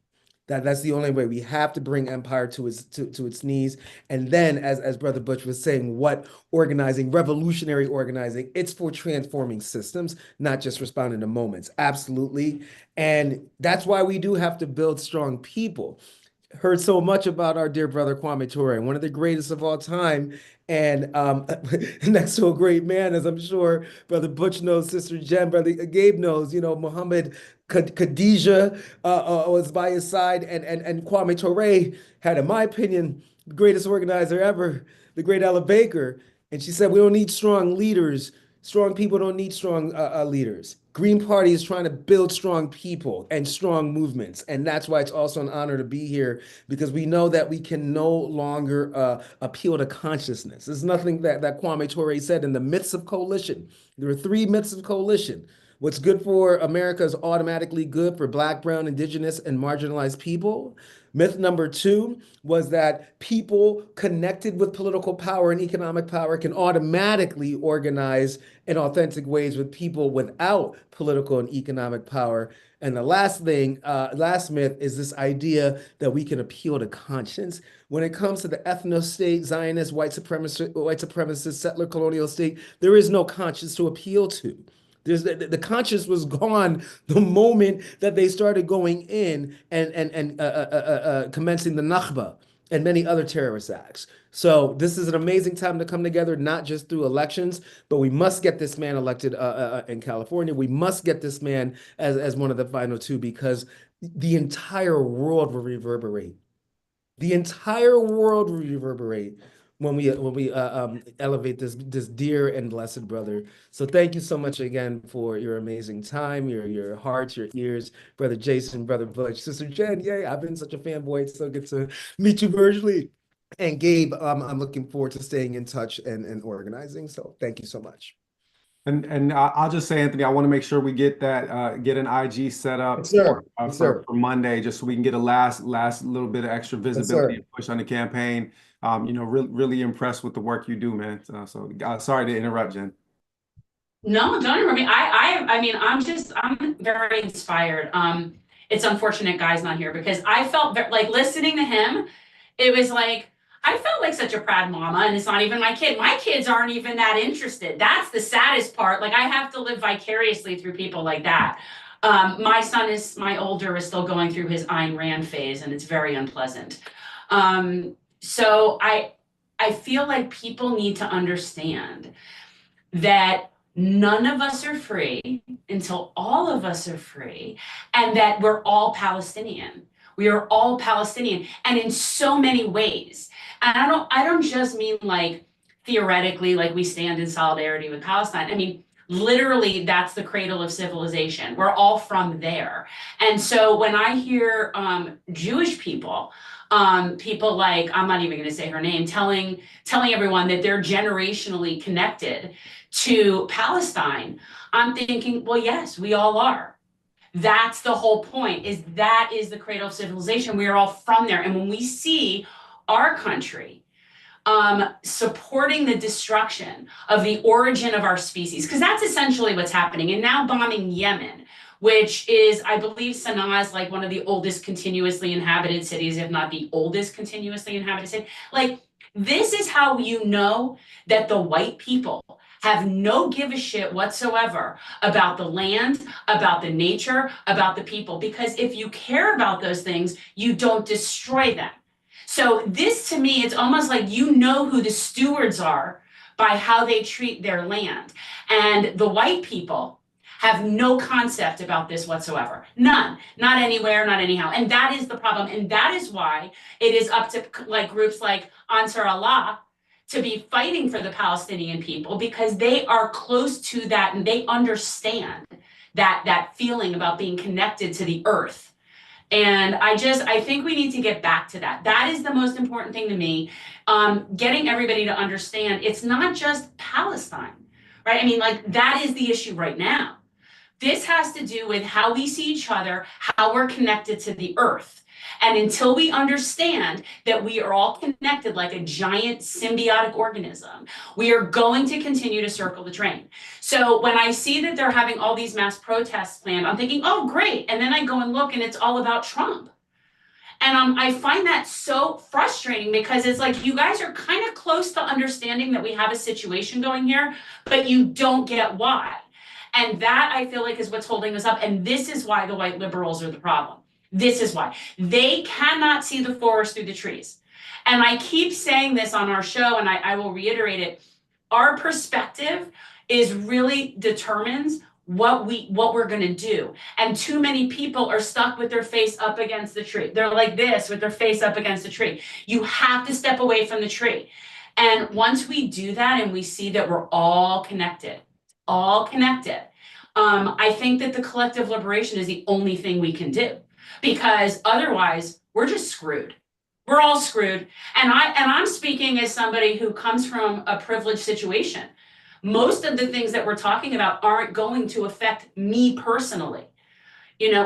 That's the only way. We have to bring empire to its knees. And then, as Brother Butch was saying, what organizing, revolutionary organizing, it's for transforming systems, not just responding to moments. Absolutely. And that's why we do have to build strong people. heard so much about our dear brother Kwame Ture, one of the greatest of all time. And next to a great man, as I'm sure Brother Butch knows, Sister Jen, Brother Gabe knows, Muhammad Khadijah was by his side, and Kwame Ture had, in my opinion, the greatest organizer ever, the great Ella Baker. And she said, we don't need strong leaders. Strong people don't need strong leaders. Green Party is trying to build strong people and strong movements. And that's why it's also an honor to be here, because we know that we can no longer appeal to consciousness. There's nothing that Kwame Ture said in the myths of coalition. There are 3 myths of coalition. What's good for America is automatically good for Black, brown, indigenous, and marginalized people. Myth number 2 was that people connected with political power and economic power can automatically organize in authentic ways with people without political and economic power. And the last thing, last myth is this idea that we can appeal to conscience. When it comes to the ethno-state, Zionist, white supremacist, settler colonial state, there is no conscience to appeal to. The conscience was gone the moment that they started going in and commencing the Nakba and many other terrorist acts. So this is an amazing time to come together, not just through elections, but we must get this man elected in California. We must get this man as one of the final 2, because the entire world will reverberate. The entire world will reverberate when we elevate this dear and blessed brother. So thank you so much again for your amazing time, your hearts, your ears, Brother Jason, Brother Butch, Sister Jen. Yay, I've been such a fanboy. It's so good to meet you virtually. And Gabe, I'm looking forward to staying in touch and organizing. So thank you so much. And I'll just say, Anthony, I want to make sure we get that get an IG set up Yes, sir. for Monday, just so we can get a last little bit of extra visibility and push on the campaign. Really impressed with the work you do, man. So sorry to interrupt, Jen. No, don't interrupt me. I mean, I'm very inspired. It's unfortunate Guy's not here, because I felt like listening to him, it was like, I felt like such a proud mama, and it's not even my kid. My kids aren't even that interested. That's the saddest part. Like, I have to live vicariously through people like that. My older is still going through his Ayn Rand phase, and it's very unpleasant. So I feel like people need to understand that none of us are free until all of us are free, and that we're all Palestinian. We are all Palestinian, and in so many ways. And I don't just mean like theoretically, like we stand in solidarity with Palestine. I mean, literally, that's the cradle of civilization. We're all from there. And so when I hear Jewish people, people like, I'm not even going to say her name, telling everyone that they're generationally connected to Palestine, I'm thinking, well, yes, we all are. That's the whole point, is that is the cradle of civilization. We are all from there. And when we see our country supporting the destruction of the origin of our species, because that's essentially what's happening, and now bombing Yemen, which is, I believe Sana'a is like one of the oldest continuously inhabited cities, if not the oldest continuously inhabited city. Like, this is how you know that the white people have no give a shit whatsoever about the land, about the nature, about the people. Because if you care about those things, you don't destroy them. So this, to me, it's almost like you know who the stewards are by how they treat their land. And the white people have no concept about this whatsoever. None, not anywhere, not anyhow. And that is the problem. And that is why it is up to like groups like Ansar Allah to be fighting for the Palestinian people, because they are close to that and they understand that feeling about being connected to the earth. And I think we need to get back to that. That is the most important thing to me. Getting everybody to understand it's not just Palestine, right? I mean, like, that is the issue right now. This has to do with how we see each other, how we're connected to the earth. And until we understand that we are all connected like a giant symbiotic organism, we are going to continue to circle the drain. So when I see that they're having all these mass protests planned, I'm thinking, oh, great. And then I go and look and it's all about Trump. And I find that so frustrating, because it's like, you guys are kind of close to understanding that we have a situation going here, but you don't get why. And that, I feel like, is what's holding us up. And this is why the white liberals are the problem. This is why. They cannot see the forest through the trees. And I keep saying this on our show, and I will reiterate it. Our perspective is really determines what we're going to do. And too many people are stuck with their face up against the tree. They're like this with their face up against the tree. You have to step away from the tree. And once we do that and we see that we're all connected, I think that the collective liberation is the only thing we can do, because otherwise we're just screwed. We're all screwed. And I'm speaking as somebody who comes from a privileged situation. Most of the things that we're talking about aren't going to affect me personally,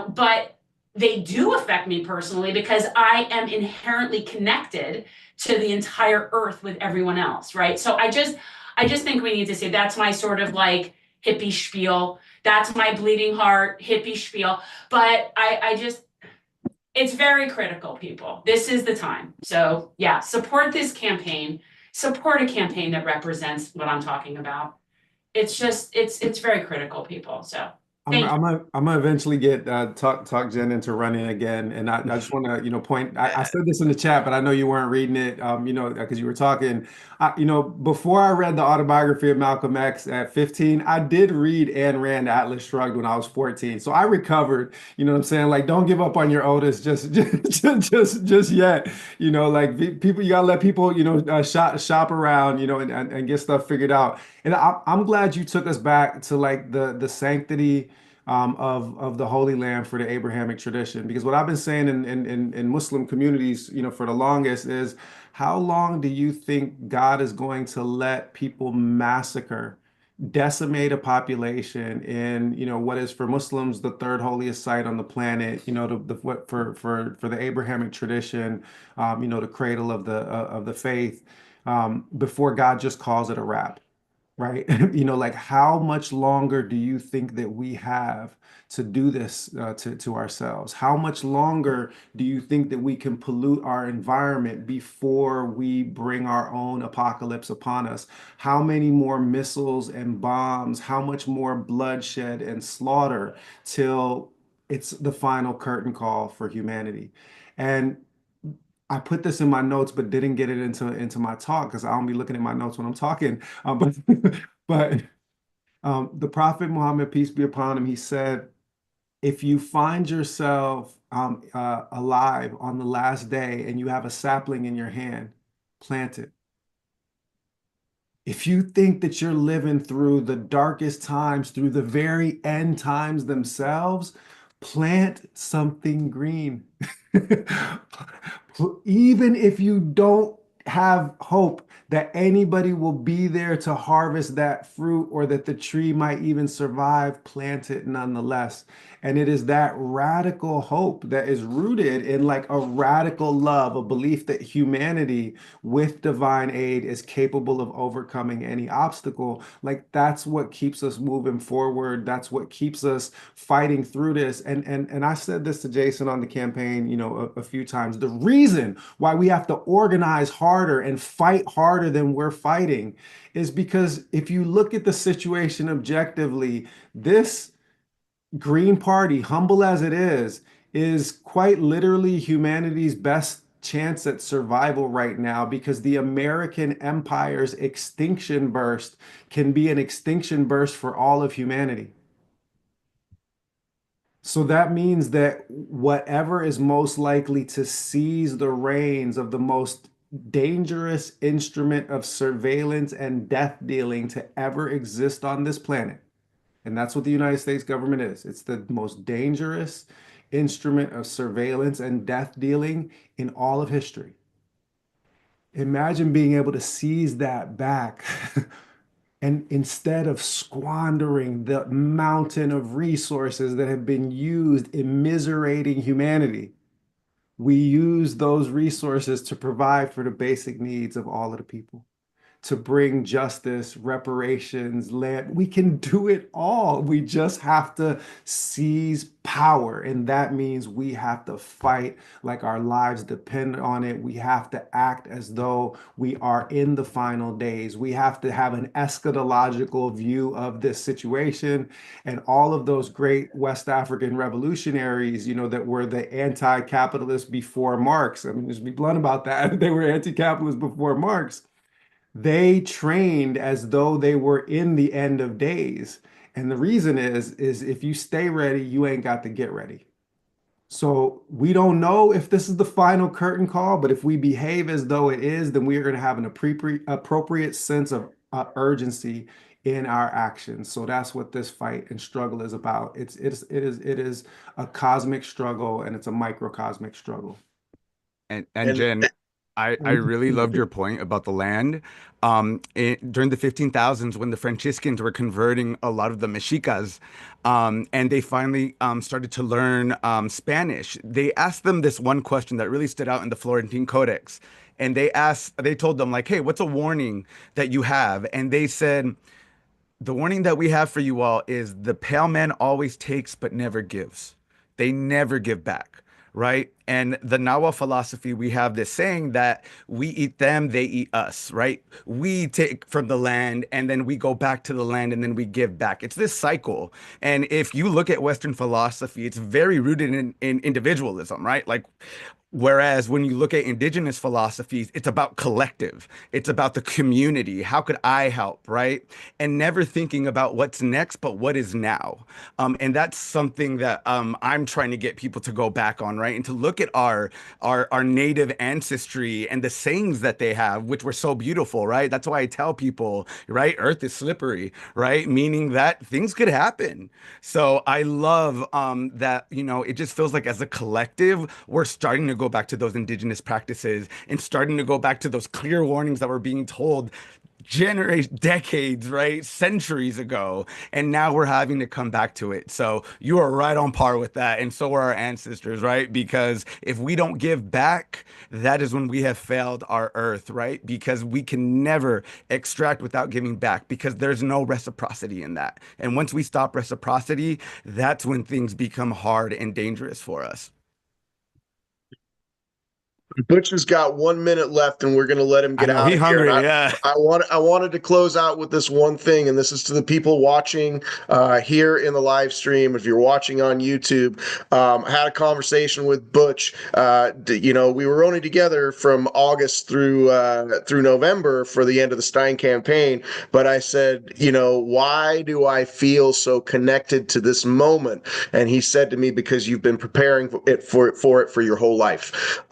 but they do affect me personally because I am inherently connected to the entire earth with everyone else, right? So I just think we need to say that's my sort of like hippie spiel. That's my bleeding heart hippie spiel. But it's very critical, people. This is the time. So yeah, support this campaign. Support a campaign that represents what I'm talking about. It's just, it's very critical, people. So I'm gonna eventually get talk Jen into running again, and I just want to point. I said this in the chat, but I know you weren't reading it. Because you were talking. Before I read the autobiography of Malcolm X at 15, I did read Ayn Rand, Atlas Shrugged when I was 14. So I recovered. You know what I'm saying? Like, don't give up on your oldest just yet. People, you gotta let people shop around. And get stuff figured out. And I'm glad you took us back to like the sanctity of the Holy Land for the Abrahamic tradition. Because what I've been saying in Muslim communities, for the longest is, how long do you think God is going to let people massacre, decimate a population in, what is for Muslims the third holiest site on the planet, what for the Abrahamic tradition, the cradle of the faith, before God just calls it a wrap? Right? Like, how much longer do you think that we have to do this to ourselves? How much longer do you think that we can pollute our environment before we bring our own apocalypse upon us? How many more missiles and bombs? How much more bloodshed and slaughter till it's the final curtain call for humanity? And I put this in my notes, but didn't get it into my talk because I don't be looking at my notes when I'm talking. But the Prophet Muhammad, peace be upon him, he said, if you find yourself alive on the last day and you have a sapling in your hand, plant it. If you think that you're living through the darkest times, through the very end times themselves, plant something green. Even if you don't have hope that anybody will be there to harvest that fruit or that the tree might even survive, plant it nonetheless. And it is that radical hope that is rooted in like a radical love, a belief that humanity with divine aid is capable of overcoming any obstacle. Like, that's what keeps us moving forward. That's what keeps us fighting through this. And I said this to Jason on the campaign, a few times. The reason why we have to organize harder and fight harder than we're fighting is because if you look at the situation objectively, this Green Party, humble as it is quite literally humanity's best chance at survival right now, because the American empire's extinction burst can be an extinction burst for all of humanity. So that means that whatever is most likely to seize the reins of the most dangerous instrument of surveillance and death dealing to ever exist on this planet, and that's what the United States government is. It's the most dangerous instrument of surveillance and death dealing in all of history. Imagine being able to seize that back and instead of squandering the mountain of resources that have been used immiserating humanity, we use those resources to provide for the basic needs of all of the people, to bring justice, reparations, land. We can do it all. We just have to seize power. And that means we have to fight like our lives depend on it. We have to act as though we are in the final days. We have to have an eschatological view of this situation. And all of those great West African revolutionaries, you know, that were the anti-capitalists before Marx. I mean, just be blunt about that. They were anti-capitalists before Marx. They trained as though they were in the end of days. And the reason is if you stay ready, you ain't got to get ready. So we don't know if this is the final curtain call, but if we behave as though it is, then we are going to have an appropriate sense of urgency in our actions. So that's what this fight and struggle is about. It is a cosmic struggle, and it's a microcosmic struggle. And Jen, I really loved your point about the land. During the 15,000s, when the Franciscans were converting a lot of the Mexicas, and they finally started to learn Spanish, they asked them this one question that really stood out in the Florentine Codex. And they told them, like, hey, what's a warning that you have? And they said, the warning that we have for you all is the pale man always takes but never gives. They never give back. Right? And the Nawa philosophy, we have this saying that we eat them, they eat us, right? We take from the land and then we go back to the land and then we give back. It's this cycle. And if you look at Western philosophy, it's very rooted in individualism, right? Like, whereas when you look at indigenous philosophies, it's about collective. It's about the community. How could I help, right? And never thinking about what's next, but what is now. And that's something that I'm trying to get people to go back on, right? And to look at our native ancestry and the sayings that they have, which were so beautiful, right? That's why I tell people, right? Earth is slippery, right? Meaning that things could happen. So I love that, you know, it just feels like as a collective, we're starting to go back to those indigenous practices and starting to go back to those clear warnings that were being told decades, right? Centuries ago. And now we're having to come back to it. So you are right on par with that. And so are our ancestors, right? Because if we don't give back, that is when we have failed our earth, right? Because we can never extract without giving back because there's no reciprocity in that. And once we stop reciprocity, that's when things become hard and dangerous for us. Butch has got 1 minute left, and we're going to let him get out of hungry, here. yeah. I wanted to close out with this one thing, and this is to the people watching here in the live stream. If you're watching on YouTube, I had a conversation with Butch. You know, we were only together from August through November for the end of the Stein campaign, but I said, you know, why do I feel so connected to this moment? And he said to me, because you've been preparing for it for your whole life.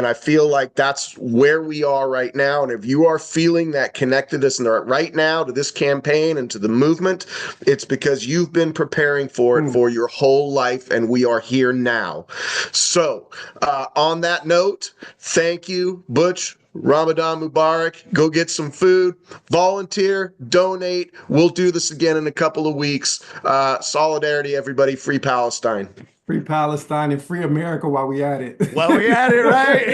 And I feel like that's where we are right now. And if you are feeling that connectedness right now to this campaign and to the movement, it's because you've been preparing for it for your whole life, and we are here now. So on that note, thank you, Butch. Ramadan Mubarak. Go get some food, volunteer, donate. We'll do this again in a couple of weeks. Solidarity, everybody. Free Palestine. Free Palestine and free America while we at it. While we at it, right?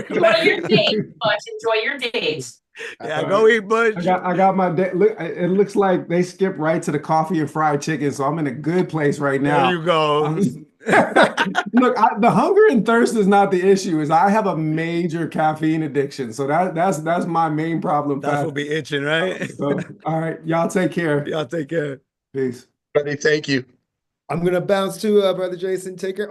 Enjoy your dates, Butch. Enjoy your dates. Yeah, go eat, Butch. I got my day. Look, it looks like they skipped right to the coffee and fried chicken, so I'm in a good place right now. There you go. Look, the hunger and thirst is not the issue. Is I have a major caffeine addiction, so that's my main problem. That's what be itching, right? So, all right, y'all take care. Y'all take care. Peace. Buddy, thank you. I'm going to bounce to Brother Jason. Take care.